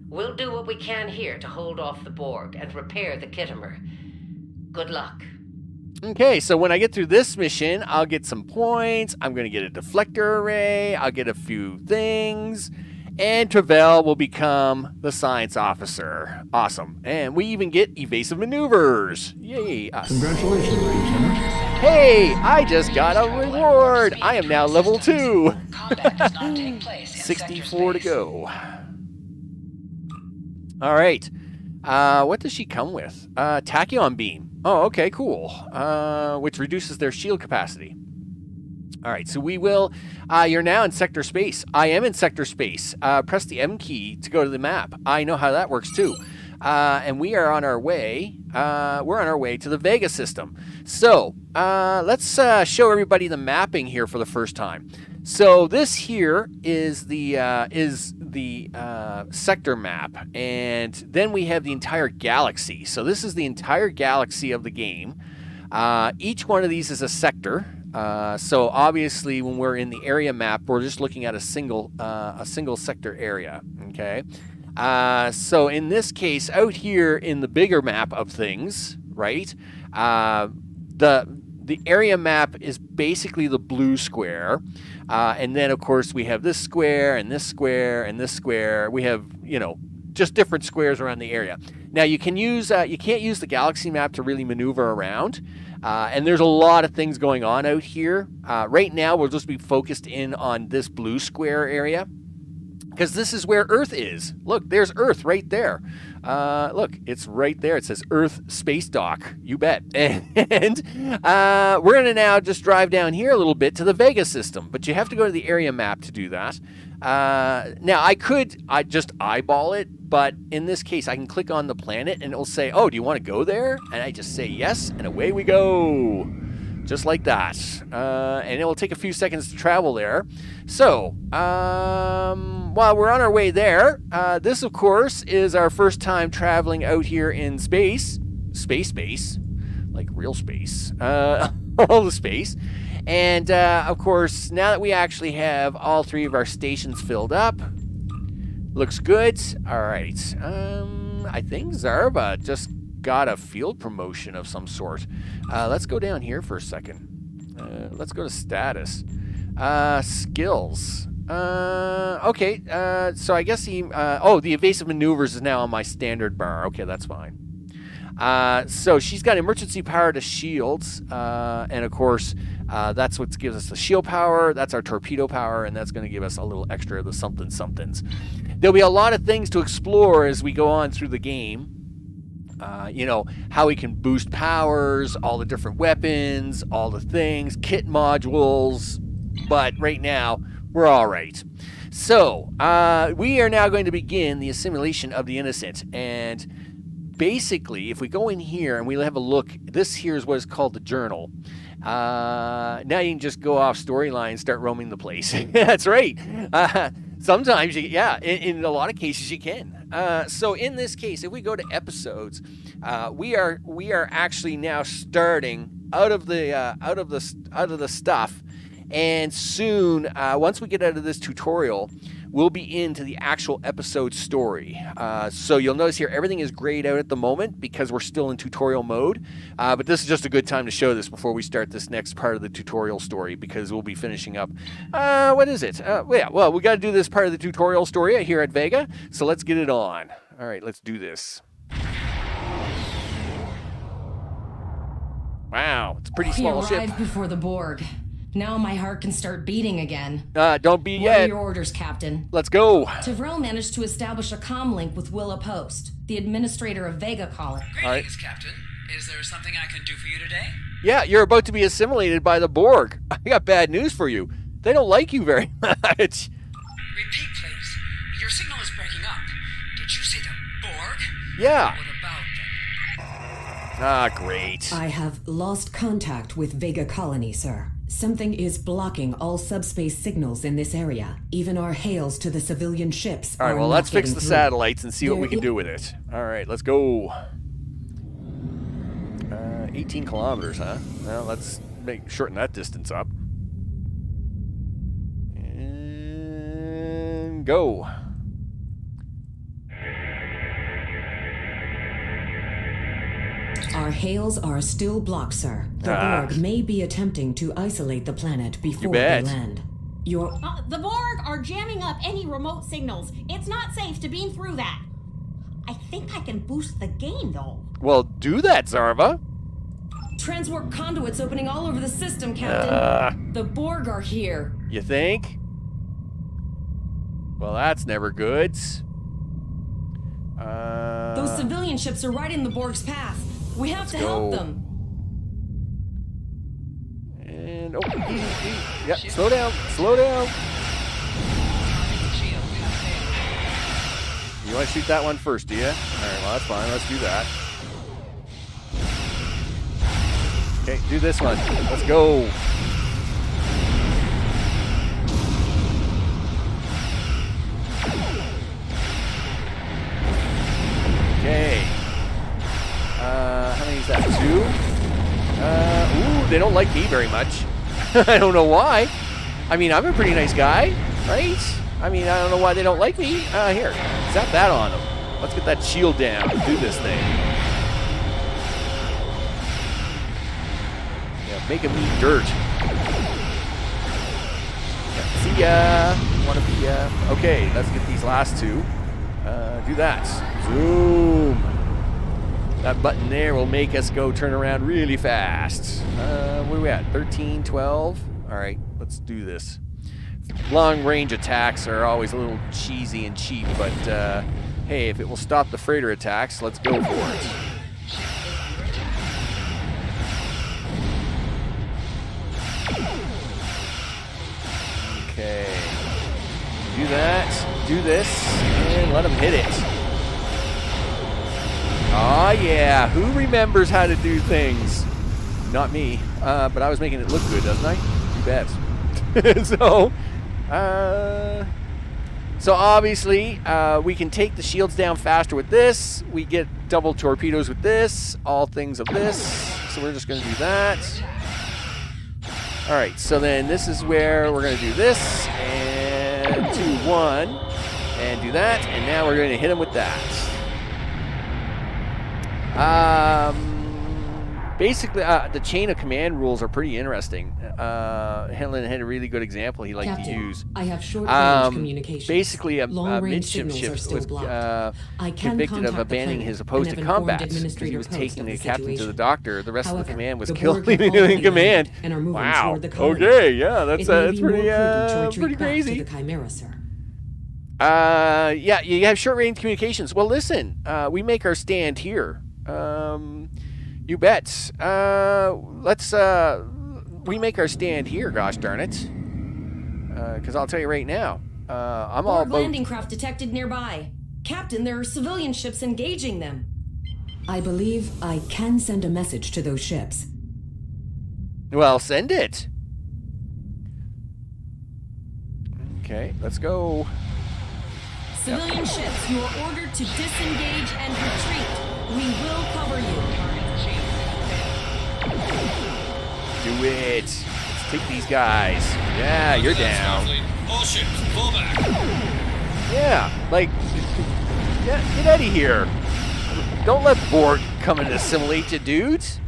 We'll do what we can here to hold off the Borg and repair the Kittimer. Good luck. Okay, so when I get through this mission, I'll get some points. I'm going to get a deflector array. I'll get a few things. And Travell will become the science officer. Awesome. And we even get evasive maneuvers. Yay, us. Congratulations, Lieutenant. Hey, I just got a reward. I am now level 2. 64 to go. All right. What does she come with? Tachyon beam. Oh, okay, cool. Which reduces their shield capacity. All right, so we will... you're now in sector space. I am in sector space. Press the M key to go to the map. I know how that works, too. And we are on our way. We're on our way to the Vega system. So let's show everybody the mapping here for the first time. So this here is the sector map, and then we have the entire galaxy. So this is the entire galaxy of the game. Each one of these is a sector. So obviously, when we're in the area map, we're just looking at a single sector area. Okay. So in this case, out here in the bigger map of things, right? The area map is basically the blue square, and then of course we have this square and this square and this square. We have, just different squares around the area. Now you can't use the galaxy map to really maneuver around, and there's a lot of things going on out here. Right now we'll just be focused in on this blue square area, because this is where Earth is. Look, there's Earth right there. Look, it's right there. It says Earth Space Dock. You bet. And we're going to now just drive down here a little bit to the Vega system, but you have to go to the area map to do that. Now, I just eyeball it, but in this case, I can click on the planet, and it will say, oh, do you want to go there? And I just say yes, and away we go. Just like that. And it will take a few seconds to travel there. So, while we're on our way there, this, of course, is our first time traveling out here in space. Space. Like real space. All the space. And, of course, now that we actually have all 3 of our stations filled up, looks good. All right. I think Zarva just got a field promotion of some sort. Let's go down here for a second. Let's go to status. Skills. Okay, so I guess the evasive maneuvers is now on my standard bar. Okay, that's fine. So she's got emergency power to shields, and of course, that's what gives us the shield power. That's our torpedo power, and that's going to give us a little extra of the somethings. There'll be a lot of things to explore as we go on through the game. How we can boost powers, all the different weapons, all the things, kit modules. But right now, we're all right. So, we are now going to begin the assimilation of the innocent. And basically, if we go in here and we have a look, this here is what is called the journal. Now you can just go off storyline and start roaming the place. That's right. Sometimes, in a lot of cases you can. So in this case, if we go to episodes, we are actually now starting out of the stuff, and soon, once we get out of this tutorial, we'll be into the actual episode story. So you'll notice here everything is grayed out at the moment because we're still in tutorial mode. But this is just a good time to show this before we start this next part of the tutorial story, because we'll be finishing up. What is it? We got to do this part of the tutorial story here at Vega. So let's get it on. All right, let's do this. Wow, it's a pretty small ship. We arrived before the Borg. Now my heart can start beating again. Don't beat yet. What are your orders, Captain? Let's go. Tavrel managed to establish a comm link with Willa Post, the administrator of Vega Colony. Greetings, Captain. Is there something I can do for you today? Yeah, you're about to be assimilated by the Borg. I got bad news for you. They don't like you very much. Repeat, please. Your signal is breaking up. Did you say the Borg? Yeah. What about them? Great. I have lost contact with Vega Colony, sir. Something is blocking all subspace signals in this area. Even our hails to the civilian ships All right, well, let's fix the satellites and see what we can do with it. All right, let's go. 18 kilometers, huh? Well, let's shorten that distance up. And go. Our hails are still blocked, sir. The Borg may be attempting to isolate the planet before they land. The Borg are jamming up any remote signals. It's not safe to beam through that. I think I can boost the gain, though. Well, do that, Zarva. Transwarp conduits opening all over the system, Captain. The Borg are here. You think? Well, that's never good. Those civilian ships are right in the Borg's path. We have to help them. And easy. Yep, slow down. You want to shoot that one first, do you? All right, well, that's fine. Let's do that. Okay, do this one. Let's go. Okay. How many is that? 2? Ooh, they don't like me very much. I don't know why. I mean, I'm a pretty nice guy, right? I mean, I don't know why they don't like me. Here, zap that on them. Let's get that shield down and do this thing. Yeah, make them eat dirt. Yeah, see ya. Wanna be, okay, let's get these last 2. Do that. Zoom. That button there will make us go turn around really fast. Where are we at? 13, 12? All right, let's do this. Long-range attacks are always a little cheesy and cheap, but hey, if it will stop the freighter attacks, let's go for it. Okay. Do that, do this, and let them hit it. Oh yeah, who remembers how to do things? Not me, but I was making it look good, doesn't I? You bet. So obviously, we can take the shields down faster with this. We get double torpedoes with this, all things of this. So we're just going to do that. All right, so then this is where we're going to do this, and 2, 1, and do that, and now we're going to hit them with that. Basically, the chain of command rules are pretty interesting. Henlon had a really good example he liked Captain, to use. I have short-range communications. Basically, a Long-range midship signals are ship still was blocked. I can convicted of contact the abandoning planet his opposed and to have informed combat because he Administrator was Post taking of the the captain to the situation. doctor. The rest of However, the command was the killed, Borg leaving have him in already command. landed and are moving Wow. toward the colony. Okay, yeah, that's It may pretty be more prudent to retreat pretty back crazy. to the Chimera, sir. Yeah, you have short-range communications. Well, listen, we make our stand here. You bet. We make our stand here, gosh darn it. Because I'll tell you right now, I'm all Borg about... landing craft detected nearby. Captain, there are civilian ships engaging them. I believe I can send a message to those ships. Well, send it. Okay, let's go. Civilian ships, you are ordered to disengage and retreat. We will cover you. Do it. Let's take these guys. Yeah, you're down. All ships, fall back. Yeah, like, yeah, get out of here. Don't let Borg come and assimilate you, dudes.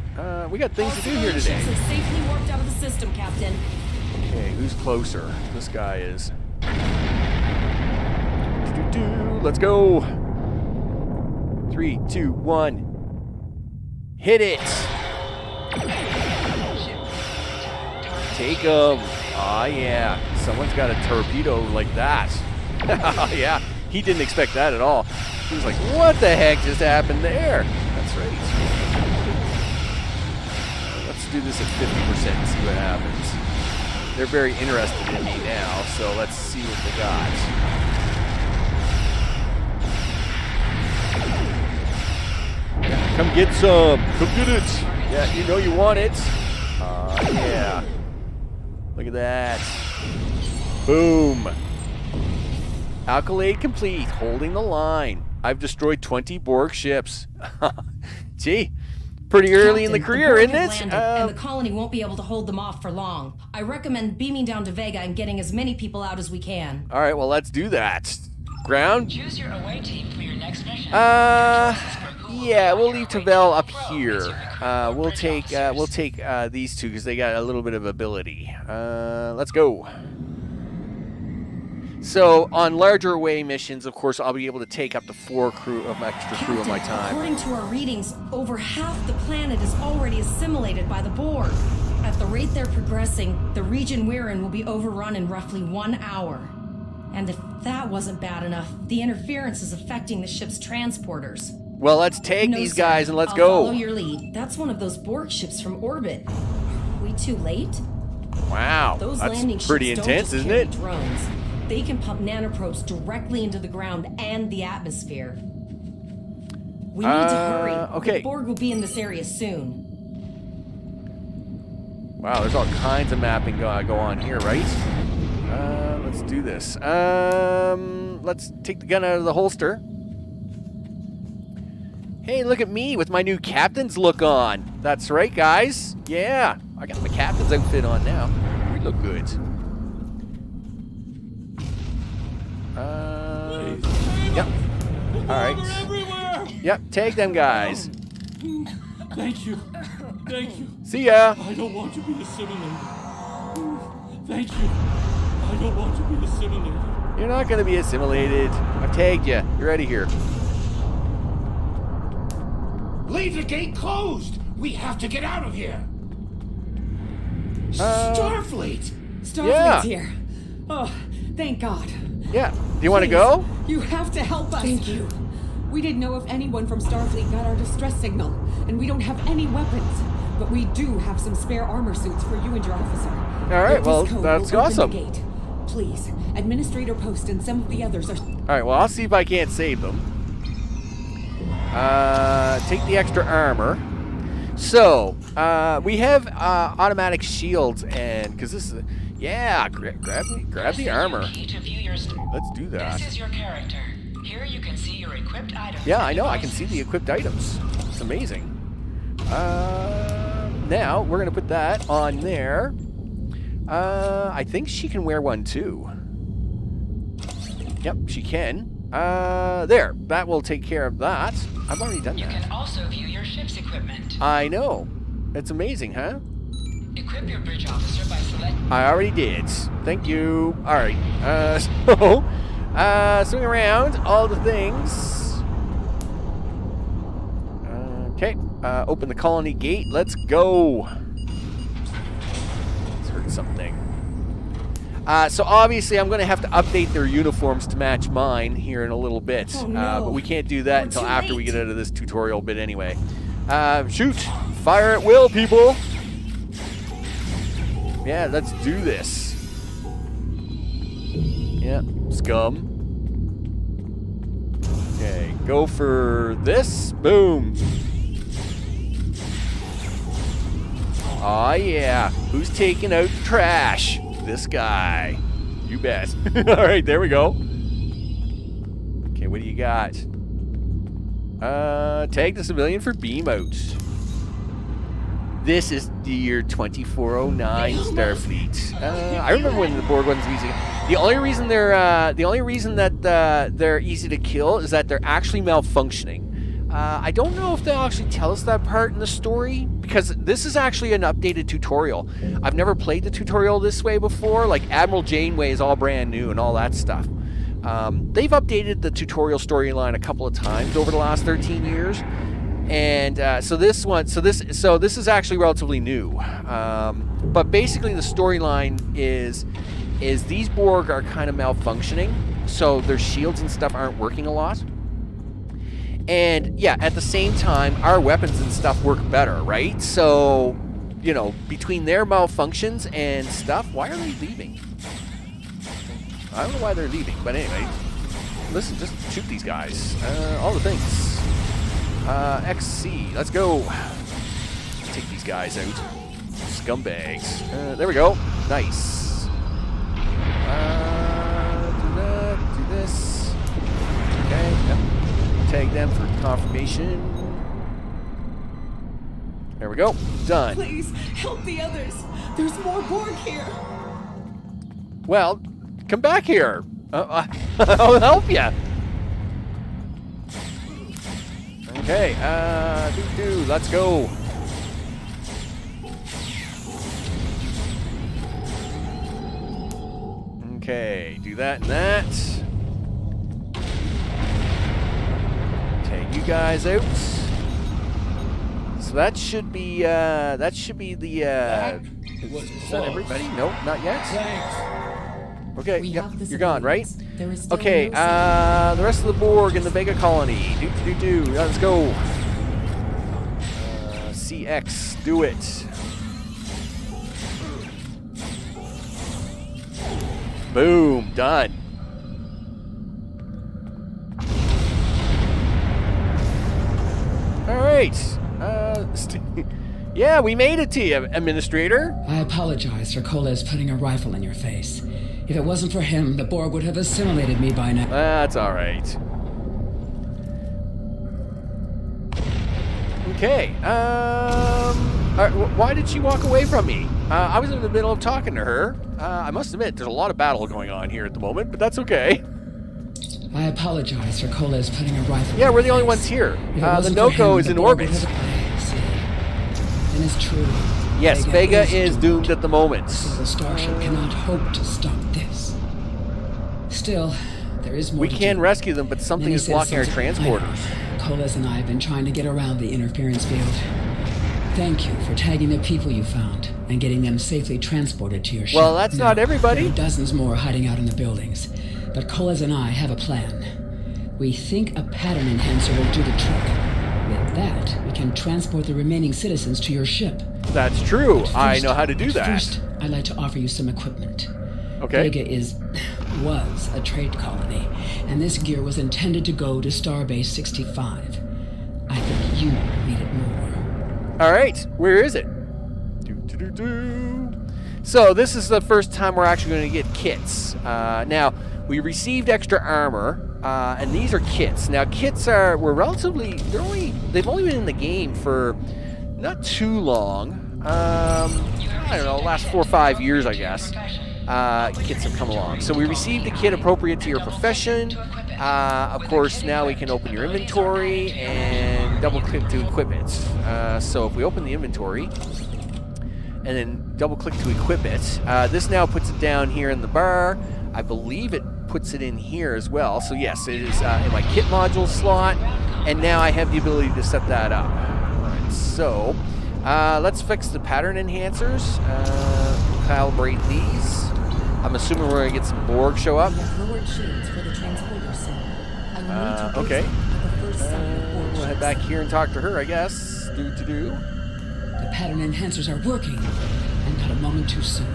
We got things to do here today. Ships have safely warped out of the system, Captain. Okay, who's closer? This guy is. Let's go. 3, 2, 1. Hit it. Take him. Oh, yeah. Someone's got a torpedo like that. Yeah, he didn't expect that at all. He was like, what the heck just happened there? That's right. Let's do this at 50% and see what happens. They're very interested in me now, so let's see what they got. Yeah, come get some. Come get it. Yeah, you know you want it. Yeah. Look at that. Boom. Accolade complete. Holding the line. I've destroyed 20 Borg ships. Gee, pretty early in the career, isn't it? And the colony won't be able to hold them off for long. I recommend beaming down to Vega and getting as many people out as we can. All right, well, let's do that. Ground? Choose your away team for your next mission. Yeah, we'll leave Tavel up here. We'll take these two because they got a little bit of ability. Let's go. So on larger away missions, of course, I'll be able to take up to 4 crew of extra crew of my time. According to our readings, over half the planet is already assimilated by the Borg. At the rate they're progressing, the region we're in will be overrun in roughly 1 hour. And if that wasn't bad enough, the interference is affecting the ship's transporters. Well, let's take these guys and let's I'll go. Follow your lead. That's one of those Borg ships from orbit. We too late? Wow, Those landing that's pretty ships don't intense, just isn't carry it? Drones. They can pump nanoprobes directly into the ground and the atmosphere. We need to hurry. Okay. The Borg will be in this area soon. Wow, there's all kinds of mapping go on here, right? Let's do this. Let's take the gun out of the holster. Hey, look at me with my new captain's look on. That's right, guys. Yeah, I got my captain's outfit on now. We look good. Yep. All right. Yep, take them guys. Thank you. Thank you. See ya. I don't want to be assimilated. Thank you. I don't want to be assimilated. You're not going to be assimilated. I've tagged you. You're out of here. Leave the gate closed! We have to get out of here! Starfleet! Starfleet's Yeah. here. Oh, thank God. Yeah. Do you want to go? You have to help us. Thank you. We didn't know if anyone from Starfleet got our distress signal, and we don't have any weapons. But we do have some spare armor suits for you and your officer. All right, The well, disco that's will open awesome. the gate. Please, Administrator Post and some of the others are... All right, well, I'll see if I can't save them. Take the extra armor. So, we have automatic shields, and because this is, yeah, grab the armor. Let's do that. This is your character. Here you can see your equipped items. Yeah, I know. I can see the equipped items. It's amazing. Now we're gonna put that on there. I think she can wear one too. Yep, she can. There. That will take care of that. I've already done You that. can also view your ship's equipment. I know. It's amazing, huh? Equip your bridge officer by selecting. I already did. Thank you. All right. Swing around all the things. Okay. Open the colony gate. Let's go. Let's heard something. So obviously I'm going to have to update their uniforms to match mine here in a little bit. Oh, no. But we can't do that We're until too after we late. get out of this tutorial bit anyway. Shoot. Fire at will, people. Yeah, let's do this. Yeah, scum. Okay, go for this. Boom. Aw, yeah. Who's taking out the trash? This guy. You bet. All right, there we go. Okay, what do you got? Tag the civilian for beam out. This is the year 2409 Starfleet. I remember when the Borg ones were easy. The only reason they're easy to kill is that they're actually malfunctioning. I don't know if they'll actually tell us that part in the story, because this is actually an updated tutorial. I've never played the tutorial this way before. Like Admiral Janeway is all brand new and all that stuff. They've updated the tutorial storyline a couple of times over the last 13 years. And so this is actually relatively new. But basically the storyline is these Borg are kind of malfunctioning, so their shields and stuff aren't working a lot. And yeah, at the same time, our weapons and stuff work better, right? So, you know, between their malfunctions and stuff, why are they leaving? I don't know why they're leaving, but anyway, listen, just shoot these guys. All the things. XC, let's go. Take these guys out. Scumbags. There we go. Nice. Do that, do this. Okay, yep. Tag them for confirmation. There we go. Done. Please, help the others. There's more Borg here. Well, come back here. I'll help you. Okay, let's go. Okay, do that and that. Take you guys out. So that should be the is that everybody? No, not yet. Okay, yep, you're gone, right? Okay, the rest of the Borg in the Vega Colony. Let's go. CX, do it. Boom, done. All right. Yeah, we made it to you, Administrator. I apologize for Koles putting a rifle in your face. If it wasn't for him, the Borg would have assimilated me by now. That's all right. Okay. Why did she walk away from me? I was in the middle of talking to her. I must admit, there's a lot of battle going on here at the moment, but that's okay. I apologize for Koles putting a rifle. Yeah, we're the only ones here. The Noko is in orbit. And it's true. Yes, Vega is doomed at the moment. So the starship cannot hope to stop this. Still, there is more. We can rescue them, but something is blocking our transporters. Koles and I have been trying to get around the interference field. Thank you for tagging the people you found and getting them safely transported to your ship. Well, that's not everybody. There are dozens more hiding out in the buildings, but Koles and I have a plan. We think a pattern enhancer will do the trick. With that, we can transport the remaining citizens to your ship. That's true. I know how to do that. First, I'd like to offer you some equipment. Okay. Vega was a trade colony, and this gear was intended to go to Starbase 65. I think you need it more. All right, where is it? So this is the first time we're actually going to get kits. Now, we received extra armor, and these are kits. Now, kits they've only been in the game for not too long. I don't know, last 4 or 5 years, I guess. Kits have come along. So we received a kit appropriate to your profession. Of course, now we can open your inventory and double-click to equip it. So if we open the inventory and then double-click to equip it, this now puts it down here in the bar. I believe it puts it in here as well. So yes, it is in my kit module slot, and now I have the ability to set that up. All right, so let's fix the pattern enhancers. Calibrate these. I'm assuming we're going to get some Borg show up. Okay. We'll head back here and talk to her, I guess. The pattern enhancers are working, and not a moment too soon.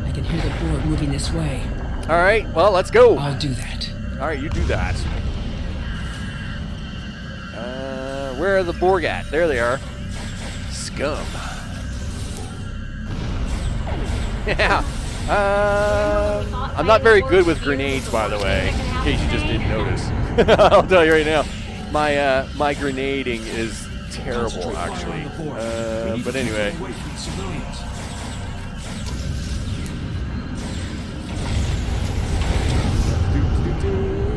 I can hear the Borg moving this way. All right, well, let's go. I'll do that. All right, you do that. Where are the Borg at? There they are. Scum. Yeah. I'm not very good with grenades, by the way, in case you just didn't notice. I'll tell you right now, my grenading is terrible, actually. But anyway.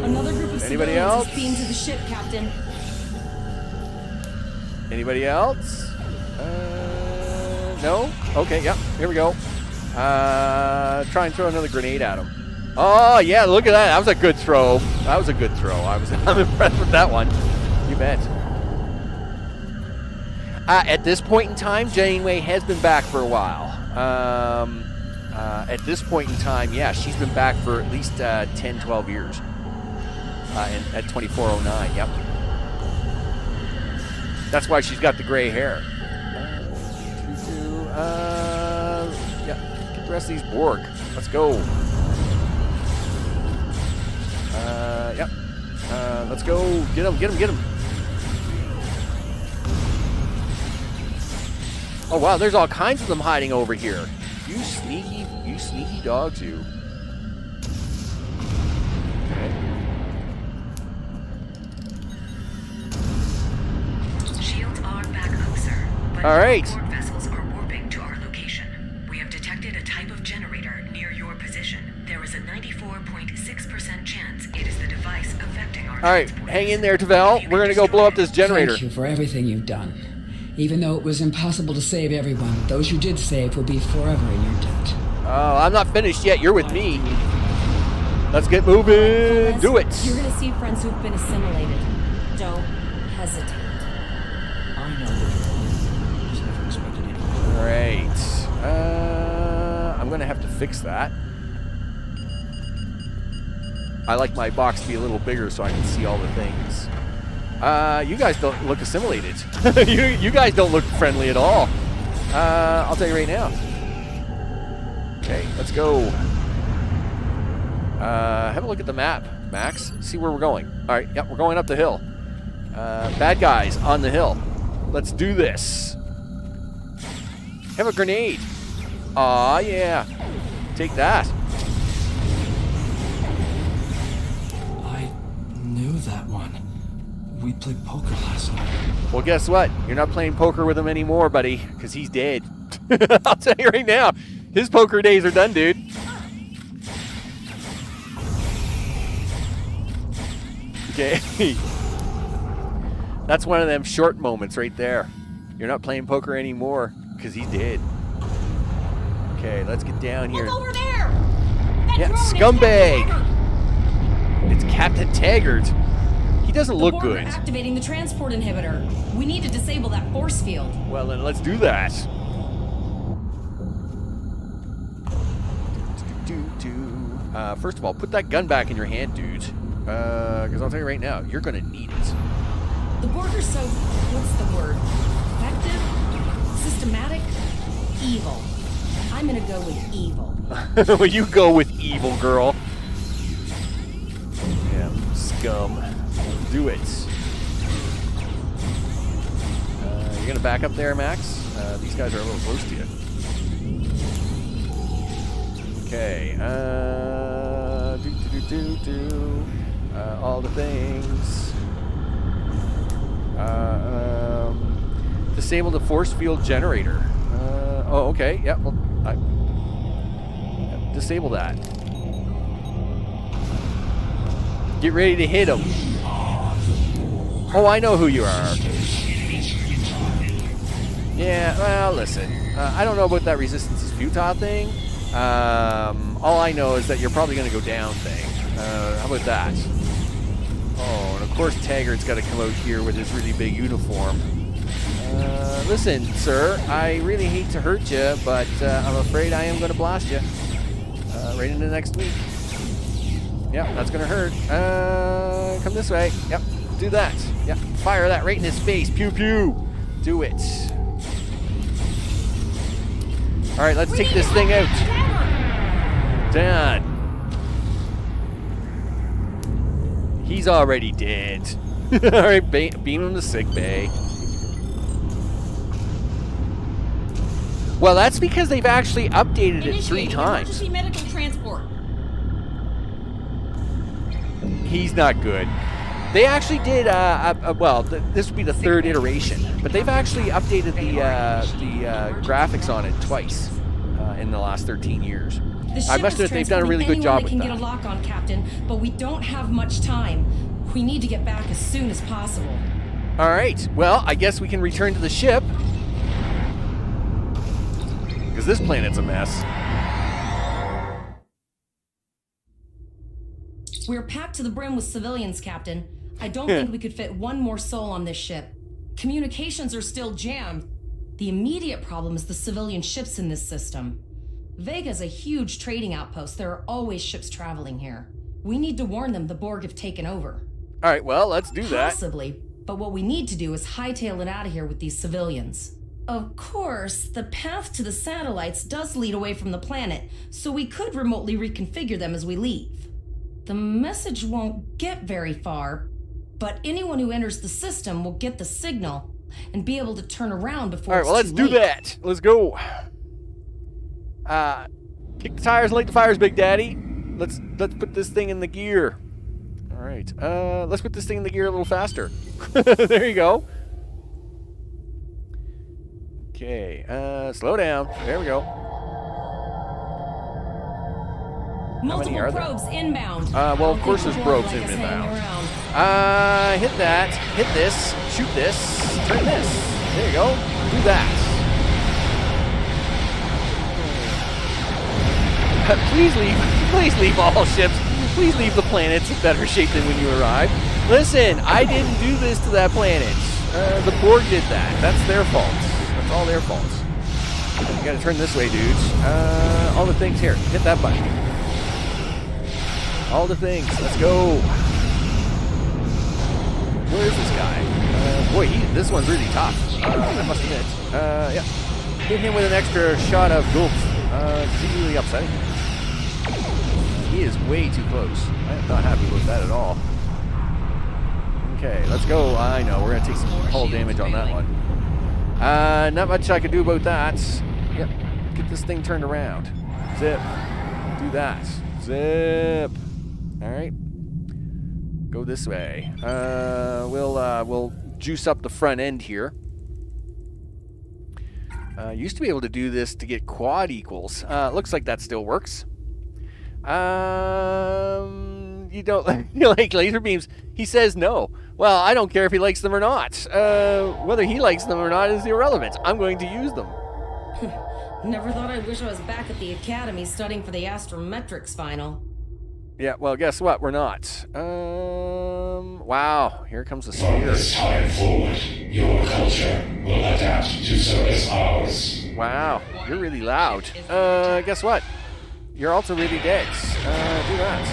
Another group of Anybody civilians else? is beamed to the ship, Captain. Anybody else? No? Okay, yep, here we go. Try and throw another grenade at him. Oh, yeah, look at that. That was a good throw. I'm impressed with that one. You bet. At this point in time, Janeway has been back for a while. At this point in time, yeah, she's been back for at least 10, 12 years. At 2409, yep. That's why she's got the gray hair. Yeah, get the rest of these Borg. Let's go. Yep. Let's go. Get him. Oh, wow, there's all kinds of them hiding over here. You sneaky dogs, you. Okay. Shields are back up, sir. But all right. Borg vessels are warping to our location. We have detected a type of generator near your position. There is a 94.6% chance it is the device affecting our All right, hang in there, Tavel. We're going to go blow up this generator. Thank you for everything you've done. Even though it was impossible to save everyone, those you did save will be forever in your debt. Oh, I'm not finished yet. You're with me. Let's get moving. Do it. You're gonna see friends who've been assimilated. Don't hesitate. I know the drill. Just never expected anything. All right. I'm gonna have to fix that. I like my box to be a little bigger so I can see all the things. You guys don't look assimilated. you guys don't look friendly at all. I'll tell you right now. Okay, let's go. Have a look at the map, Max. See where we're going. All right, yep, we're going up the hill. Bad guys on the hill. Let's do this. Have a grenade. Aw, yeah. Take that. I knew that one. We played poker last night. Well, guess what? You're not playing poker with him anymore, buddy, because he's dead. I'll tell you right now. His poker days are done, dude. Okay. That's one of them short moments right there. You're not playing poker anymore because he's dead. Okay, let's get down here. Look over there! Yeah, scumbag! It's Captain Taggart. He doesn't look Borg good. are activating the transport inhibitor. We need to disable that force field. Well, then let's do that. First of all, put that gun back in your hand, dude. Because I'll tell you right now, you're going to need it. The Borg are so, what's the word? Effective? Systematic? Evil. I'm going to go with evil. Well, you go with evil, girl. Yeah, scum. Do it. You're going to back up there, Max? These guys are a little close to you. Okay. All the things. Disable the force field generator. Oh, okay. Yeah, well, disable that. Get ready to hit him. Oh, I know who you are. Yeah, well, listen. I don't know about that resistance is futile thing. All I know is that you're probably going to go down thing. How about that? Oh, and of course Taggart's got to come out here with his really big uniform. Listen, sir, I really hate to hurt you, but I'm afraid I am going to blast you. Right into next week. Yep, that's going to hurt. Come this way. Yep, do that. Yep, fire that right in his face. Pew, pew. Do it. All right, let's take this thing out. Done. He's already dead. All right, beam him to sick bay. Well, that's because they've actually updated it 3 times. Emergency medical transport. He's not good. They actually did, well, this would be the 3rd iteration, but they've actually updated the graphics on it twice in the last 13 years. I must admit, they've done a really good job with that. Anyone can get a lock on, Captain, but we don't have much time. We need to get back as soon as possible. All right. Well, I guess we can return to the ship. Because this planet's a mess. We're packed to the brim with civilians, Captain. I don't think we could fit one more soul on this ship. Communications are still jammed. The immediate problem is the civilian ships in this system. Vega's a huge trading outpost. There are always ships traveling here. We need to warn them the Borg have taken over. All right, well, let's do that. Possibly, but what we need to do is hightail it out of here with these civilians. Of course, the path to the satellites does lead away from the planet, so we could remotely reconfigure them as we leave. The message won't get very far, but anyone who enters the system will get the signal and be able to turn around before All right, well, let's do that. Let's go. Kick the tires and light the fires, Big Daddy. Let's put this thing in the gear. All right. Let's put this thing in the gear a little faster. There you go. Okay. Slow down. There we go. Multiple probes inbound. Well, of course there's probes inbound. Hit that. Hit this. Shoot this. Turn this. There you go. Do that. Please leave all ships. Please leave the planets in better shape than when you arrived. Listen, I didn't do this to that planet. The Borg did that. That's their fault. That's all their fault. You gotta turn this way, dudes. All the things here. Hit that button. All the things. Let's go. Where is this guy? Boy, this one's really tough. I must admit. Yeah. Hit him with an extra shot of Gulp. He's really upsetting. He is way too close. I'm not happy with that at all. Okay, let's go. I know, we're going to take some hull damage on that one. Not much I can do about that. Yep, get this thing turned around. Zip. Do that. Zip. All right. Go this way. We'll juice up the front end here. Used to be able to do this to get quad equals. Looks like that still works. You don't you like laser beams? He says no. Well, I don't care if he likes them or not. Whether he likes them or not is irrelevant. I'm going to use them. Never thought I wish I was back at the academy studying for the astrometrics final. Yeah, well, guess what? We're not. Wow, here comes the sphere. From this time forward, your culture will adapt to service ours. Wow, you're really loud. Guess what? You're also really dead. Do that.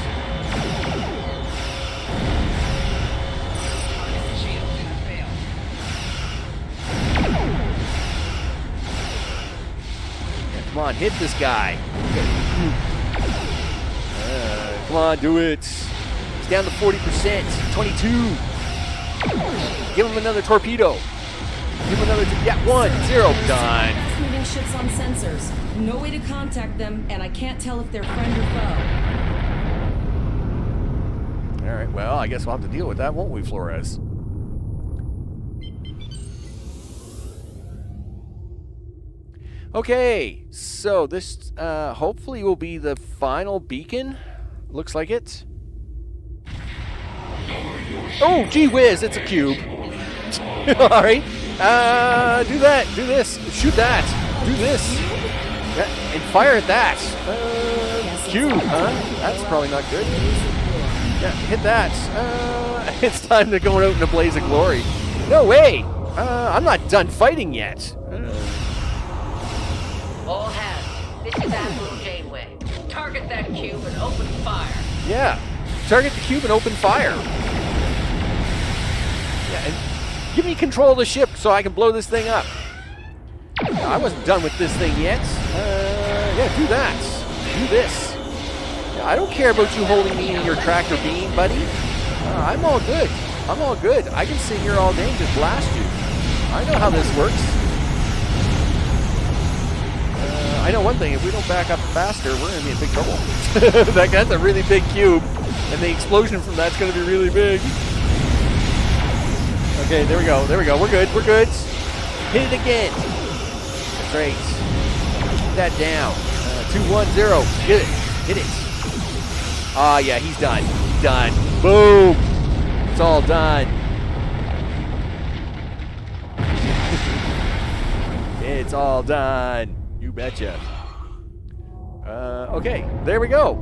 Come on, hit this guy. Come on, do it. He's down to 40%. 22. Give him another torpedo. Give him another. Yeah, 1, 0. Done. Moving ships on sensors. No way to contact them, and I can't tell if they're friend or foe. All right, well, I guess we'll have to deal with that, won't we, Flores? Okay, so this hopefully will be the final beacon. Looks like it. Oh, gee whiz, it's a cube. All right. Do that. Do this. Shoot that. Do this. Yeah, and fire at that. Cube, huh? That's probably not good. Yeah, hit that. It's time to go out in a blaze of glory. No way. I'm not done fighting yet. All hands, this is Admiral Janeway. Target that cube and open fire. Yeah, target the cube and open fire. Yeah, and give me control of the ship so I can blow this thing up. I wasn't done with this thing yet. Yeah, do that. Do this. Yeah, I don't care about you holding me in your tractor beam, buddy. I'm all good. I'm all good. I can sit here all day and just blast you. I know how this works. I know one thing, if we don't back up faster, we're going to be in big trouble. That's a really big cube, and the explosion from that's going to be really big. Okay, there we go, we're good, Hit it again. That's right. Keep that down. 2-1-0, get it, hit it. Ah, yeah, he's done, Boom, it's all done. It's all done. You betcha. Okay, there we go.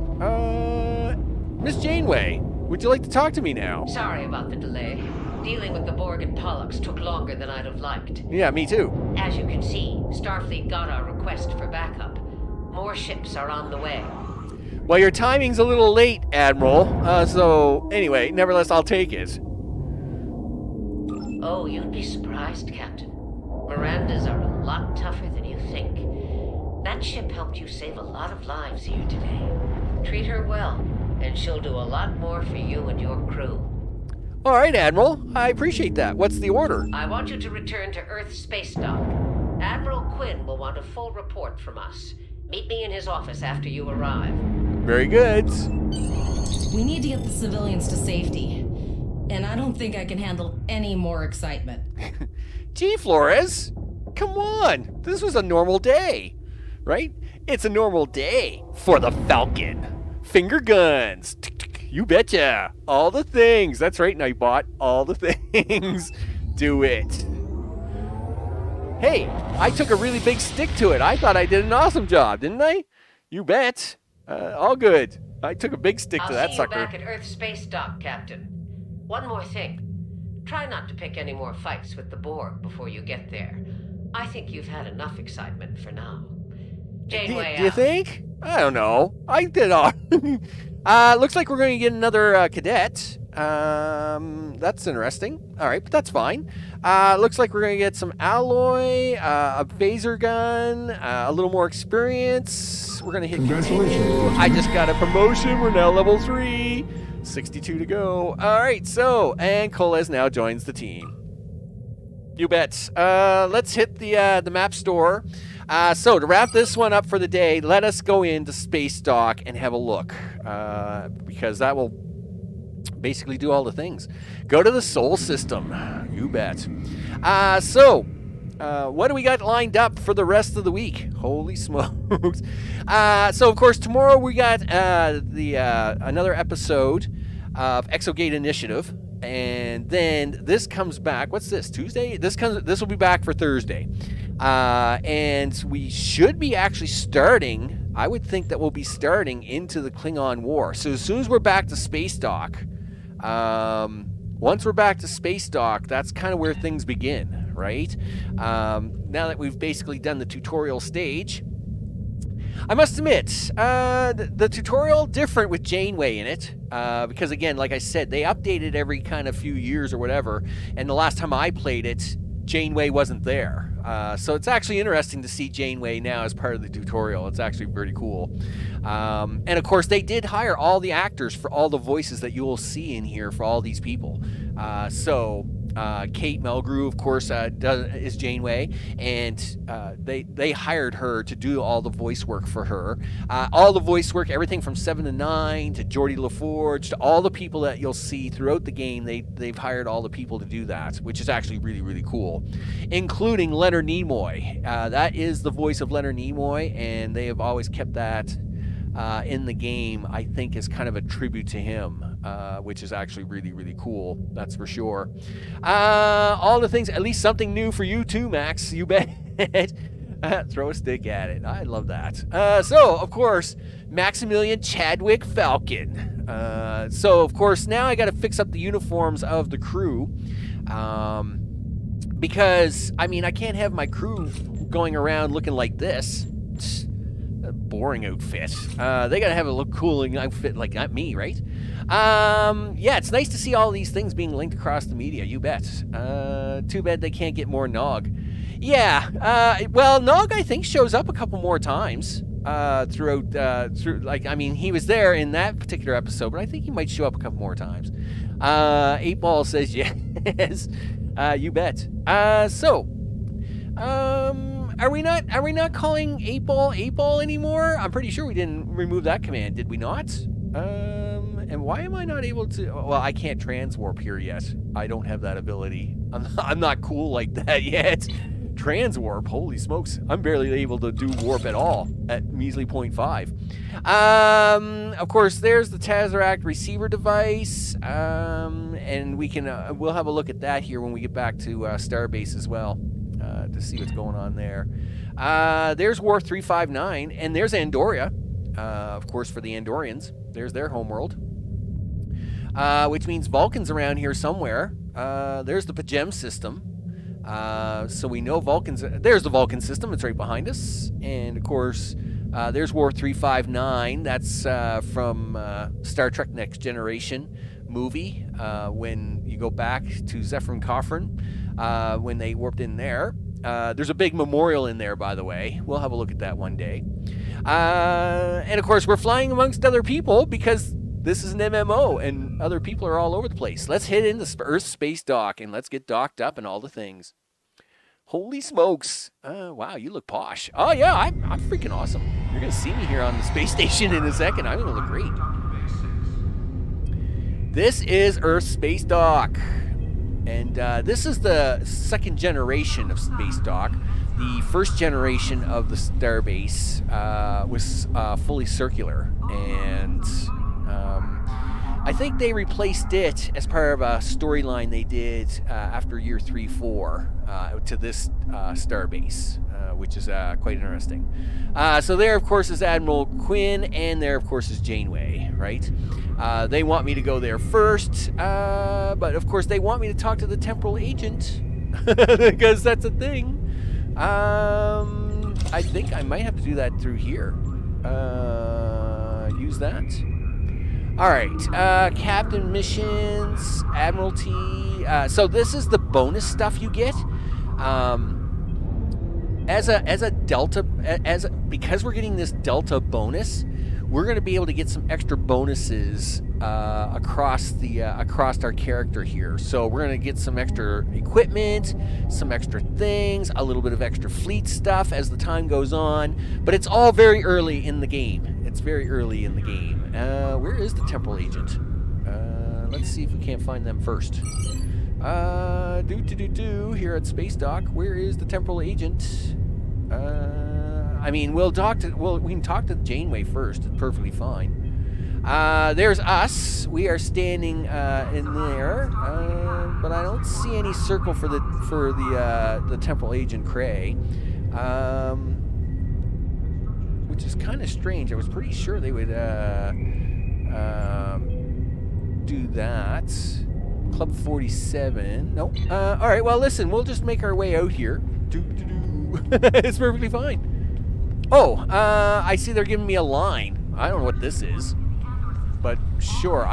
Miss Janeway, would you like to talk to me now? Sorry about the delay. Dealing with the Borg and Pollocks took longer than I'd have liked. Yeah, me too. As you can see, Starfleet got our request for backup. More ships are on the way. Well, your timing's a little late, Admiral. So, anyway, nevertheless, I'll take it. Oh, you'd be surprised, Captain. Mirandas are a lot tougher than you think. That ship helped you save a lot of lives here today. Treat her well, and she'll do a lot more for you and your crew. All right, Admiral. I appreciate that. What's the order? I want you to return to Earth Space Dock. Admiral Quinn will want a full report from us. Meet me in his office after you arrive. Very good. We need to get the civilians to safety. And I don't think I can handle any more excitement. Gee, Flores. Come on. This was a normal day. Right? It's a normal day for the Falcon. Finger guns. You betcha. All the things. That's right, Nightbot. All the things. Do it. Hey, I took a really big stick to it. I thought I did an awesome job, didn't I? You bet. All good. I took a big stick to that I'll see sucker. you back at Earth Space Dock, Captain. One more thing. Try not to pick any more fights with the Borg before you get there. I think you've had enough excitement for now. Janeway Do you out. think? I don't know. I did all. Looks like we're going to get another cadet. That's interesting. All right, but that's fine. Looks like we're going to get some alloy, a phaser gun, a little more experience. We're going to hit continue. I just got a promotion. We're now level 3. 62 to go. All right, so, and Koles now joins the team. You bet. Let's hit the map store. So to wrap this one up for the day, let us go into Space Dock and have a look, because that will basically do all the things. Go to the Sol system. You bet. So what do we got lined up for the rest of the week? Holy smokes. So of course tomorrow we got another episode of Exogate Initiative. And then this comes back. What's this? Tuesday? This will be back for Thursday. And we should be actually starting. I would think that we'll be starting into the Klingon War. So as soon as we're back to Space Dock, once we're back to Space Dock, that's kind of where things begin, right? Now that we've basically done the tutorial stage, I must admit, the tutorial different with Janeway in it, because again, like I said, they update it every kind of few years or whatever, and the last time I played it, Janeway wasn't there. So it's actually interesting to see Janeway now as part of the tutorial. It's actually pretty cool. And of course, they did hire all the actors for all the voices that you will see in here for all these people. So Kate Mulgrew, of course, is Janeway, and they hired her to do all the voice work for her. All the voice work, everything from 7 to 9 to Geordie LaForge to all the people that you'll see throughout the game. They've hired all the people to do that, which is actually really, really cool, including Leonard Nimoy. That is the voice of Leonard Nimoy, and they have always kept that in the game, I think, is kind of a tribute to him, which is actually really, really cool. That's for sure. All the things, at least something new for you too, Max. You bet. Throw a stick at it. I love that. So, of course, Maximilian Chadwick Falcon. So, of course, now I got to fix up the uniforms of the crew. Because, I mean, I can't have my crew going around looking like this. A boring outfit. They gotta have a look cooling outfit like me, right? Yeah, it's nice to see all these things being linked across the media, you bet. Too bad they can't get more Nog. Yeah, well, Nog, I think, shows up a couple more times throughout, I mean, he was there in that particular episode, but I think he might show up a couple more times. 8 Ball says yes. You bet. Are we not calling 8 Ball anymore? I'm pretty sure we didn't remove that command, did we not? And why am I not able to? Well, I can't transwarp here yet. I don't have that ability. I'm not cool like that yet. Transwarp, holy smokes! I'm barely able to do warp at all at measly 0.5. Of course, there's the Tesseract receiver device, and we can we'll have a look at that here when we get back to Starbase as well. To see what's going on there. There's War 359, and there's Andoria, of course, for the Andorians. There's their homeworld, which means Vulcan's around here somewhere. There's the Pajem system, so we know Vulcan's. There's the Vulcan system. It's right behind us, and of course, there's War 359. That's from Star Trek Next Generation movie. When you go back to Zephyr and Cofran, when they warped in there. There's a big memorial in there, by the way. We'll have a look at that one day. And of course, we're flying amongst other people because this is an MMO and other people are all over the place. Let's hit into Earth Space Dock and let's get docked up and all the things. Holy smokes. Wow, you look posh. Oh, yeah, I'm freaking awesome. You're going to see me here on the space station in a second. I'm going to look great. This is Earth Space Dock. And this is the second generation of Space Dock. The first generation of the Starbase was fully circular. And I think they replaced it as part of a storyline they did after year 3-4 to this Starbase. which is quite interesting. So there, of course, is Admiral Quinn, and there, of course, is Janeway, right? They want me to go there first, but of course they want me to talk to the temporal agent, because that's a thing. I think I might have to do that through here. Use that. Alright, Captain Missions, Admiralty. So this is the bonus stuff you get. As a Delta, because we're getting this Delta bonus, we're going to be able to get some extra bonuses across our character here. So we're going to get some extra equipment, some extra things, a little bit of extra fleet stuff as the time goes on. But it's all very early in the game. It's very early in the game. Where is the temporal agent? Let's see if we can't find them first. Here at Space Dock. Where is the temporal agent? I mean, we can talk to Janeway first. It's perfectly fine. There's us. We are standing in there, but I don't see any circle for the temporal agent Cray, which is kind of strange. I was pretty sure they would do that. Club 47. Nope. All right. Well, listen. We'll just make our way out here. It's perfectly fine. Oh, I see they're giving me a line. I don't know what this is, but sure.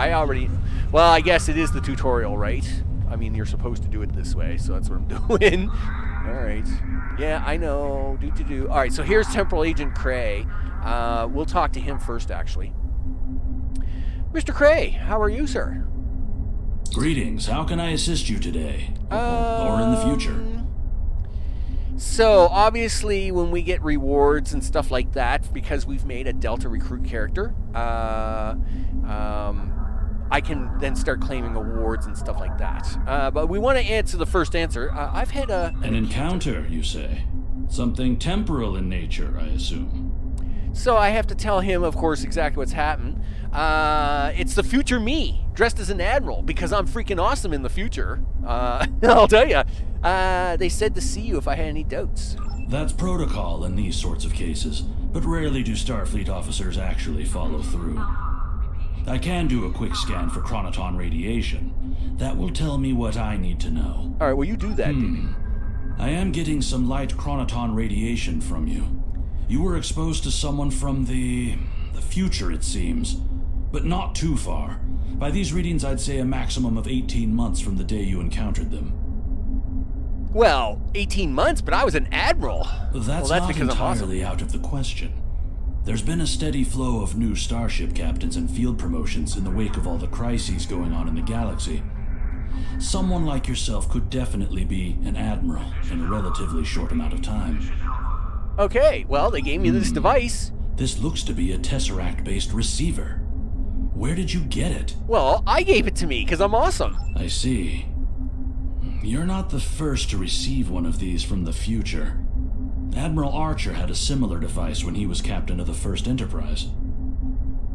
Well, I guess it is the tutorial, right? I mean, you're supposed to do it this way, so that's what I'm doing. All right. Yeah, I know. All right. So here's Temporal Agent Cray. We'll talk to him first, actually. Mr. Cray, how are you, sir? Greetings. How can I assist you today? Or in the future? So, obviously, when we get rewards and stuff like that, because we've made a Delta recruit character, I can then start claiming awards and stuff like that. But we want to answer the first answer. I've had an encounter, you say? Something temporal in nature, I assume. So I have to tell him, of course, exactly what's happened. It's the future me, dressed as an admiral, because I'm freaking awesome in the future. I'll tell you. They said to see you if I had any doubts. That's protocol in these sorts of cases, but rarely do Starfleet officers actually follow through. I can do a quick scan for chronoton radiation. That will tell me what I need to know. All right, well, you do that, dude. I am getting some light chronoton radiation from you. You were exposed to someone from the future, it seems, but not too far. By these readings, I'd say a maximum of 18 months from the day you encountered them. Well, 18 months, but I was an admiral. That's not because entirely out of the question. There's been a steady flow of new starship captains and field promotions in the wake of all the crises going on in the galaxy. Someone like yourself could definitely be an admiral in a relatively short amount of time. Okay, well, they gave me this device. This looks to be a Tesseract-based receiver. Where did you get it? Well, I gave it to me, because I'm awesome. I see. You're not the first to receive one of these from the future. Admiral Archer had a similar device when he was captain of the First Enterprise.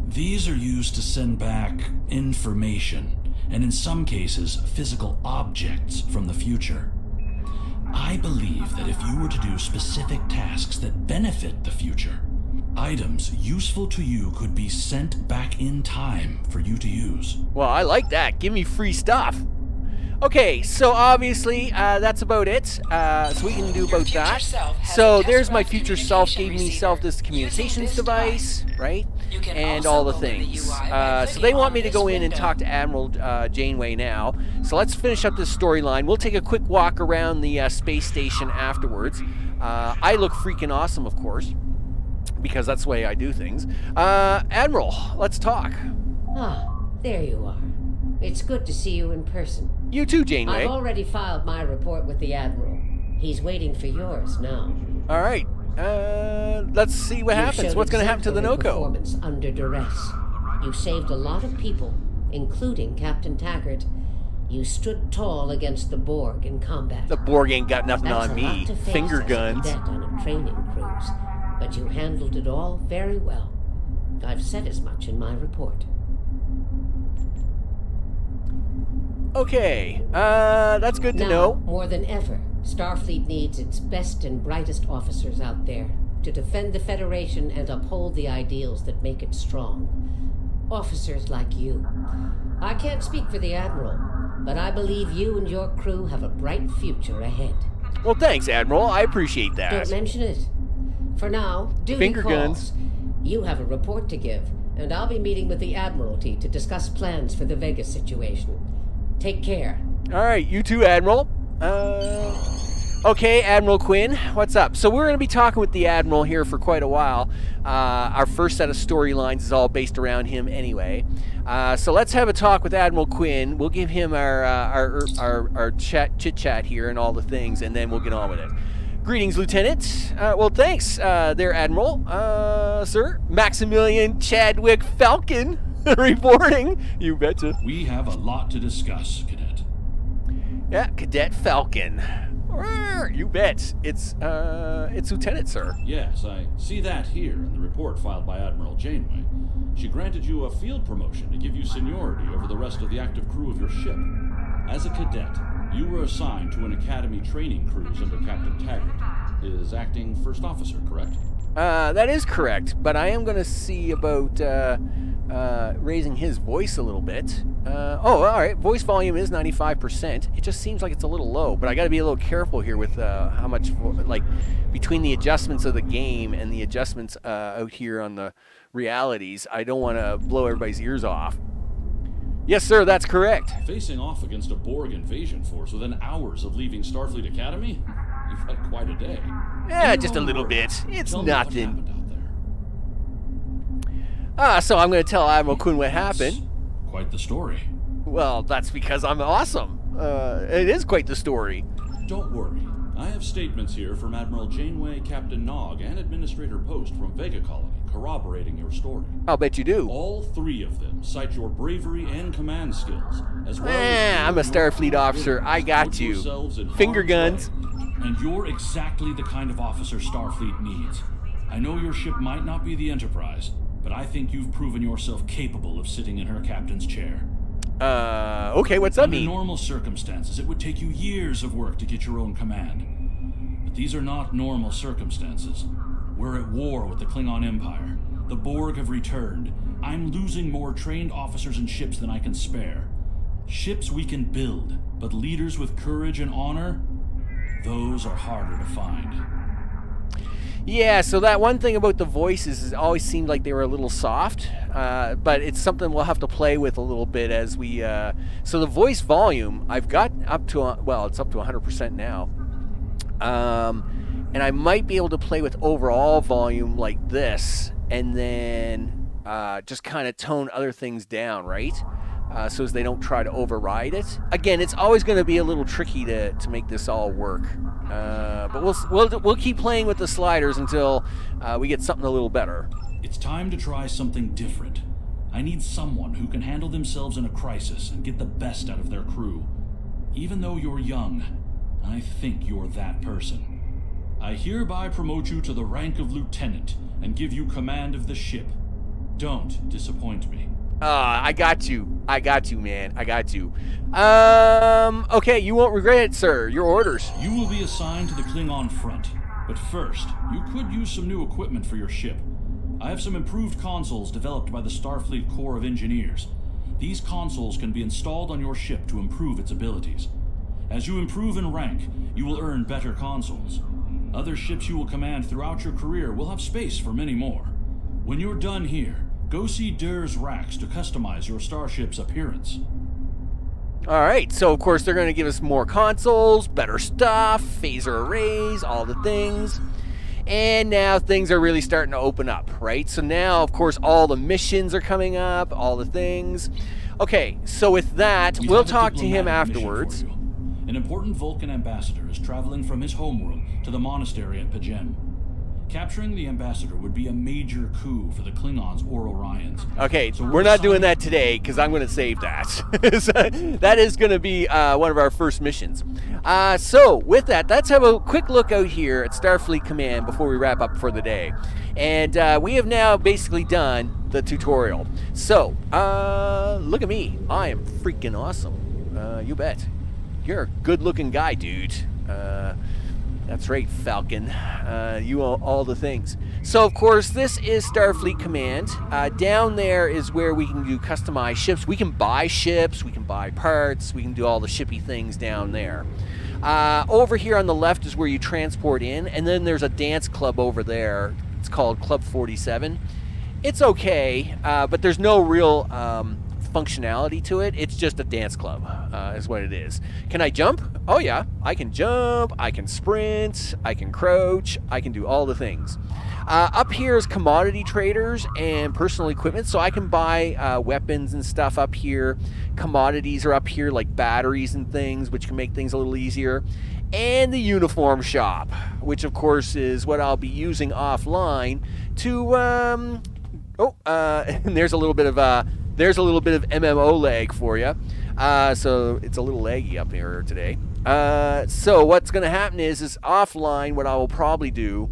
These are used to send back information, and in some cases, physical objects from the future. I believe that if you were to do specific tasks that benefit the future, items useful to you could be sent back in time for you to use. Well, I like that. Give me free stuff. Okay, so obviously that's about it. So we can do about that. So there's my future self gave me this communications device, right? And all the things. So they want me to go in and talk to Admiral Janeway now. So let's finish up this storyline. We'll take a quick walk around the space station afterwards. I look freaking awesome, of course, because that's the way I do things. Admiral, let's talk. Ah, there you are. It's good to see you in person. You too, Janeway. I've already filed my report with the Admiral. He's waiting for yours now. All right. Let's see what happens. What's going to happen to the NOCO? Performance under duress. You saved a lot of people, including Captain Taggart. You stood tall against the Borg in combat. The Borg ain't got nothing on me. Finger guns. That's a lot to face as a cadet on a training cruise. But you handled it all very well. I've said as much in my report. Okay, that's good to know. More than ever, Starfleet needs its best and brightest officers out there to defend the Federation and uphold the ideals that make it strong. Officers like you. I can't speak for the Admiral, but I believe you and your crew have a bright future ahead. Well, thanks, Admiral. I appreciate that. Don't mention it. For now, duty Finger calls. guns. You have a report to give, and I'll be meeting with the Admiralty to discuss plans for the Vega situation. Take care. All right, you too, Admiral. Okay, Admiral Quinn, what's up? So we're going to be talking with the Admiral here for quite a while. Our first set of storylines is all based around him anyway. So let's have a talk with Admiral Quinn. We'll give him our chit-chat here and all the things, and then we'll get on with it. Greetings, Lieutenant. Well, thanks there, Admiral. Sir, Maximilian Chadwick Falcon reporting. You betcha. We have a lot to discuss, Cadet. Yeah, Cadet Falcon. You bet. It's Lieutenant, sir. Yes, I see that here in the report filed by Admiral Janeway. She granted you a field promotion to give you seniority over the rest of the active crew of your ship. As a cadet, you were assigned to an Academy training cruise under Captain Taggart, his acting first officer, correct? That is correct, but I am going to see about raising his voice a little bit. All right, voice volume is 95%. It just seems like it's a little low, but I got to be a little careful here with how much, between the adjustments of the game and the adjustments out here on the realities, I don't want to blow everybody's ears off. Yes, sir, that's correct. Facing off against a Borg invasion force within hours of leaving Starfleet Academy? You've had quite a day. Yeah, just a little bit. It's nothing. So I'm going to tell Admiral Quinn what happened. Quite the story. Well, that's because I'm awesome. It is quite the story. Don't worry. I have statements here from Admiral Janeway, Captain Nog, and Administrator Post from Vega Colony corroborating your story. I'll bet you do. All three of them cite your bravery and command skills, as well as I'm a Starfleet officer. I got you. Finger guns. And you're exactly the kind of officer Starfleet needs. I know your ship might not be the Enterprise, but I think you've proven yourself capable of sitting in her captain's chair. Okay, what's that mean? Under normal circumstances, it would take you years of work to get your own command. But these are not normal circumstances. We're at war with the Klingon Empire. The Borg have returned. I'm losing more trained officers and ships than I can spare. Ships we can build, but leaders with courage and honor, those are harder to find. Yeah, so that one thing about the voices is it always seemed like they were a little soft, but it's something we'll have to play with a little bit as we... So the voice volume, I've got up to, it's up to 100% now. And I might be able to play with overall volume like this, and then just kind of tone other things down, right? So as they don't try to override it. Again, it's always going to be a little tricky to make this all work. But we'll keep playing with the sliders until we get something a little better. It's time to try something different. I need someone who can handle themselves in a crisis and get the best out of their crew. Even though you're young, I think you're that person. I hereby promote you to the rank of lieutenant and give you command of the ship. Don't disappoint me. I got you, man. I got you. Okay, you won't regret it, sir. Your orders. You will be assigned to the Klingon front. But first, you could use some new equipment for your ship. I have some improved consoles developed by the Starfleet Corps of Engineers. These consoles can be installed on your ship to improve its abilities. As you improve in rank, you will earn better consoles. Other ships you will command throughout your career will have space for many more. When you're done here, go see Durr's racks to customize your starship's appearance. All right, so of course they're going to give us more consoles, better stuff, phaser arrays, all the things. And now things are really starting to open up, right? So now, of course, all the missions are coming up, all the things. Okay, so with that, we'll talk to him afterwards. An important Vulcan ambassador is traveling from his homeworld to the monastery at Pajem. Capturing the ambassador would be a major coup for the Klingons or Orions. Okay, so we're not doing that today because I'm going to save that. So that is going to be one of our first missions. So with that, let's have a quick look out here at Starfleet Command before we wrap up for the day. And we have now basically done the tutorial. So look at me. I am freaking awesome. You bet. You're a good-looking guy, dude. That's right, Falcon. You own all the things. So, of course, this is Starfleet Command. Down there is where we can do customized ships. We can buy ships, we can buy parts, we can do all the shippy things down there. Over here on the left is where you transport in, and then there's a dance club over there. It's called Club 47. It's okay, but there's no real functionality to it. It's just a dance club, is what it is. Can I jump? Oh yeah, I can jump, I can sprint, I can crouch, I can do all the things. Up here is commodity traders and personal equipment, so I can buy weapons and stuff up here. Commodities are up here, like batteries and things, which can make things a little easier. And the uniform shop, which of course is what I'll be using offline to and there's a little bit of MMO lag for you. So it's a little laggy up here today. So what's going to happen is offline, what I will probably do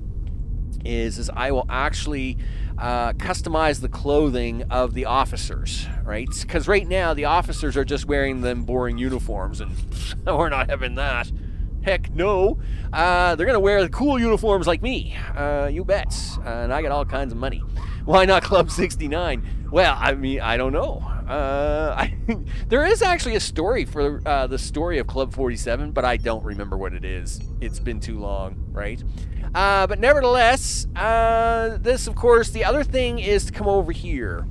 is I will actually customize the clothing of the officers, right? Because right now the officers are just wearing them boring uniforms, and we're not having that. Heck no. They're going to wear the cool uniforms like me. You bet. And I got all kinds of money. Why not Club 69? Well, I mean, I don't know. There is actually a story for the story of Club 47, but I don't remember what it is. It's been too long, right? But nevertheless, this, of course, the other thing is to come over here.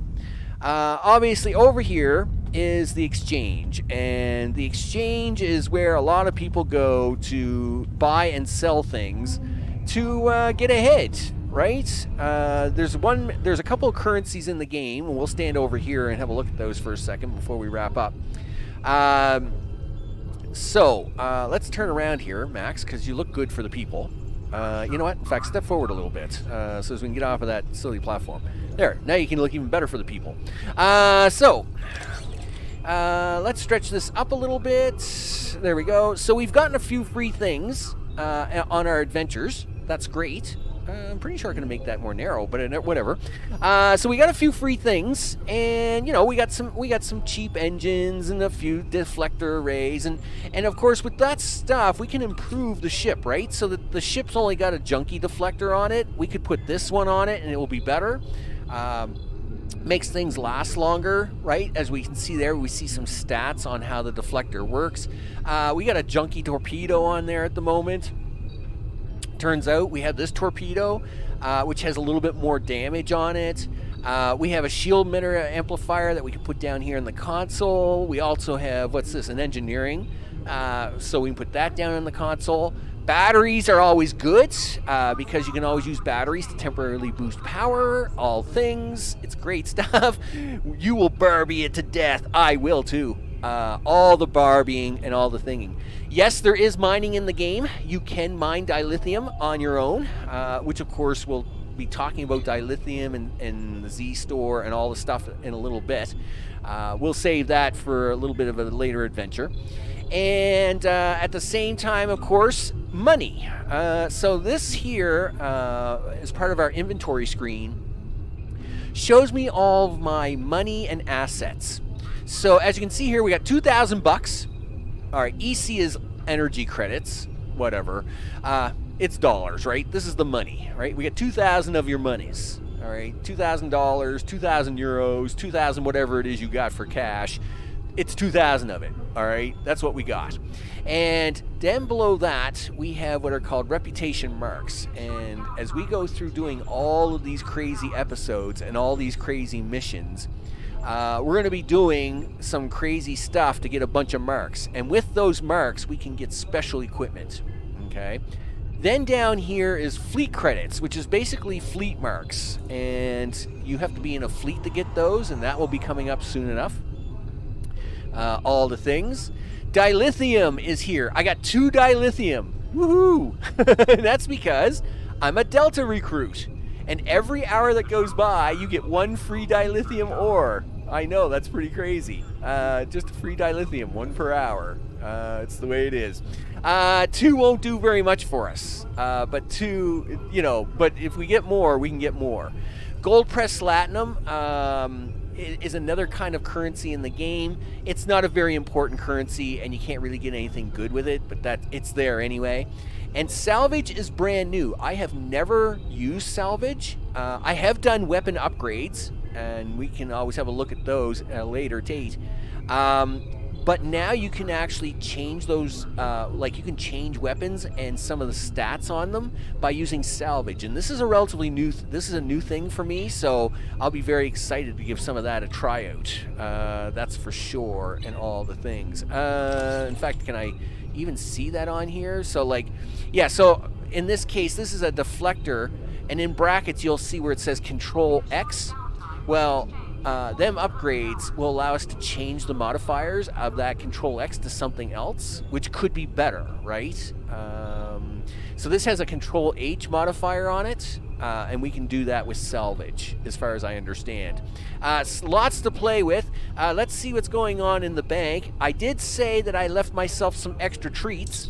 Obviously, over here is the exchange, and the exchange is where a lot of people go to buy and sell things to get ahead, right? There's a couple of currencies in the game, and we'll stand over here and have a look at those for a second before we wrap up. So let's turn around here, Max, because you look good for the people. You know what? In fact, step forward a little bit so as we can get off of that silly platform. There, now you can look even better for the people. Let's stretch this up a little bit. There we go. So we've gotten a few free things on our adventures. That's great. I'm pretty sure I'm going to make that more narrow, but whatever. So we got a few free things, and we got some cheap engines and a few deflector arrays, and of course with that stuff we can improve the ship, right? So that the ship's only got a junky deflector on it. We could put this one on it, and it will be better. Makes things last longer, right? As we can see there, we see some stats on how the deflector works. We got a junky torpedo on there at the moment. Turns out we have this torpedo, which has a little bit more damage on it. We have a shield emitter amplifier that we can put down here in the console. We also have, what's this, an engineering. So we can put that down in the console. Batteries are always good because you can always use batteries to temporarily boost power. All things. It's great stuff. You will Barbie it to death. I will too. All the Barbieing and all the thinging. Yes, there is mining in the game. You can mine dilithium on your own, which of course we'll be talking about dilithium and the Z-Store and all the stuff in a little bit. We'll save that for a little bit of a later adventure. And at the same time, of course, money. So this here, as part of our inventory screen, shows me all of my money and assets. So as you can see here, we got 2,000 bucks. All right, EC is energy credits, whatever. It's dollars, right? This is the money, right? We got 2,000 of your monies. All right, $2,000, 2,000 euros, 2,000 whatever it is you got for cash. It's 2,000 of it, all right? That's what we got. And then below that, we have what are called reputation marks. And as we go through doing all of these crazy episodes and all these crazy missions, we're going to be doing some crazy stuff to get a bunch of marks. And with those marks, we can get special equipment, okay? Then down here is fleet credits, which is basically fleet marks. And you have to be in a fleet to get those, and that will be coming up soon enough. All the things. Dilithium is here. I got 2 dilithium. Woohoo! That's because I'm a Delta recruit. And every hour that goes by, you get 1 free dilithium ore. I know, that's pretty crazy. Just a free dilithium, 1 per hour. It's the way it is. 2 won't do very much for us. But 2, but if we get more, we can get more. Gold press platinum. is another kind of currency in the game. It's not a very important currency, and you can't really get anything good with it, but it's there anyway. And salvage is brand new. I have never used salvage. I have done weapon upgrades, and we can always have a look at those at a later date. But now you can actually change those, like you can change weapons and some of the stats on them by using salvage. And this is a relatively new, this is a new thing for me, so I'll be very excited to give some of that a tryout. That's for sure, and all the things. In fact, can I even see that on here? So like, yeah, so in this case, this is a deflector, and in brackets you'll see where it says Control X. Well, them upgrades will allow us to change the modifiers of that Control X to something else, which could be better, right? So this has a Control H modifier on it, and we can do that with salvage, as far as I understand. Lots to play with. Let's see what's going on in the bank. I did say that I left myself some extra treats.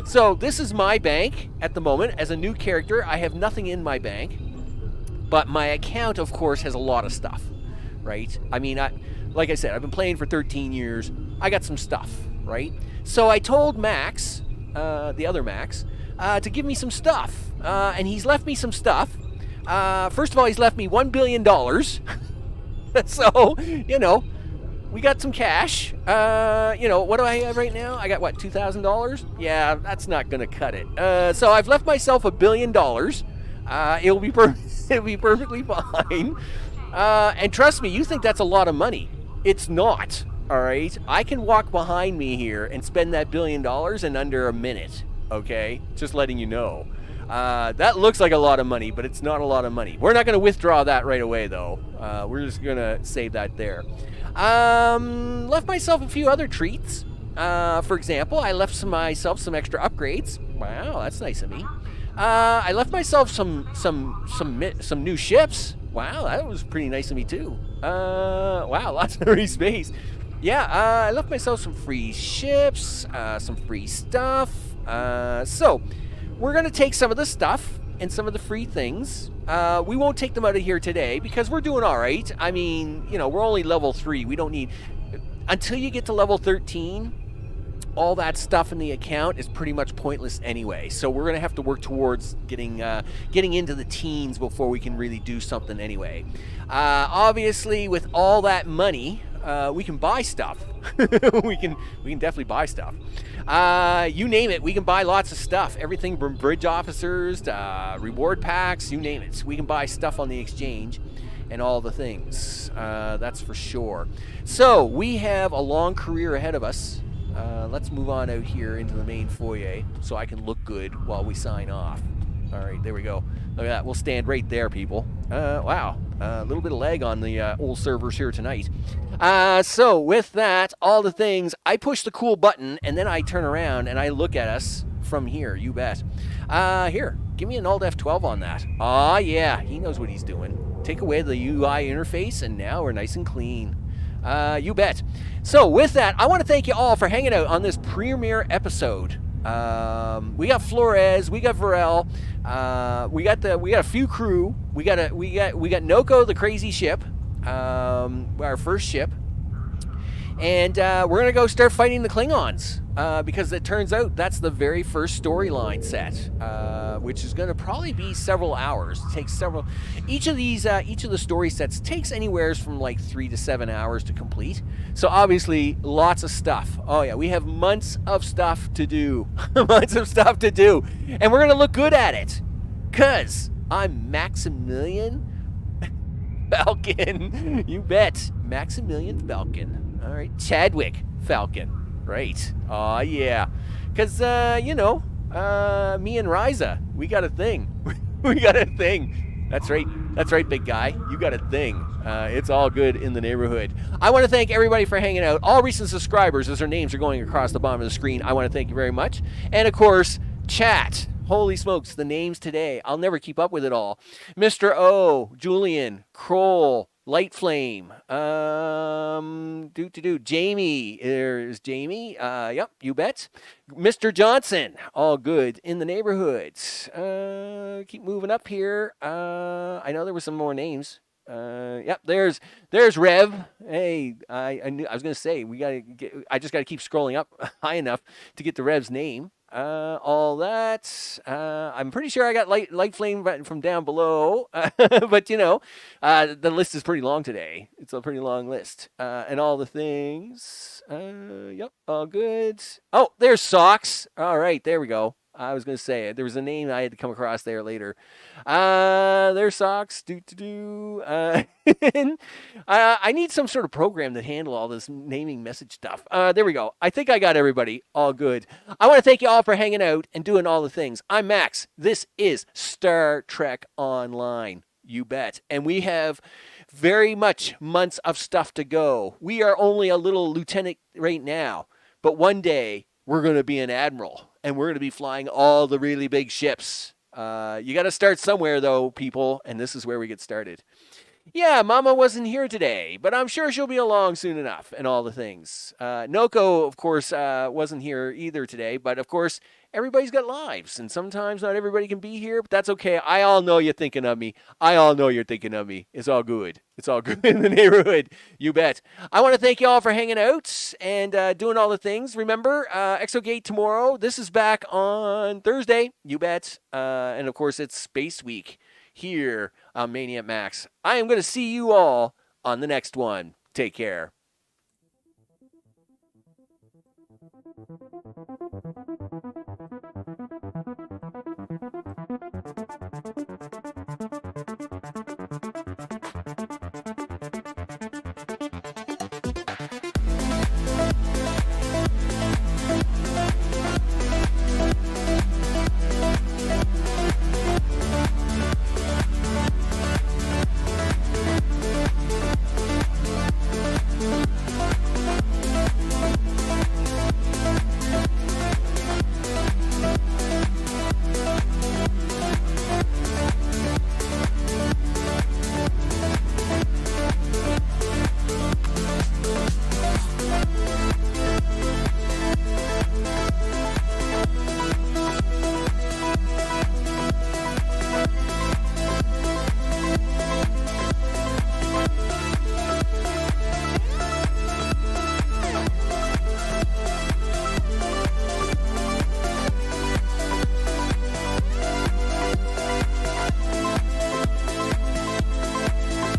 So this is my bank at the moment. As a new character, I have nothing in my bank. But my account, of course, has a lot of stuff, right? I mean, like I said, I've been playing for 13 years. I got some stuff, right? So I told Max, the other Max, to give me some stuff. And he's left me some stuff. First of all, he's left me $1 billion. So, you know, we got some cash. You know, what do I have right now? I got, what, $2,000? Yeah, that's not going to cut it. So I've left myself $1 billion. It'll be perfectly fine. And trust me, you think that's a lot of money. It's not, all right? I can walk behind me here and spend that $1 billion in under a minute, okay? Just letting you know. That looks like a lot of money, but it's not a lot of money. We're not going to withdraw that right away, though. We're just going to save that there. Left myself a few other treats. For example, I left myself some extra upgrades. Wow, that's nice of me. I left myself some new ships. Wow, that was pretty nice of me too. Wow, lots of free space. Yeah, I left myself some free ships, some free stuff. So we're gonna take some of the stuff and some of the free things. We won't take them out of here today because we're doing all right. I mean, you know, we're only level 3. We don't need until you get to level 13. All that stuff in the account is pretty much pointless anyway. So we're gonna have to work towards getting into the teens before we can really do something anyway. Obviously, with all that money, we can buy stuff. we can definitely buy stuff. You name it, we can buy lots of stuff. Everything from bridge officers to reward packs, you name it. We can buy stuff on the exchange and all the things. That's for sure. So we have a long career ahead of us. Let's move on out here into the main foyer so I can look good while we sign off. All right, there we go. Look at that. We'll stand right there, people. Wow. A little bit of lag on the old servers here tonight. So with that, all the things, I push the cool button, and then I turn around and I look at us from here. You bet. Here, give me an Alt F12 on that. Aw, yeah. He knows what he's doing. Take away the UI interface, and now we're nice and clean. You bet. So with that, I want to thank you all for hanging out on this premiere episode. We got Flores, we got Varel, we got a few crew. We got Noko, the crazy ship, our first ship, and we're gonna go start fighting the Klingons because it turns out that's the very first storyline set, which is gonna probably be several hours. It takes several. Each of the story sets takes anywhere from like 3 to 7 hours to complete. So obviously, lots of stuff. Oh yeah, we have months of stuff to do, months of stuff to do, and we're gonna look good at it, cause I'm Maximilian Falcon. You bet, Maximilian Falcon. All right, Chadwick Falcon. Right. Aw, yeah. Because, you know, me and Ryza, we got a thing. We got a thing. That's right. That's right, big guy. You got a thing. It's all good in the neighborhood. I want to thank everybody for hanging out. All recent subscribers, as their names are going across the bottom of the screen, I want to thank you very much. And, of course, chat. Holy smokes, the names today. I'll never keep up with it all. Mr. O, Julian, Kroll, Light Flame, Jamie, there's Jamie, yep, you bet. Mr. Johnson, all good in the neighborhood. Keep moving up here. I know there were some more names. Yep, there's Rev. Hey, I was gonna say I just gotta keep scrolling up high enough to get the Rev's name. All that. I'm pretty sure I got light flame from down below, but the list is pretty long today. It's a pretty long list, and all the things. Yep, all good. Oh, there's Socks. All right, there we go. I was going to say it. There was a name I had to come across there later. There's Socks. I need some sort of program to handle all this naming message stuff. There we go. I think I got everybody. All good. I want to thank you all for hanging out and doing all the things. I'm Max. This is Star Trek Online. You bet. And we have very much months of stuff to go. We are only a little lieutenant right now. But one day, we're going to be an admiral. And we're going to be flying all the really big ships. You got to start somewhere, though, people. And this is where we get started. Yeah, Mama wasn't here today, but I'm sure she'll be along soon enough and all the things. Noko, of course, wasn't here either today. But, of course, everybody's got lives. And sometimes not everybody can be here. But that's okay. I all know you're thinking of me. I all know you're thinking of me. It's all good. It's all good in the neighborhood. You bet. I want to thank you all for hanging out and doing all the things. Remember, Exogate tomorrow. This is back on Thursday. You bet. And, of course, it's Space Week here on Maniac Max. I am going to see you all on the next one. Take care.